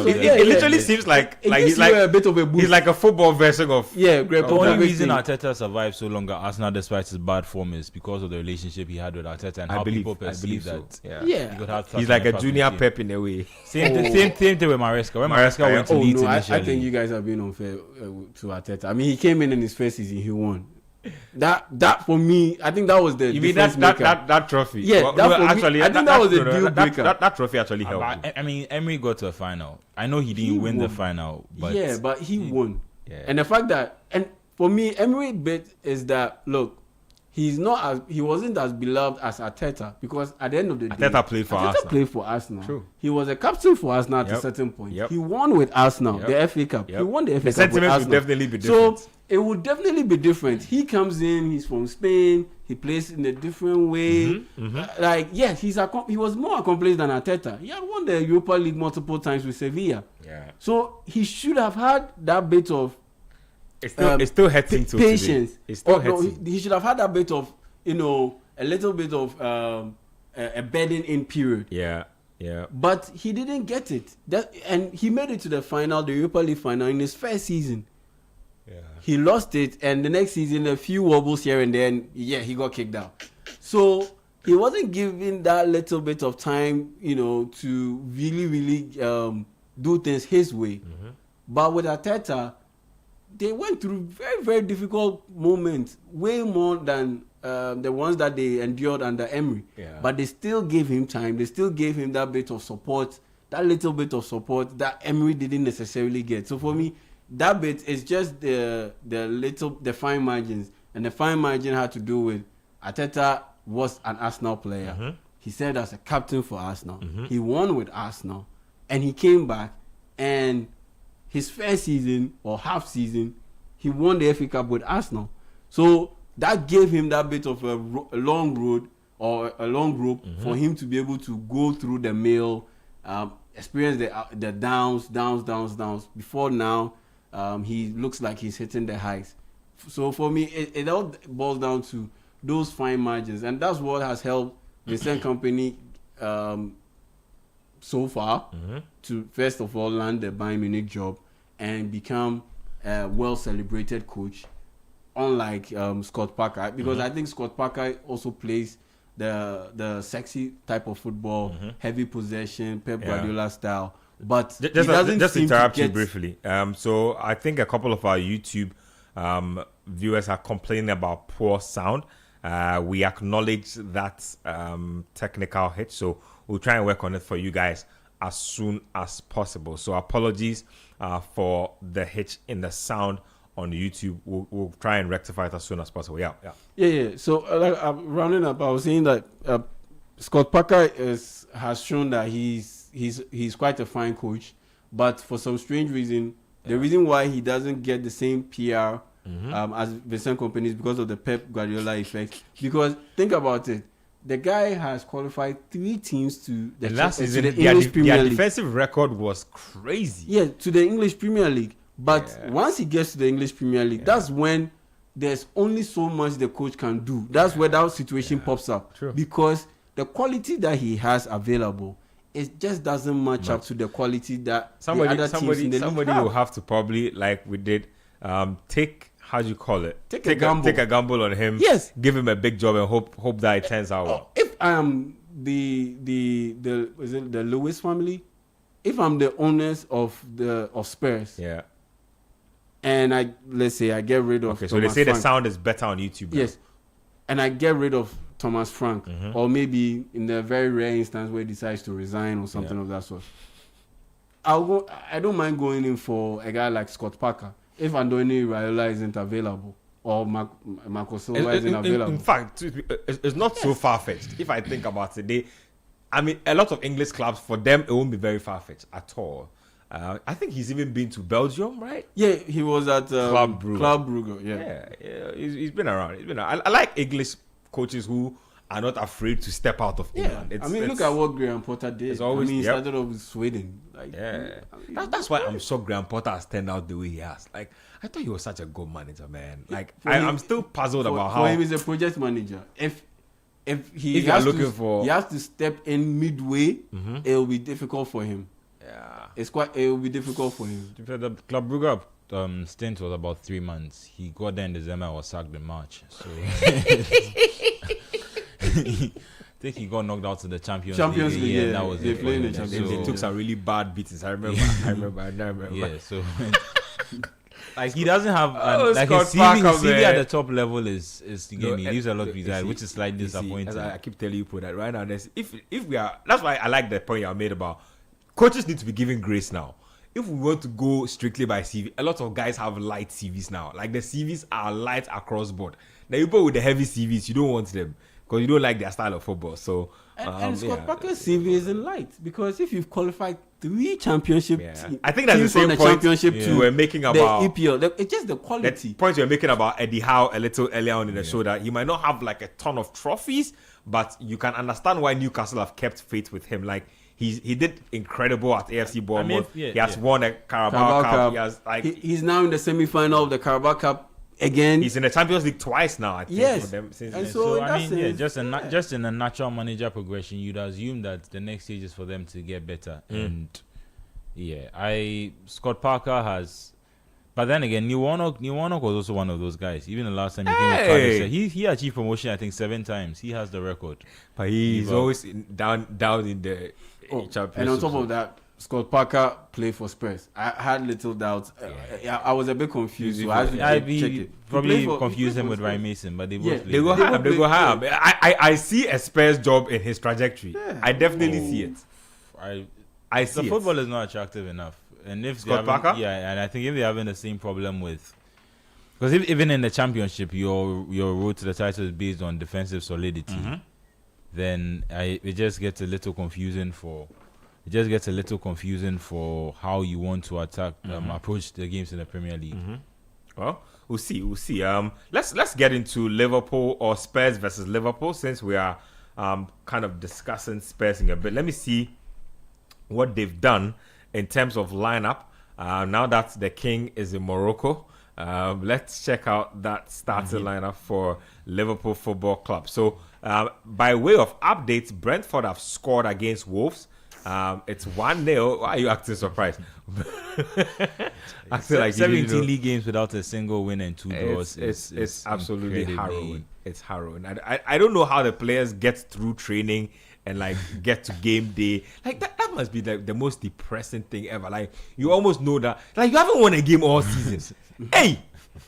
It literally seems like he's like a bit of a boost. He's like a football version of Greg The Popovich. only reason Arteta survived so long at Arsenal despite his bad form is because of the relationship he had with Arteta and how people perceive that. Yeah. He could have He's trust like in a the junior team. Pep in a way. Same thing with Maresca. When Maresca went to Leeds I initially, think you guys have been unfair to Arteta. I mean, he came in his first season, he won. That for me, I think that was the You mean difference maker. that trophy? Yeah, Well, that no, for me, actually, I think that was a deal breaker. That trophy actually helped. I mean, Emery got to a final. I know he didn't win the final, but but he won. Yeah. And the fact that, and for me, Emery bit is that, look, he wasn't as beloved as Arteta, because at the end of the day, Arteta played for Arsenal. True. True. He was a captain for Arsenal at a certain point. He won with Arsenal, the FA Cup. He won the FA Cup with sentiments Arsenal. would definitely be different. So it would definitely be different. He comes in, he's from Spain, he plays in a different way. He was more accomplished than Arteta. He had won the Europa League multiple times with Sevilla. Yeah. So he should have had that bit of It's still hurting to patience. It's still No, hurting. he should have had that bit of, a little bit of a bedding in period. Yeah. But he didn't get it. And he made it to the final, the Europa League final, in his first season. Yeah. He lost it, and the next season, a few wobbles here and then, he got kicked out. So he wasn't given that little bit of time, to really, really do things his way. But with Arteta, they went through very, very difficult moments, way more than the ones that they endured under Emery. Yeah. But they still gave him time. They still gave him that bit of support, that little bit of support that Emery didn't necessarily get. So for me, that bit is just the fine margins. And the fine margin had to do with Arteta was an Arsenal player. He served as a captain for Arsenal. He won with Arsenal. And he came back, and his first season or half season, he won the FA Cup with Arsenal. So that gave him that bit of a long road or a long rope for him to be able to go through the mill, experience the downs. Before now, he looks like he's hitting the highs. So for me, it all boils down to those fine margins, and that's what has helped Vincent Company so far to first of all land the Bayern Munich job and become a well-celebrated coach, unlike Scott Parker, because I think Scott Parker also plays the sexy type of football, heavy possession, Pep Guardiola style. But just interrupt you briefly. So I think a couple of our YouTube viewers are complaining about poor sound. We acknowledge that technical hitch, so we'll try and work on it for you guys as soon as possible. So apologies for the hitch in the sound on YouTube. We'll try and rectify it as soon as possible. Yeah. So rounding up, I was saying that Scott Parker has shown that he's quite a fine coach, but for some strange reason, the reason why he doesn't get the same PR as Vincent Kompany is because of the Pep Guardiola effect. Because think about it, the guy has qualified 3 teams to the last season. the English Premier Their League. defensive record was crazy. Yeah, to the English Premier League. But once he gets to the English Premier League, that's when there's only so much the coach can do. That's where that situation pops up. True. Because the quality that he has available, it just doesn't match up to the quality that Somebody the other teams in the league will have. have to probably, like we did, take, how do you call it? Take a gamble. Take a gamble on him. Yes. Give him a big job and hope that it turns out well. If I am the Lewis family, if I'm the owners of Spurs, Yeah. and let's say I get rid of Okay, so Thomas they say Frank, the sound is better on YouTube. yes, and I get rid of Thomas Frank, or maybe in the very rare instance where he decides to resign or something of that sort, I don't mind going in for a guy like Scott Parker if Andoni Raiola isn't available or Marco Silva isn't available. In fact, it's not so far-fetched. If I think about it, a lot of English clubs, for them, it won't be very far-fetched at all. I think he's even been to Belgium, right? Yeah, he was at Club Brugge. Club Brugge, Yeah, he's been around. I like English coaches who are not afraid to step out of Yeah, England. look at what Graham Potter did. It's always- he yep. started off with Sweden. That's why I'm so Graham Potter has turned out the way he has. Like, I thought he was such a good manager, man. Like, I'm still puzzled about how for him, he's a project manager. If he If you are has looking to, for- he has to step in midway, it will be difficult for him. It will be difficult for him. The Club Brugge stint was about 3 months. He got there in December and was sacked in March. So I think he got knocked out to the Champions League. League, and that was they it. play in the So- Champions they took some really bad beatings. I remember. Yeah, so like he doesn't have like Scott his CV, Parker, his CV man. at the top level is the game. He leaves a lot to be You desired, see- which is slightly you see, disappointing. as I keep telling you, put that right now. If we are, that's why I like the point you made about coaches need to be given grace now. If we want to go strictly by CV, a lot of guys have light CVs now. Like the CVs are light across board. Now you put with the heavy CVs, you don't want them because you don't like their style of football. So And Scott Parker's CV isn't light because if you've qualified 3 championship, I think that's the teams from same point championship you to were making the about EPL. It's just the that quality. point you were making about Eddie Howe a little earlier on in the show, that he might not have like a ton of trophies, but you can understand why Newcastle have kept faith with him. Like he did incredible at AFC Bournemouth. he has won a Carabao Cup. He has He's now in the semi-final of the Carabao Cup again. he's in the Champions League twice now. I think, Yes. for them since And then. so in I that mean, sense, just in a natural manager progression, you'd assume that the next stage is for them to get better. And Scott Parker has, but then again, Neil Warnock was also one of those guys. Even the last time he came with Cardiff, he achieved promotion I think 7 times. He has the record. But he's Give up. always down in the Championship. and on top of that, Scott Parker played for Spurs. I had little doubts. I was a bit confused. So I had to check it. Probably confused him with Ryan Mason, but they both Yeah, played. They go They high. both They go play- high. I see a Spurs job in his trajectory. Yeah. I definitely see it. I see The it. football is not attractive enough, and if Scott they're having- Parker? and I think if they're having the same problem with, because even in the championship, your road to the title is based on defensive solidity, then it just gets a little confusing for. It just gets a little confusing for how you want to approach the games in the Premier League. Well, we'll see. Let's get into Liverpool or Spurs versus Liverpool, since we are kind of discussing Spurs in a bit. Let me see what they've done in terms of lineup. Now that the King is in Morocco, let's check out that starting lineup for Liverpool Football Club. So, by way of updates, Brentford have scored against Wolves. It's 1-0. Why are you acting surprised? Acting like you 17 didn't know. league games without a single win and 2 draws. It's absolutely incredibly- harrowing. It's harrowing. I don't know how the players get through training and like get to game day. Like that must be the most depressing thing ever. Like you almost know that like you haven't won a game all season. Hey,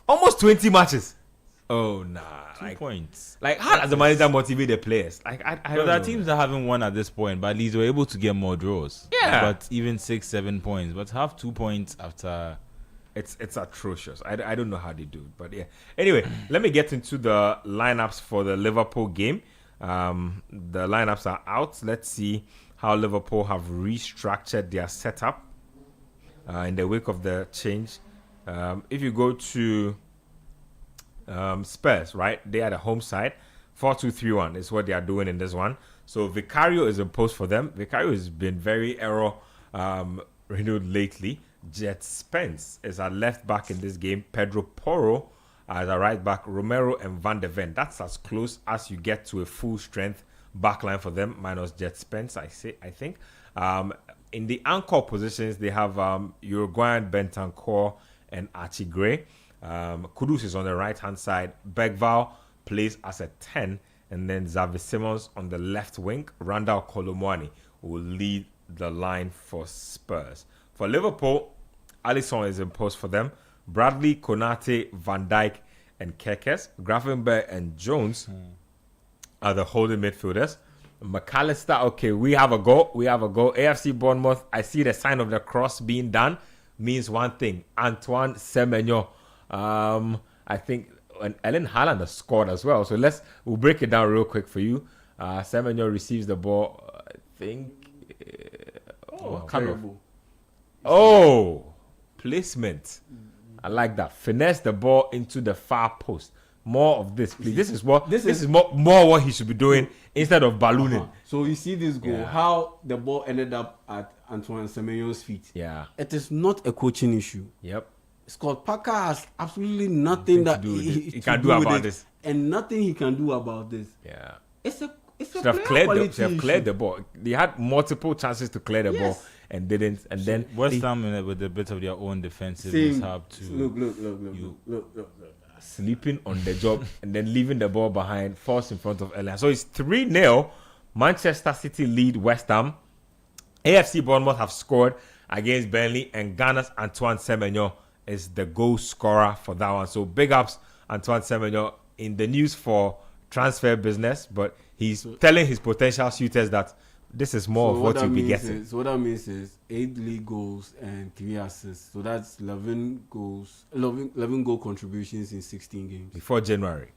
almost 20 matches. Oh nah. 2 points. Like how does the manager motivate the players? Like I But don't there know. are teams that haven't won at this point, but at least were able to get more draws. Yeah. But even 6-7 points, but have 2 points after. It's atrocious. I don't know how they do it, but yeah. Anyway, let me get into the lineups for the Liverpool game. The lineups are out. Let's see how Liverpool have restructured their setup in the wake of the change. If you go to Spurs, right? They are the home side. 4-2-3-1 is what they are doing in this one. So Vicario is in post for them. Vicario has been very error renewed lately. Jet Spence is at left back in this game. Pedro Porro as a right back. Romero and Van de Ven. That's as close as you get to a full strength backline for them, minus Jet Spence, I think. In the anchor positions, they have Uruguayan Bentancur and Archie Gray. Kudus is on the right-hand side. Bergval plays as a 10, and then Xavi Simons on the left wing. Randall Kolomwani will lead the line for Spurs. For Liverpool, Alisson is in post for them. Bradley, Konate, Van Dijk, and Kekes. Gravenberch and Jones are the holding midfielders. McAllister, okay, we have a goal. AFC Bournemouth, I see the sign of the cross being done. Means one thing. Antoine Semenyo. I think and Ellen Haaland has scored as well. So we'll break it down real quick for you. Semenyo receives the ball, I think. Placement. I like that. Finesse the ball into the far post. More of this, please. This is more what he should be doing instead of ballooning. So you see this goal, how the ball ended up at Antoine Semenyo's feet. Yeah. It is not a coaching issue. Yep. Scott Parker has absolutely nothing that he can do about this. And nothing he can do about this. Yeah. It's a Should have cleared the ball. They had multiple chances to clear the ball and didn't. And then West Ham with a bit of their own defensive mishap to look. Sleeping on the job and then leaving the ball behind, force in front of Ellen. So it's 3-0. Manchester City lead West Ham. AFC Bournemouth have scored against Burnley, and Ghana's Antoine Semenyo is the goal scorer for that one. So big ups Antoine Semenyo, in the news for transfer business, but he's telling his potential suitors that this is more of what you'll be getting. So what that means is 8 league goals and 3 assists. So that's 11 goal contributions in 16 games. Before January.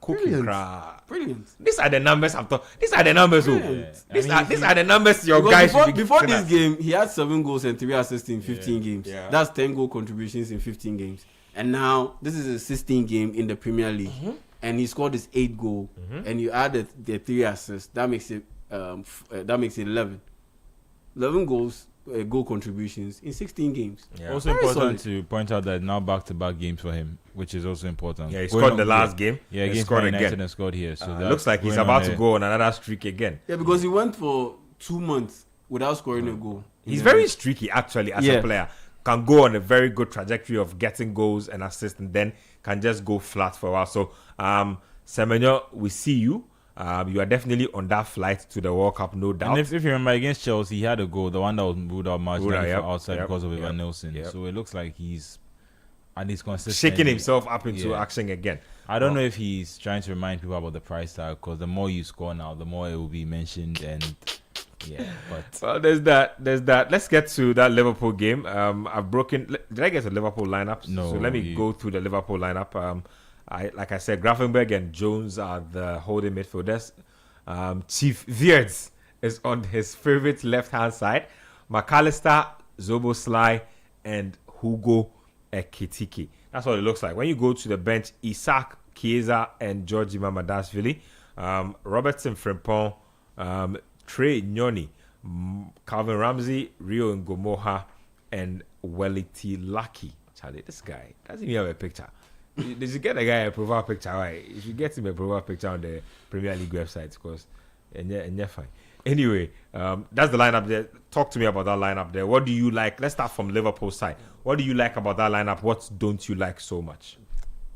Brilliant. These are the numbers I'm talking. These are the numbers. These are the numbers your Because guys before this game, he had 7 goals and 3 assists in 15 games. Yeah. That's 10 goal contributions in 15 games. And now this is a 16 game in the Premier League, and he scored his 8 goal, and you added the 3 assists. That makes it 11. 11 goals, goal contributions in 16 games. Yeah. Also Very important solid. to point out that now back-to-back games for him, which is also important. Yeah, he scored the last game. Yeah, he against scored Man United again. and scored here. So It looks like he's about to go on another streak again. Yeah, because he went for 2 months without scoring a goal. He's very streaky, actually, as a player. Can go on a very good trajectory of getting goals and assists, and then can just go flat for a while. So, Semenyo, we see you. You are definitely on that flight to the World Cup, no doubt. And if you remember against Chelsea, he had a goal, the one that was ruled out marginally for outside because of Ivan Nilsson. Yep. So it looks like he's at least consistent, shaking himself up into action again. I don't know if he's trying to remind people about the price tag, because the more you score now, the more it will be mentioned. And but well, there's that. Let's get to that Liverpool game. I've broken. Did I get the Liverpool lineup? No. So let me go through the Liverpool lineup. Like I said, Gravenberch and Jones are the holding midfielders. Chief Weerts is on his favorite left-hand side. McAllister, Zoboslai, and Hugo Ekitike. That's what it looks like. When you go to the bench, Isaac, Chiesa, and Georgie Mamadashvili. Robertson Frimpong, Trey Nyoni, Calvin Ramsey, Rio Ngomoha, and Welity Lucky. Charlie, this guy doesn't even have a picture. Did you get a guy a profile picture? Right? You should get him a profile picture on the Premier League website, because and you're fine. Anyway, that's the lineup there. Talk to me about that lineup there. What do you like? Let's start from Liverpool side. What do you like about that lineup? What don't you like so much?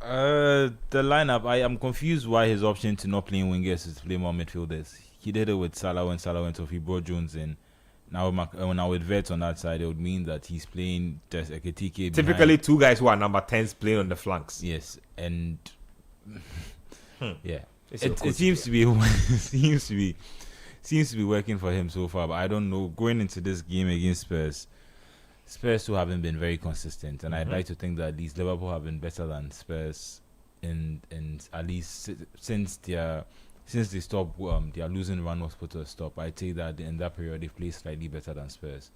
the lineup, I am confused why his option to not playing wingers is to play more midfielders. He did it with Salah when Salah went off. He brought Jones in. Now with Vets on that side, it would mean that he's playing just Ekitike. Typically, two guys who are number 10s playing on the flanks. Yes, and yeah, It seems to be seems to be working for him so far. But I don't know. Going into this game against Spurs who haven't been very consistent, and I'd like to think that at least Liverpool have been better than Spurs in at least since they stopped their losing run was put to a stop. I'd say that in that period they played slightly better than Spurs.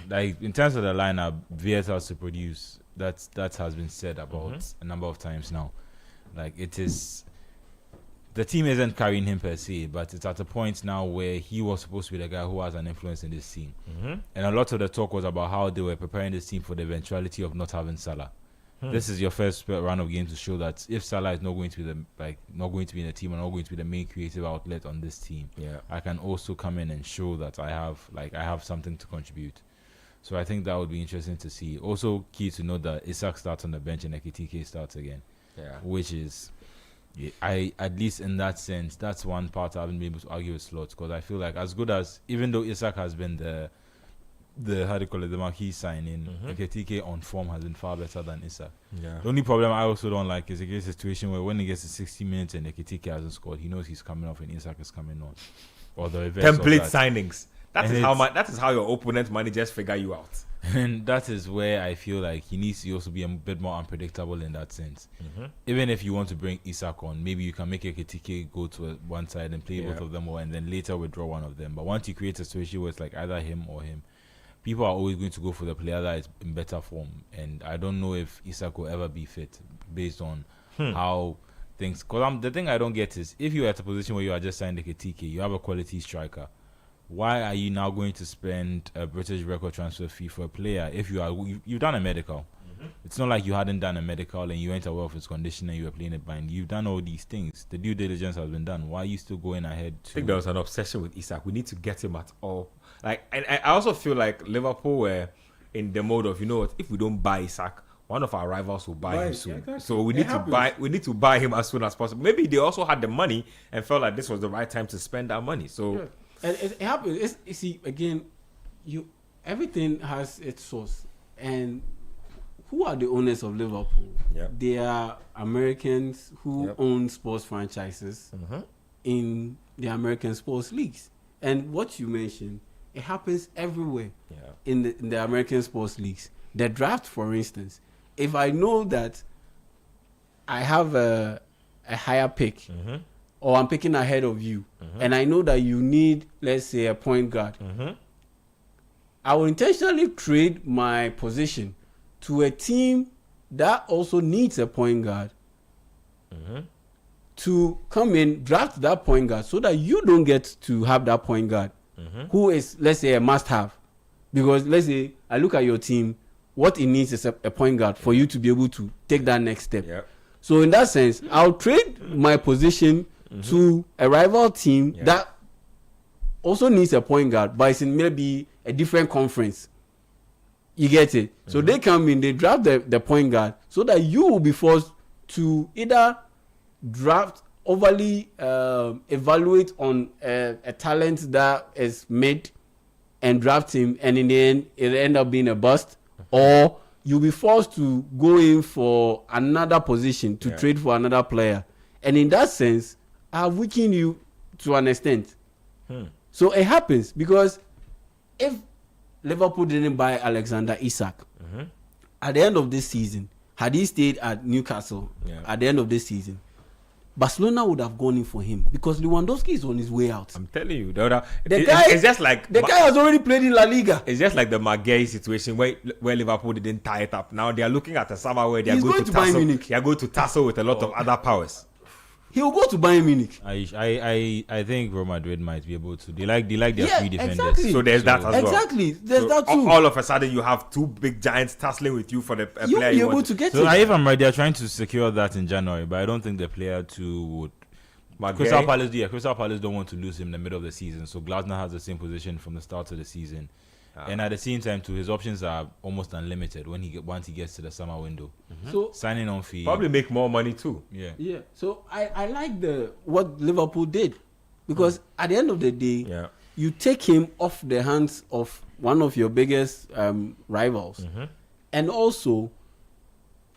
Like in terms of the lineup, VS has to produce. That has been said about a number of times now. Like it is, the team isn't carrying him per se, but it's at a point now where he was supposed to be the guy who has an influence in this team. And a lot of the talk was about how they were preparing this team for the eventuality of not having Salah. This is your first round of games to show that if Salah is not going to be not going to be in the team and not going to be the main creative outlet on this team, I can also come in and show that I have something to contribute. So I think that would be interesting to see. Also, key to note that Isak starts on the bench and Ekitike starts again, which is, at least in that sense, that's one part I haven't been able to argue with Slots, because I feel like as good as, even though Isak has been the how do you call it, the marquee signing, Ekitike on form has been far better than Isak. The only problem I also don't like is a situation where when he gets to 60 minutes and Ekitike hasn't scored, he knows he's coming off and Isak is coming on. Or the reverse Template of that. signings. That is how your opponent managers figure you out. And that is where I feel like he needs to also be a bit more unpredictable in that sense. Even if you want to bring Isak on, maybe you can make Ekitike go to one side and play both of them, and then later withdraw one of them. But once you create a situation where it's like either him or him, people are always going to go for the player that is in better form. And I don't know if Isak will ever be fit based on how things... Because the thing I don't get is, if you're at a position where you are just signed Ekitike, you have a quality striker, why are you now going to spend a British record transfer fee for a player if you've done a medical? It's not like you hadn't done a medical and you went aware of his condition and you were playing it blind. You've done all these things. The due diligence has been done. Why are you still going ahead to... I think there was an obsession with Isak. We need to get him at all. And I also feel like Liverpool were in the mode of, you know what, if we don't buy Isak, one of our rivals will buy him soon. Exactly. So we need to buy him as soon as possible. Maybe they also had the money and felt like this was the right time to spend that money. So and it happens. You see, again, everything has its source. And who are the owners of Liverpool? They are Americans who own sports franchises in the American sports leagues. And what you mentioned, it happens everywhere in the American sports leagues. The draft, for instance, if I know that I have a higher pick, or I'm picking ahead of you, and I know that you need, let's say, a point guard, I will intentionally trade my position to a team that also needs a point guard to come in, draft that point guard, so that you don't get to have that point guard who is, let's say, a must-have. Because let's say I look at your team, what it needs is a point guard for you to be able to take that next step. So in that sense, I'll trade my position to a rival team that also needs a point guard, but it's in maybe a different conference. You get it? So they come in, they draft the point guard, so that you will be forced to either draft, overly evaluate on a talent that is mid and draft him, and in the end it'll end up being a bust, or you'll be forced to go in for another position to trade for another player. And in that sense, I've weakened you to an extent. So it happens, because if Liverpool didn't buy Alexander Isak at the end of this season, had he stayed at Newcastle at the end of this season, Barcelona would have gone in for him, because Lewandowski is on his way out. I'm telling you, it's just like the guy has already played in La Liga. It's just like the Maguire situation where Liverpool didn't tie it up. Now they are looking at a summer where they are going to Bayern Munich. They are going to tussle with a lot of other powers. He will go to Bayern Munich. I think Real Madrid might be able to. They like their free defenders. Exactly. So there's that as well. Exactly. There's that too. All of a sudden you have two big giants tussling with you for the player you want. To get so it. if I'm right, they're trying to secure that in January, but I don't think the player too would. Crystal Palace don't want to lose him in the middle of the season, so Glasner has the same position from the start of the season. And at the same time too, his options are almost unlimited once he gets to the summer window. So signing on fee, probably make more money too. Yeah. So I like what Liverpool did, because at the end of the day, you take him off the hands of one of your biggest rivals, and also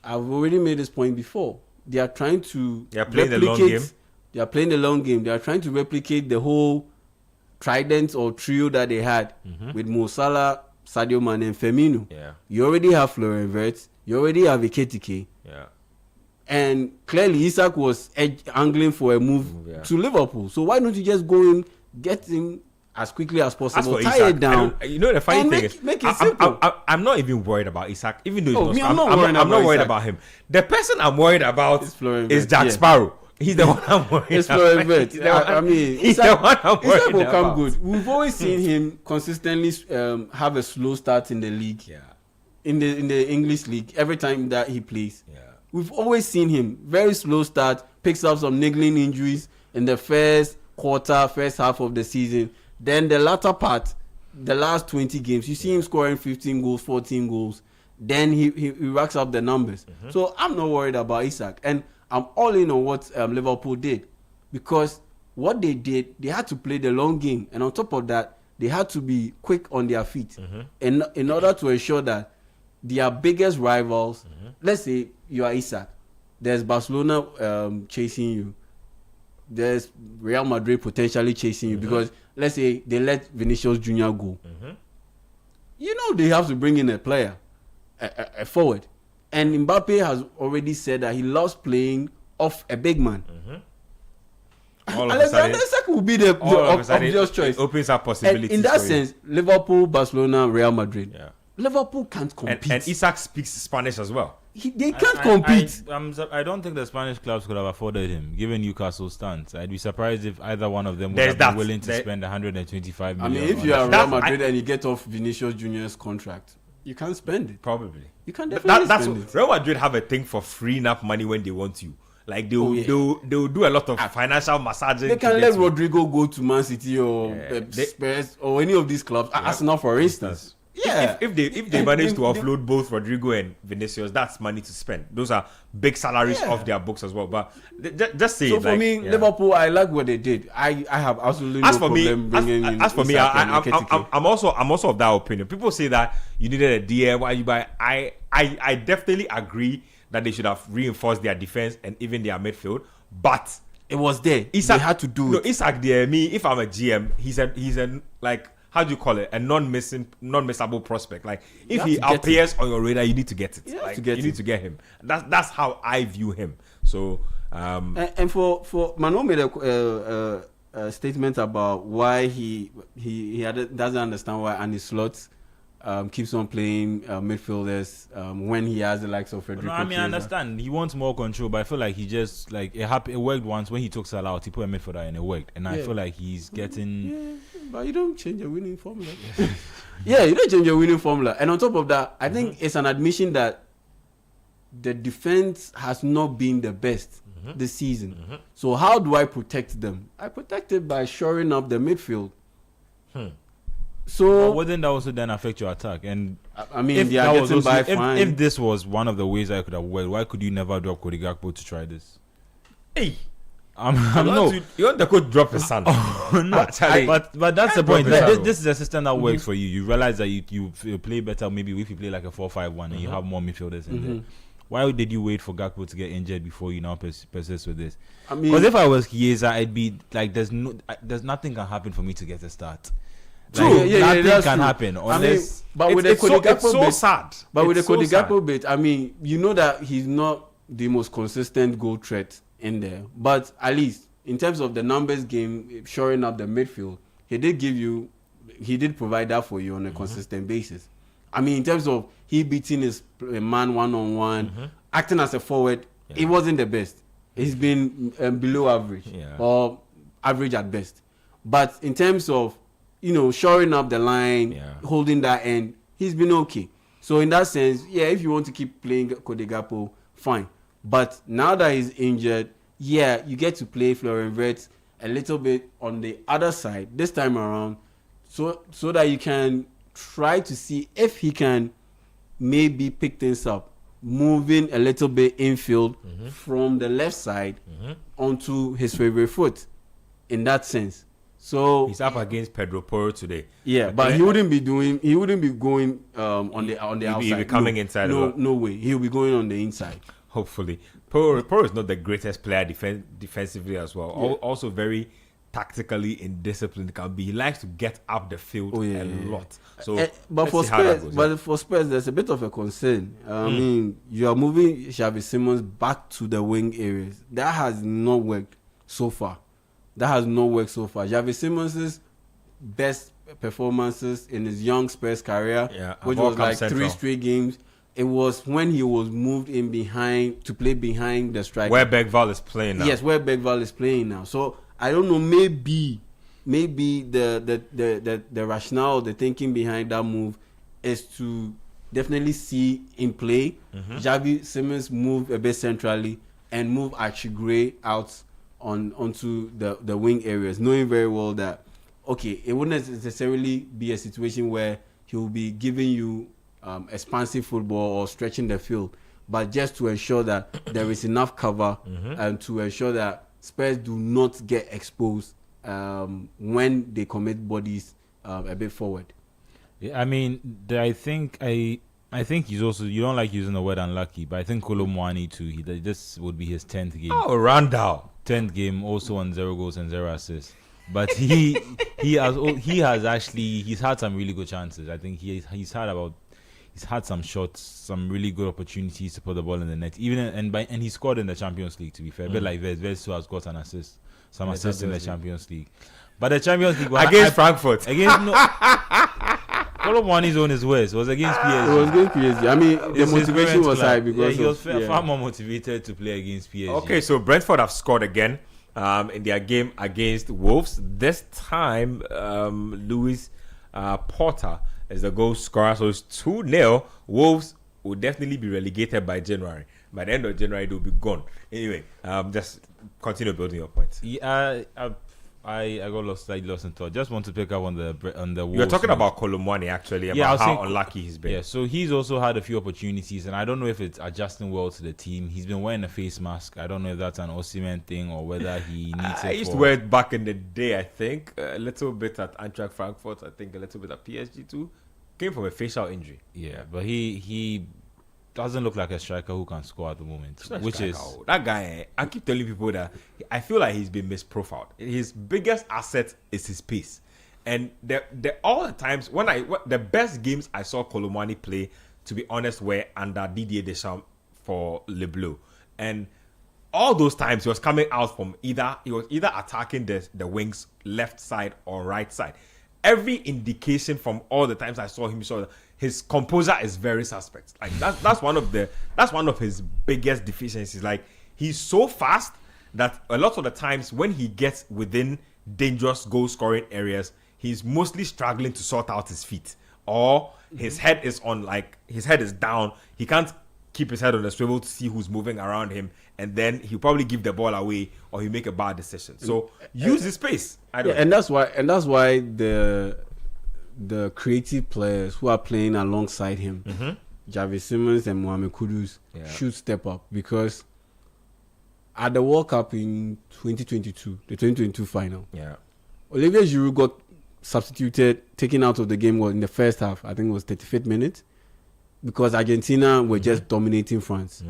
I've already made this point before. They are trying to playing the long game. They are playing the long game. They are trying to replicate the whole trident or trio that they had with Mo Salah, Sadio Mane, and Firmino. You already have Florian Wirtz. You already have Ekitike. And clearly Isak was angling for a move to Liverpool. So why don't you just go in, get him as quickly as possible, tie it down. You know the funny thing is, make it simple. I'm not even worried about Isak, even though I'm not worried about him. The person I'm worried about is Jack Sparrow. He's the one I'm worried about. Florian Wirtz. I mean, he's the one I'm worried Isak will come about. good. We've always seen him consistently have a slow start in the league. in the English league, every time that he plays. Yeah. We've always seen him very slow start, picks up some niggling injuries in the first quarter, first half of the season. Then the latter part, the last 20 games, you see him scoring 15 goals, 14 goals. Then he racks up the numbers. So I'm not worried about Isak. And I'm all in on what Liverpool did. Because what they did, they had to play the long game. And on top of that, they had to be quick on their feet. In order to ensure that their biggest rivals, let's say you are Isak, there's Barcelona chasing you. There's Real Madrid potentially chasing you. Because let's say they let Vinicius Jr. go. You know they have to bring in a player. A forward, and Mbappe has already said that he loves playing off a big man. Alexander Isak will be the obvious choice. It opens up possibilities. And in that sense, Liverpool, Barcelona, Real Madrid. Yeah. Liverpool can't compete. And Isak speaks Spanish as well. They can't compete. I don't think the Spanish clubs could have afforded him, given Newcastle's stance. I'd be surprised if either one of them would have been willing to spend 125 million. I mean, if you are Real Madrid and you get off Vinicius Junior's contract, you can't spend it. Probably. You can definitely that's spend it. Real Madrid have a thing for freeing up money when they want you. Like they'll do a lot of financial massaging. They can let Rodrigo go to Man City or Spurs or any of these clubs. Arsenal, for instance. Yeah. If they manage to offload both Rodrigo and Vinicius, that's money to spend. Those are big salaries off their books as well. But just say. So for me, Liverpool, I like what they did. I have absolutely no problem bringing in. As for me, I'm also of that opinion. People say that you needed a DM. Why you buy? I definitely agree that they should have reinforced their defense and even their midfield. But it was there. Isak, they had to do it. Isak there. Me, if I'm a GM, he's a like. How do you call it? A non-missable prospect. Like if he appears on your radar, you need to get it. You need to get him. That's how I view him. So and for Mano made a statement about why he doesn't understand why Andy Slot keeps on playing midfielders when he has the likes of Federico. No, I mean, I understand. He wants more control, but I feel like he just like it worked once when he took Salah out. He put a midfielder and it worked, and I feel like he's getting. Yeah, but you don't change a winning formula. Yeah, you don't change a winning formula, and on top of that, I think it's an admission that the defense has not been the best this season. So how do I protect them? I protect it by shoring up the midfield. So but wouldn't that also then affect your attack? And I mean, they are getting by fine. If this was one of the ways I could have worked, why could you never drop Cody Gakpo to try this? Hey, you want the coach drop his son? No, Actually, but that's the point. Like, this is a system that works for you. You realize that you play better maybe if you play like a 4-5-1 and you have more midfielders in there. Why did you wait for Gakpo to get injured before you now persist with this? I mean, because if I was Chiesa, I'd be like, there's nothing can happen for me to get a start. True, nothing that's can true. happen unless. But with the Cody Gakpo bit, sad. But with the Cody Gakpo bit, I mean, you know that he's not the most consistent goal threat in there. But at least in terms of the numbers game, shoring up the midfield, he did provide that for you on a consistent basis. I mean, in terms of he beating his man one-on-one, acting as a forward, it wasn't the best. He's been below average or average at best. But in terms of, shoring up the line, holding that end, he's been okay. So in that sense, if you want to keep playing Cody Gakpo, fine. But now that he's injured, you get to play Florian Wirtz a little bit on the other side this time around, so that you can try to see if he can maybe pick things up, moving a little bit infield from the left side onto his favorite foot. In that sense, so he's up against Pedro Porro today. Yeah, but he wouldn't be going on the outside. He'll be coming inside. No way. He'll be going on the inside. Hopefully, Porro is not the greatest player defensively as well. Also very tactically indisciplined. He likes to get up the field a lot. So, but for Spurs, there's a bit of a concern. I mean, you are moving Xavi Simons back to the wing areas. That has not worked so far. Xavi Simons' best performances in his young Spurs career, which was like central. 3 straight games. It was when he was moved in behind to play behind the striker. Where Bergvall is playing now. Yes, where Bergvall is playing now. So I don't know. Maybe the rationale, the thinking behind that move is to definitely see in play Xavi Simons move a bit centrally and move Archie Gray out onto the wing areas, knowing very well that it wouldn't necessarily be a situation where he will be giving you expansive football or stretching the field, but just to ensure that there is enough cover and to ensure that Spurs do not get exposed when they commit bodies a bit forward. Yeah, I mean, I think he's also, you don't like using the word unlucky, but I think Kolo Muani too. This would be his 10th game. Oh, Randall. 10th game, also on 0 goals and 0 assists. But he's had some really good chances. I think he's had some shots, some really good opportunities to put the ball in the net. And he scored in the Champions League, to be fair. A bit like Vez, who has got an assist, some assists in the Champions League. But the Champions League against Frankfurt. Kolo Muani's on his ways. It was against PSG. It was against PSG. I mean, the motivation was high because he was far more motivated to play against PSG. Okay, so Brentford have scored again in their game against Wolves. This time, Lewis Porter is the goal scorer. So it's 2-0. Wolves will definitely be relegated by January. By the end of January, they'll be gone. Anyway, just continue building your points. Yeah, I got slightly lost in thought. Just want to pick up on the Wolves. You're talking about Kolo Muani actually, about how unlucky he's been. Yeah, so he's also had a few opportunities, and I don't know if it's adjusting well to the team. He's been wearing a face mask. I don't know if that's an Osimhen thing or whether he needs it. I used to wear it back in the day, I think. A little bit at Eintracht Frankfurt, I think a little bit at PSG too. Came from a facial injury. Yeah, but he doesn't look like a striker who can score at the moment. Which is that guy. I keep telling people that I feel like he's been misprofiled. His biggest asset is his pace, and all the times the best games I saw Kolo Muani play, to be honest, were under Didier Deschamps for Le Bleu, and all those times he was coming out from either attacking the wings left side or right side. Every indication from all the times I saw him show his composure is very suspect. Like that's one of his biggest deficiencies. Like he's so fast that a lot of the times when he gets within dangerous goal scoring areas, he's mostly struggling to sort out his feet, or his head is down. He can't keep his head on the swivel to see who's moving around him, and then he'll probably give the ball away or he'll make a bad decision. So use his space. And that's why the creative players who are playing alongside him, Xavi Simons and Mohamed Kudus, should step up, because at the World Cup in 2022, the 2022 final, Olivier Giroud got substituted, taken out of the game in the first half. I think it was 35th minute, because Argentina were just dominating France,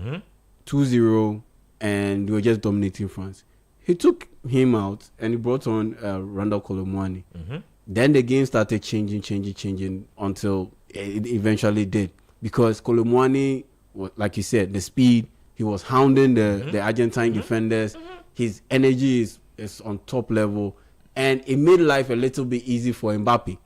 2-0, and they were just dominating France. He took him out and he brought on Randall Kolo Muani. Then the game started changing until it eventually did, because Kolo Muani, like you said, the speed, he was hounding the Argentine defenders. His energy is on top level, and it made life a little bit easy for Mbappe.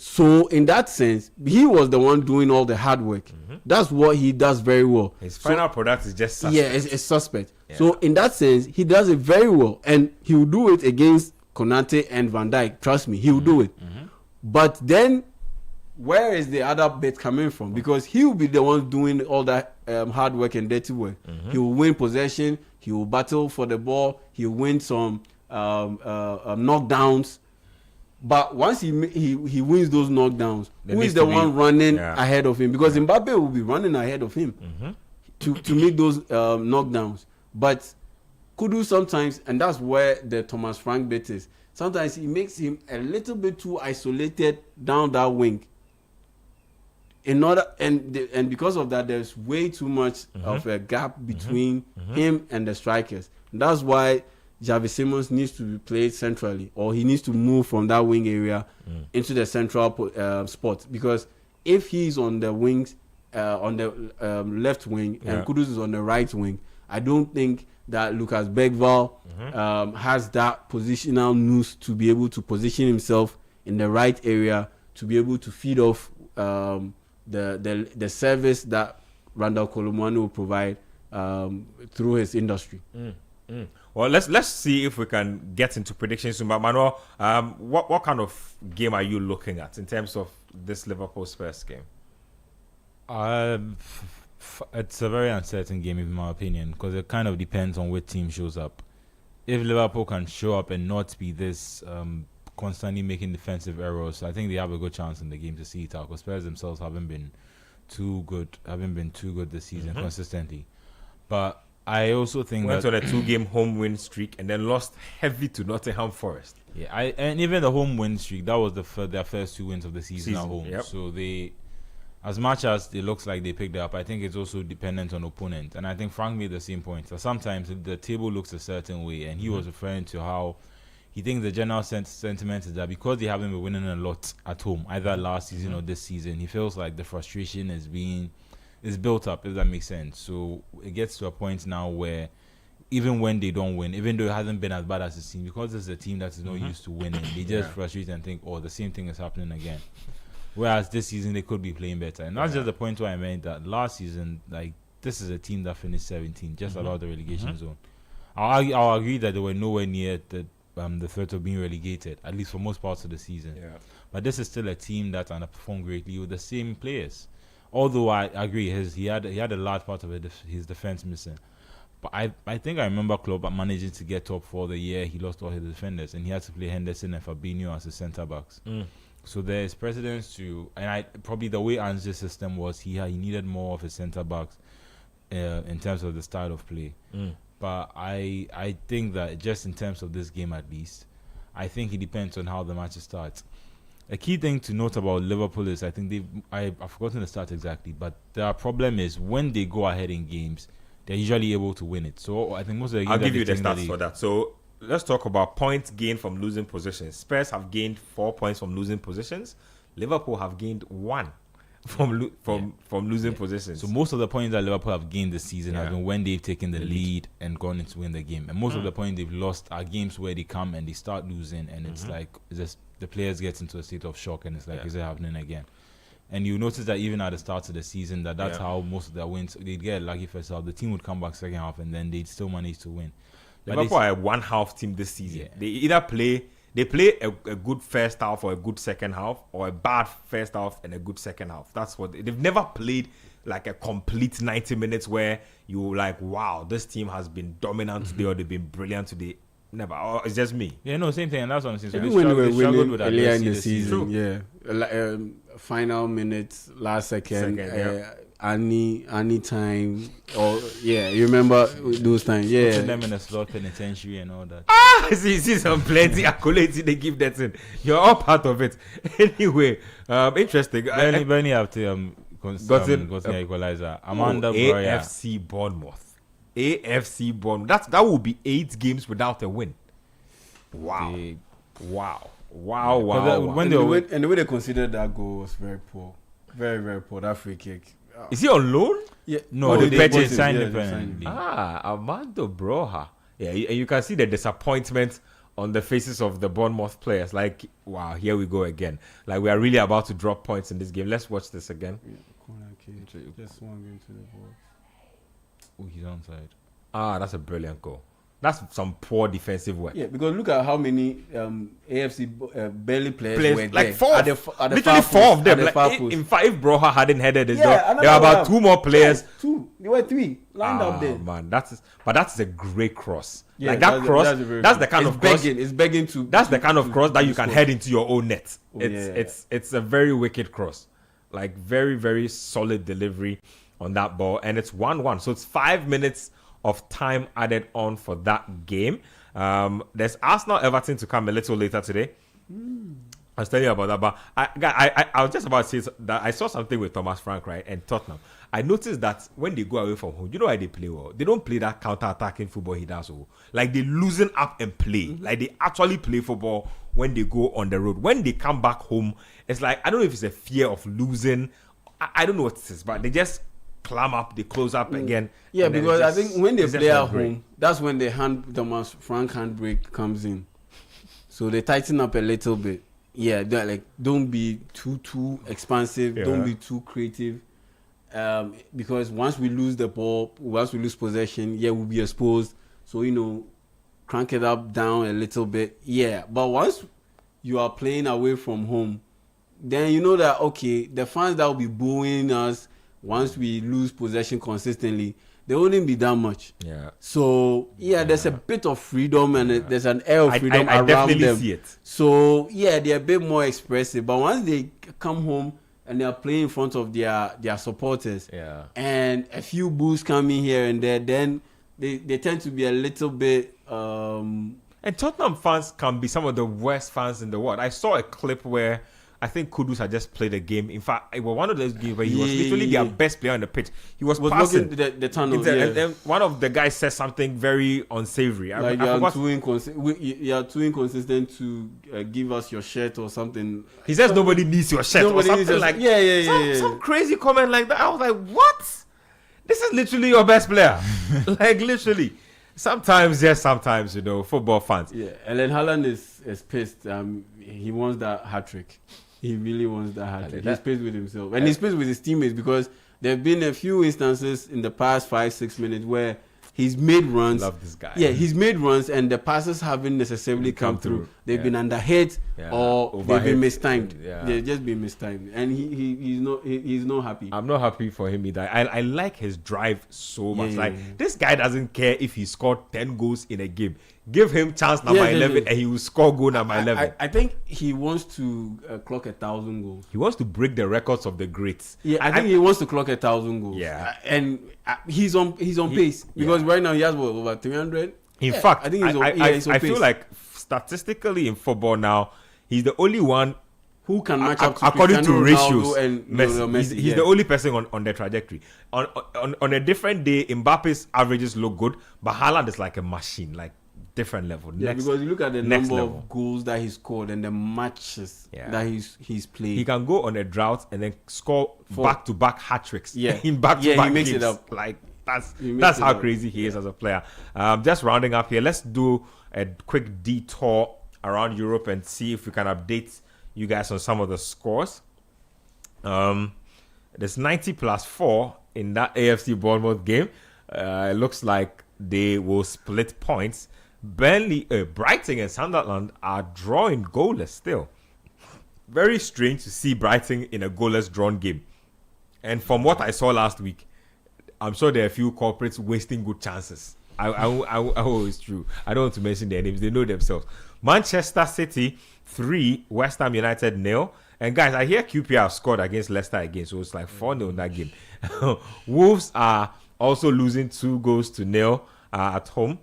So in that sense, he was the one doing all the hard work. That's what he does very well. His final product is just suspect. Yeah, it's suspect. So in that sense, he does it very well, and he will do it against Konate and Van Dijk. Trust me, he will do it. But then, where is the other bit coming from? Because he will be the one doing all that hard work and dirty work. He will win possession. He will battle for the ball. He will win some knockdowns. But once he wins those knockdowns, who is the one running ahead of him? Because Mbappe will be running ahead of him to make those knockdowns. But Kudu sometimes, and that's where the Thomas Frank bit is, sometimes he makes him a little bit too isolated down that wing. And because of that, there's way too much of a gap between him and the strikers. And that's why Xavi Simons needs to be played centrally, or he needs to move from that wing area into the central spot. Because if he's on the wings, on the left wing, and Kudus is on the right wing, I don't think that Lucas Bergvall has that positional nous to be able to position himself in the right area to be able to feed off the service that Randall Kolo Muani will provide through his industry. Well, let's see if we can get into predictions soon. But Manuel, what kind of game are you looking at in terms of this Liverpool Spurs game? It's a very uncertain game, in my opinion, because it kind of depends on which team shows up. If Liverpool can show up and not be this constantly making defensive errors, I think they have a good chance in the game to see it out. Because Spurs themselves haven't been too good this season consistently. But I also think went that on a 2-game home win streak and then lost heavy to Nottingham Forest. yeah, and even the home win streak, that was their first 2 wins of the season at home. Yep. So they, as much as it looks like they picked it up, I think it's also dependent on opponent. And I think Frank made the same point. So sometimes the table looks a certain way, and he was referring to how he thinks the general sentiment is that because they haven't been winning a lot at home, either last season or this season, he feels like the frustration is built up, if that makes sense. So it gets to a point now where even when they don't win, even though it hasn't been as bad as it seems, because it's a team that is not used to winning, they just frustrate and think, oh, the same thing is happening again. Whereas this season they could be playing better. And that's just the point where I meant that last season, like, this is a team that finished 17, just about the relegation zone. I'll agree that they were nowhere near the threat of being relegated, at least for most parts of the season. Yeah. But this is still a team that underperformed greatly with the same players. Although I agree, he had a large part of his defense missing. But I think I remember Klopp managing to get top 4 the year he lost all his defenders, and he had to play Henderson and Fabinho as his centre backs. So there is precedence to, and probably the way Ange's system was, he needed more of his centre backs in terms of the style of play. But I think that just in terms of this game at least, I think it depends on how the match starts. A key thing to note about Liverpool is I think I've forgotten the stat exactly, but their problem is when they go ahead in games, they're usually able to win it. So I think most of the games I'll give you the stats for that. So let's talk about points gained from losing positions. Spurs have gained 4 points from losing positions. Liverpool have gained 1 from losing positions. So most of the points that Liverpool have gained this season have been when they've taken the lead and gone in to win the game. And most of the points they've lost are games where they come and they start losing, and it's like the players get into a state of shock, and it's like, is it happening again? And you notice that even at the start of the season, that's how most of their wins, they'd get lucky first half, the team would come back second half, and then they'd still manage to win. Liverpool are a one-half team this season. They either play a good first half or a good second half, or a bad first half and a good second half. That's what they've never played, like a complete 90 minutes where you're like, wow, this team has been dominant today, or they've been brilliant today. Never. Oh, it's just me. Yeah, no, same thing, and that's what I'm saying. So Even when they were winning with earlier in the adversity season, final minutes, last second, any time, or you remember those times, putting them in a slot penitentiary and all that. See some plenty accolades they give that in. You're all part of it. Anyway, interesting. Burnley have to got an equalizer. Amanda Broya. AFC Bournemouth. That will be 8 games without a win. Wow. And the way they considered that goal was very poor. Very, very poor. That free kick. Is he on loan? Yeah. No, they signed him permanently. Armando Broja. Yeah, and you can see the disappointment on the faces of the Bournemouth players. Like, wow, here we go again. Like, we are really about to drop points in this game. Let's watch this again. Corner kick. Just swung into the ball. Oh, he's onside. That's a brilliant goal. That's some poor defensive work. Yeah, because look at how many AFC Burnley players were like there. 4, literally 4 of them. Like, in fact, if Broja hadn't headed his goal, there were about 2 more players. 2. There were 3 lined up there. Man, that's a great cross. Yeah, like that cross, that's the kind of cross. It's begging to. That's the kind of cross that you can score. head into your own net. Oh, It's a very wicked cross. Like, very, very solid delivery on that ball, and it's 1-1. So it's 5 minutes of time added on for that game. There's Arsenal-Everton to come a little later today. I was telling you about that, but I was just about to say that I saw something with Thomas Frank, right, and Tottenham. I noticed that when they go away from home, you know why they play well? They don't play that counter-attacking football he does. Like, they loosen up and play. Like, they actually play football when they go on the road. When they come back home, it's like, I don't know if it's a fear of losing. I don't know what it is, but they just climb up, they close up again. Yeah, because I think when they play at home, that's when the Thomas Frank handbrake comes in. So they tighten up a little bit. Yeah, like, don't be too expansive. Yeah. Don't be too creative. Because once we lose the ball, once we lose possession, we'll be exposed. So, crank it up, down a little bit. Yeah, but once you are playing away from home, then you know that, okay, the fans that will be booing us once we lose possession consistently, there wouldn't be that much. Yeah. So there's a bit of freedom and there's an air of freedom I around definitely them. see it. So they're a bit more expressive. But once they come home and they're playing in front of their supporters, and a few boos come in here and there, then they tend to be a little bit. And Tottenham fans can be some of the worst fans in the world. I saw a clip where I think Kudus had just played a game. In fact, it was one of those games where he was literally their best player on the pitch. He was passing the tunnel. And then one of the guys said something very unsavory. Like you are too inconsistent to give us your shirt or something. He says nobody needs your shirt or something like some crazy comment like that. I was like, what? This is literally your best player. Like literally. Sometimes, yes, sometimes, football fans. Yeah, and then Haaland is pissed. He wants that hat-trick. He really wants that hat-trick. He's pissed with himself. And he's pissed with his teammates because there have been a few instances in the past 5-6 minutes where he's made runs. Love this guy. Yeah, he's made runs and the passes haven't necessarily come through. They've been underhit or they've been mistimed. They've just been mistimed. And he's not happy. I'm not happy for him either. I like his drive so much. This guy doesn't care if he scored 10 goals in a game. Give him chance number 11 and he will score goal number 11. I think he wants to clock 1,000 goals. He wants to break the records of the greats. Yeah, I think he wants to clock 1,000 goals. Yeah. And he's on pace because right now he has over 300. In fact, I think he's on pace. I feel like statistically in football now, he's the only one who can match up to according to ratios. And Messi. He's the only person on their trajectory. On a different day, Mbappe's averages look good, but Haaland is like a machine, like different level. Because you look at the number of goals that he scored and the matches that he's played. He can go on a drought and then score back-to-back hat-tricks. In back-to-back he makes games. it up. Like that's how crazy he is as a player. Just rounding up here, let's do a quick detour around Europe and see if we can update you guys on some of the scores. There's 90+4 in that AFC Bournemouth game. It looks like they will split points. Brighton and Sunderland are drawing goalless still. Very strange to see Brighton in a goalless drawn game. And from what I saw last week, I'm sure there are a few corporates wasting good chances. It's true. I don't want to mention their names. They know themselves. Manchester City 3, West Ham United 0. And guys, I hear QPR scored against Leicester again, so it's like 4-0 in that game. Wolves are also losing 2-0 at home.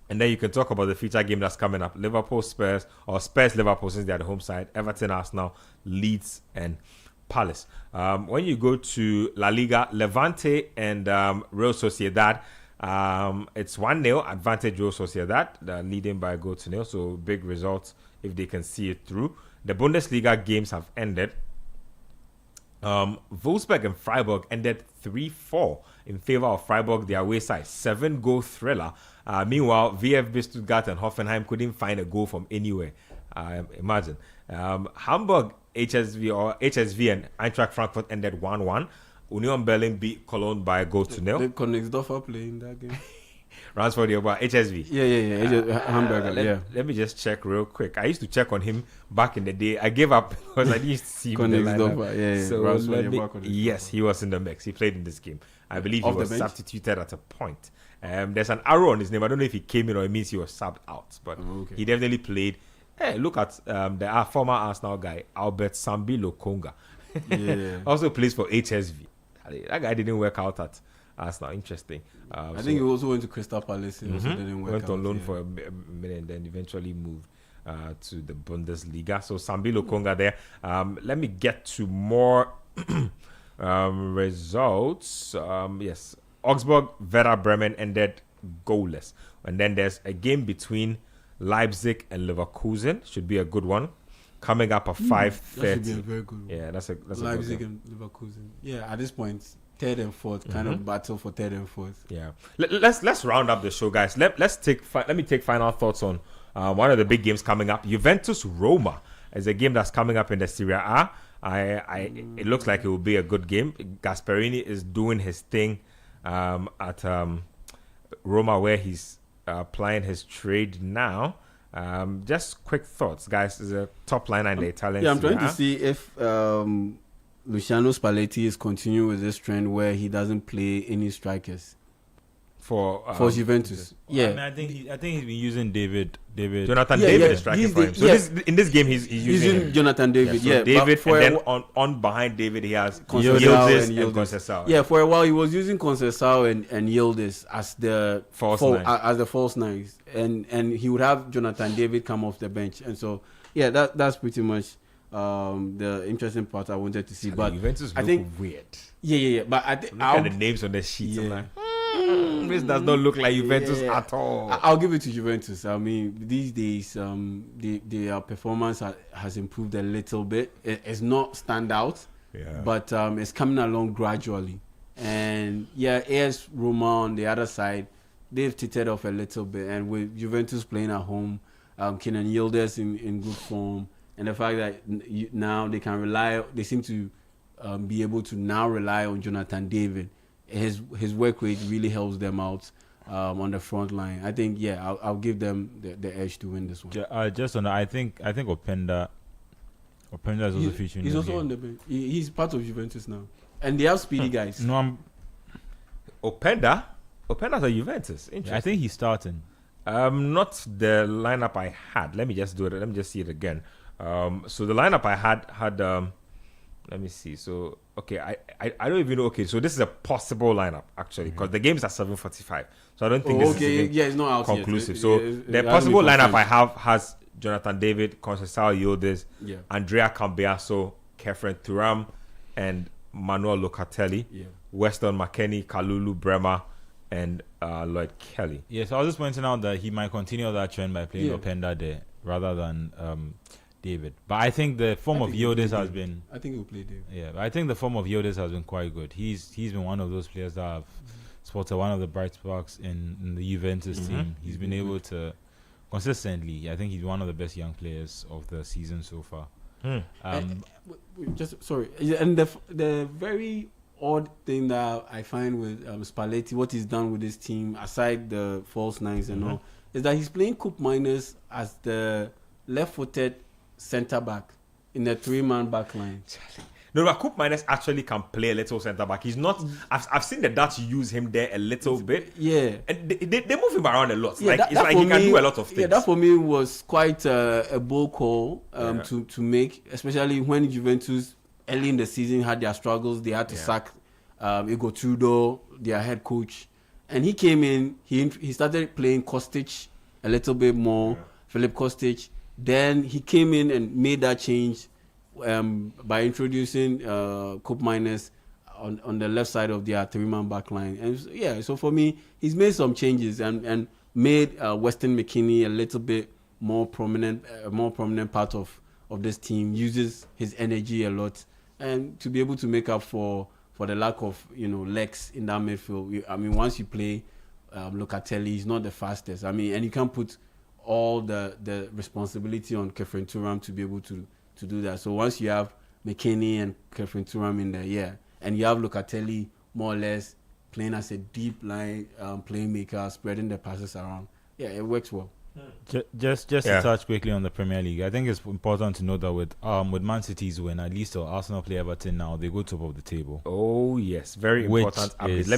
And then you can talk about the future game that's coming up. Liverpool, Spurs, or Spurs, Liverpool, since they're the home side. Everton, Arsenal, Leeds, and Palace. When you go to La Liga, Levante and Real Sociedad, it's 1-0 advantage Real Sociedad, leading by a goal to nil. So big results if they can see it through. The Bundesliga games have ended. Wolfsburg and Freiburg ended 3-4 in favor of Freiburg, their away side. 7-goal thriller. Meanwhile, VfB Stuttgart and Hoffenheim couldn't find a goal from anywhere. Imagine. Hamburg, HSV and Eintracht Frankfurt ended 1-1. Union Berlin beat Cologne by a goal to nil. Did Königsdorfer play in that game? Ransford, about HSV. Hamburger, Let me just check real quick. I used to check on him back in the day. I gave up because I didn't see him in the lineup. So yes, he was in the mix. He played in this game. I believe he was substituted at a point. There's an arrow on his name. I don't know if he came in or it means he was subbed out, but he definitely played. Hey, look at the former Arsenal guy, Albert Sambi Lokonga. Also plays for HSV. That guy didn't work out at Arsenal. Interesting. I think he also went to Crystal Palace. He also didn't work went out. on loan for a minute and then eventually moved to the Bundesliga. So Sambi Lokonga there. Let me get to more results. Yes. Augsburg, Werder Bremen ended goalless. And then there's a game between Leipzig and Leverkusen. Should be a good one. Coming up at 5:30. That should be a very good one. Yeah, that's a Leipzig good one. and Leverkusen. Yeah, at this point, third and fourth, kind of battle for third and fourth. Yeah. Let's round up the show, guys. Let me take final thoughts on one of the big games coming up. Juventus Roma is a game that's coming up in the Serie A. It looks like it will be a good game. Gasperini is doing his thing at Roma, where he's applying his trade now. Just quick thoughts, guys. Is a top liner in the Italian. Yeah, I'm trying Serie A. to see if Luciano Spalletti is continuing with this trend where he doesn't play any strikers for Juventus. I mean, I think he's been using David. Jonathan Yeah, David yeah, is striking he's for the- him. So yeah. in this game, he's using him. Jonathan David. So Yeah, David, but and then on behind David, he has Conceição Yildiz and and Yildiz. Conceição. Yeah, for a while he was using Conceição and Yildiz as the False nines. as the false nines, and he would have Jonathan David come off the bench, and so yeah, that's pretty much the interesting part I wanted to see. But Juventus I look think weird. yeah, but I think Look at the names on the sheet. I'm Yeah. like, this does not look like Juventus Yeah. at all. I'll give it to Juventus. I mean, these days, their performance has improved a little bit. It's not standout, Yeah. but it's coming along gradually. And yeah, AS Roma on the other side, they've teetered off a little bit. And with Juventus playing at home, Kenan Yildiz in good form, and the fact that now they can rely, they seem to be able to now rely on Jonathan David. His work rate really helps them out on the front line. I think I'll give them the edge to win this one. Just on that, I think Openda is also featuring. He's in also the on game. the bench. He's part of Juventus now, and they have speedy guys. No, Openda's a Juventus. Interesting. I think he's starting. Not the lineup I had. Let me just do it. Let me just see it again. So the lineup I had. Let me see. So okay, I don't even know. Okay, so this is a possible lineup actually because the game's at 7:45. So I don't think this is even it's not out conclusive. yet. So It the hasn't possible been lineup I confirmed. have has Jonathan David, Conceição Yildiz, Yeah. Andrea Cambiaso, Kefren Thuram, and Manuel Locatelli. Yeah. Weston McKennie, Kalulu Bremer, and Lloyd Kelly. Yes, I was just pointing out that he might continue that trend by playing Yeah. Openda there rather than David. But I think the form of Yildiz has been. I think he'll play David. Yeah, I think the form of Yildiz has been quite good. He's been one of those players that have spotted one of the bright sparks in the Juventus team. He's been able to consistently. I think he's one of the best young players of the season so far. Just sorry, and the very odd thing that I find with Spalletti, what he's done with his team, aside the false nines and all, is that he's playing Coop Miners as the left-footed centre back in the 3-man back line. No, but Coop Miners actually can play a little centre back. He's not. I've seen the Dutch use him there a little bit. Yeah. And they move him around a lot. Yeah, It's like he can do a lot of things. Yeah, that for me was quite a bold call Yeah. to make, especially when Juventus early in the season had their struggles. They had to sack Igor Tudor, their head coach, and he came in. He started playing Kostic a little bit more, Filip Kostic. Then he came in and made that change by introducing Coop Miners on the left side of their 3-man back line. And so for me, he's made some changes and made Weston McKennie a little bit more prominent part of this team. Uses his energy a lot, and to be able to make up for the lack of legs in that midfield. I mean, once you play Locatelli, he's not the fastest. I mean, and you can't put all the responsibility on Kefren Thuram to be able to do that. So once you have McKennie and Kefren Thuram in there, and you have Locatelli more or less playing as a deep line playmaker, spreading the passes around, it works well. Just to touch quickly on the Premier League, I think it's important to note that with Man City's win, at least Arsenal play Everton now, they go top of the table. Oh yes, very Which important update. is-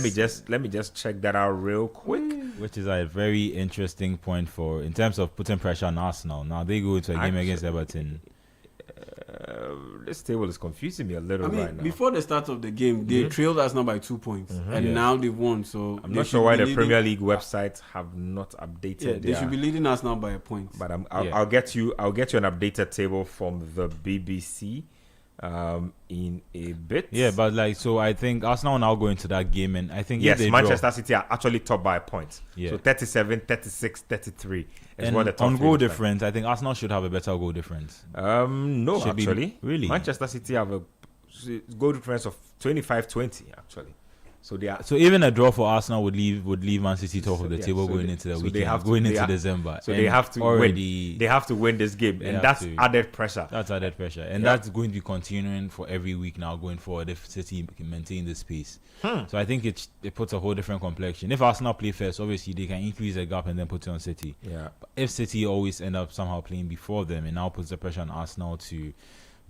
Let me just check that out real quick. Which is a very interesting point in terms of putting pressure on Arsenal. Now they go into a game against Everton. This table is confusing me a little I mean, right now. before the start of the game, they trailed Arsenal by 2 points, and now they've won. So I'm they not should sure why be the leading- Premier League websites have not updated. Yeah, they should be leading us now by a point. But I'll get you an updated table from the BBC in a bit. Yeah, but I think Arsenal now go into that game, and I think if Yes, they Manchester draw, City are actually top by a point. Yeah. So 37, 36, 33 is and what the top on three goal looks like. difference, I think Arsenal should have a better goal difference. No, Should be- actually. really? Manchester City have a goal difference of 25-20, actually. So they are. So even a draw for Arsenal would leave Man City top of the table so going they- into the so weekend, they have to- going they into have- December. So And they have to already win. They have to win this game, They and have that's to. added pressure. That's added pressure, and that's going to be continuing for every week now going forward if City can maintain this pace. So I think it puts a whole different complexion. If Arsenal play first, obviously they can increase the gap and then put it on City. Yeah. But if City always end up somehow playing before them, it now puts the pressure on Arsenal to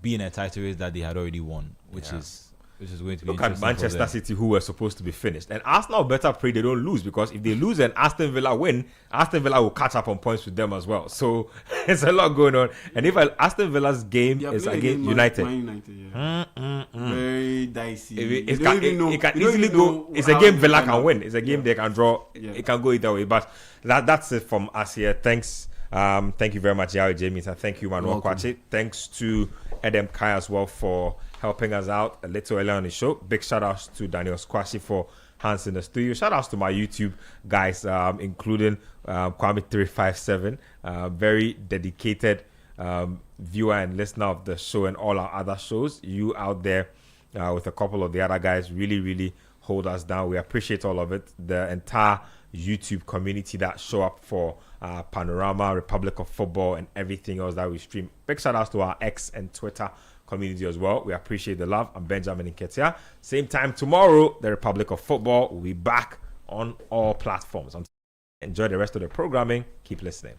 be in a title race that they had already won, which is going to be Look at interesting for Manchester them. City, who were supposed to be finished. And Arsenal better pray they don't lose, because if they lose and Aston Villa win, Aston Villa will catch up on points with them as well. So it's a lot going on. And if Aston Villa's game Yeah, is play against Man United, United, yeah. Very dicey. it You don't can, even know- it can you don't easily even go. know It's a how game it Villa turn can out. win. It's a game they can draw. Yeah. It can go either way. But that's it from us here. Thanks. Thank you very much, Yao James, and thank you, Manuel Welcome. Kwache. Thanks to Edem Kai as well for helping us out a little earlier on the show. Big shout outs to Daniel Squashy for hands in the studio. Shout outs to my YouTube guys, including Kwame357, very dedicated viewer and listener of the show and all our other shows. You out there with a couple of the other guys really, really hold us down. We appreciate all of it. The entire YouTube community that show up for Panorama, Republic of Football, and everything else that we stream. Big shout outs to our X and Twitter community as well. We appreciate the love. I'm Benjamin Nketiah. Same time tomorrow, the Republic of Football will be back on all platforms. Enjoy the rest of the programming. Keep listening.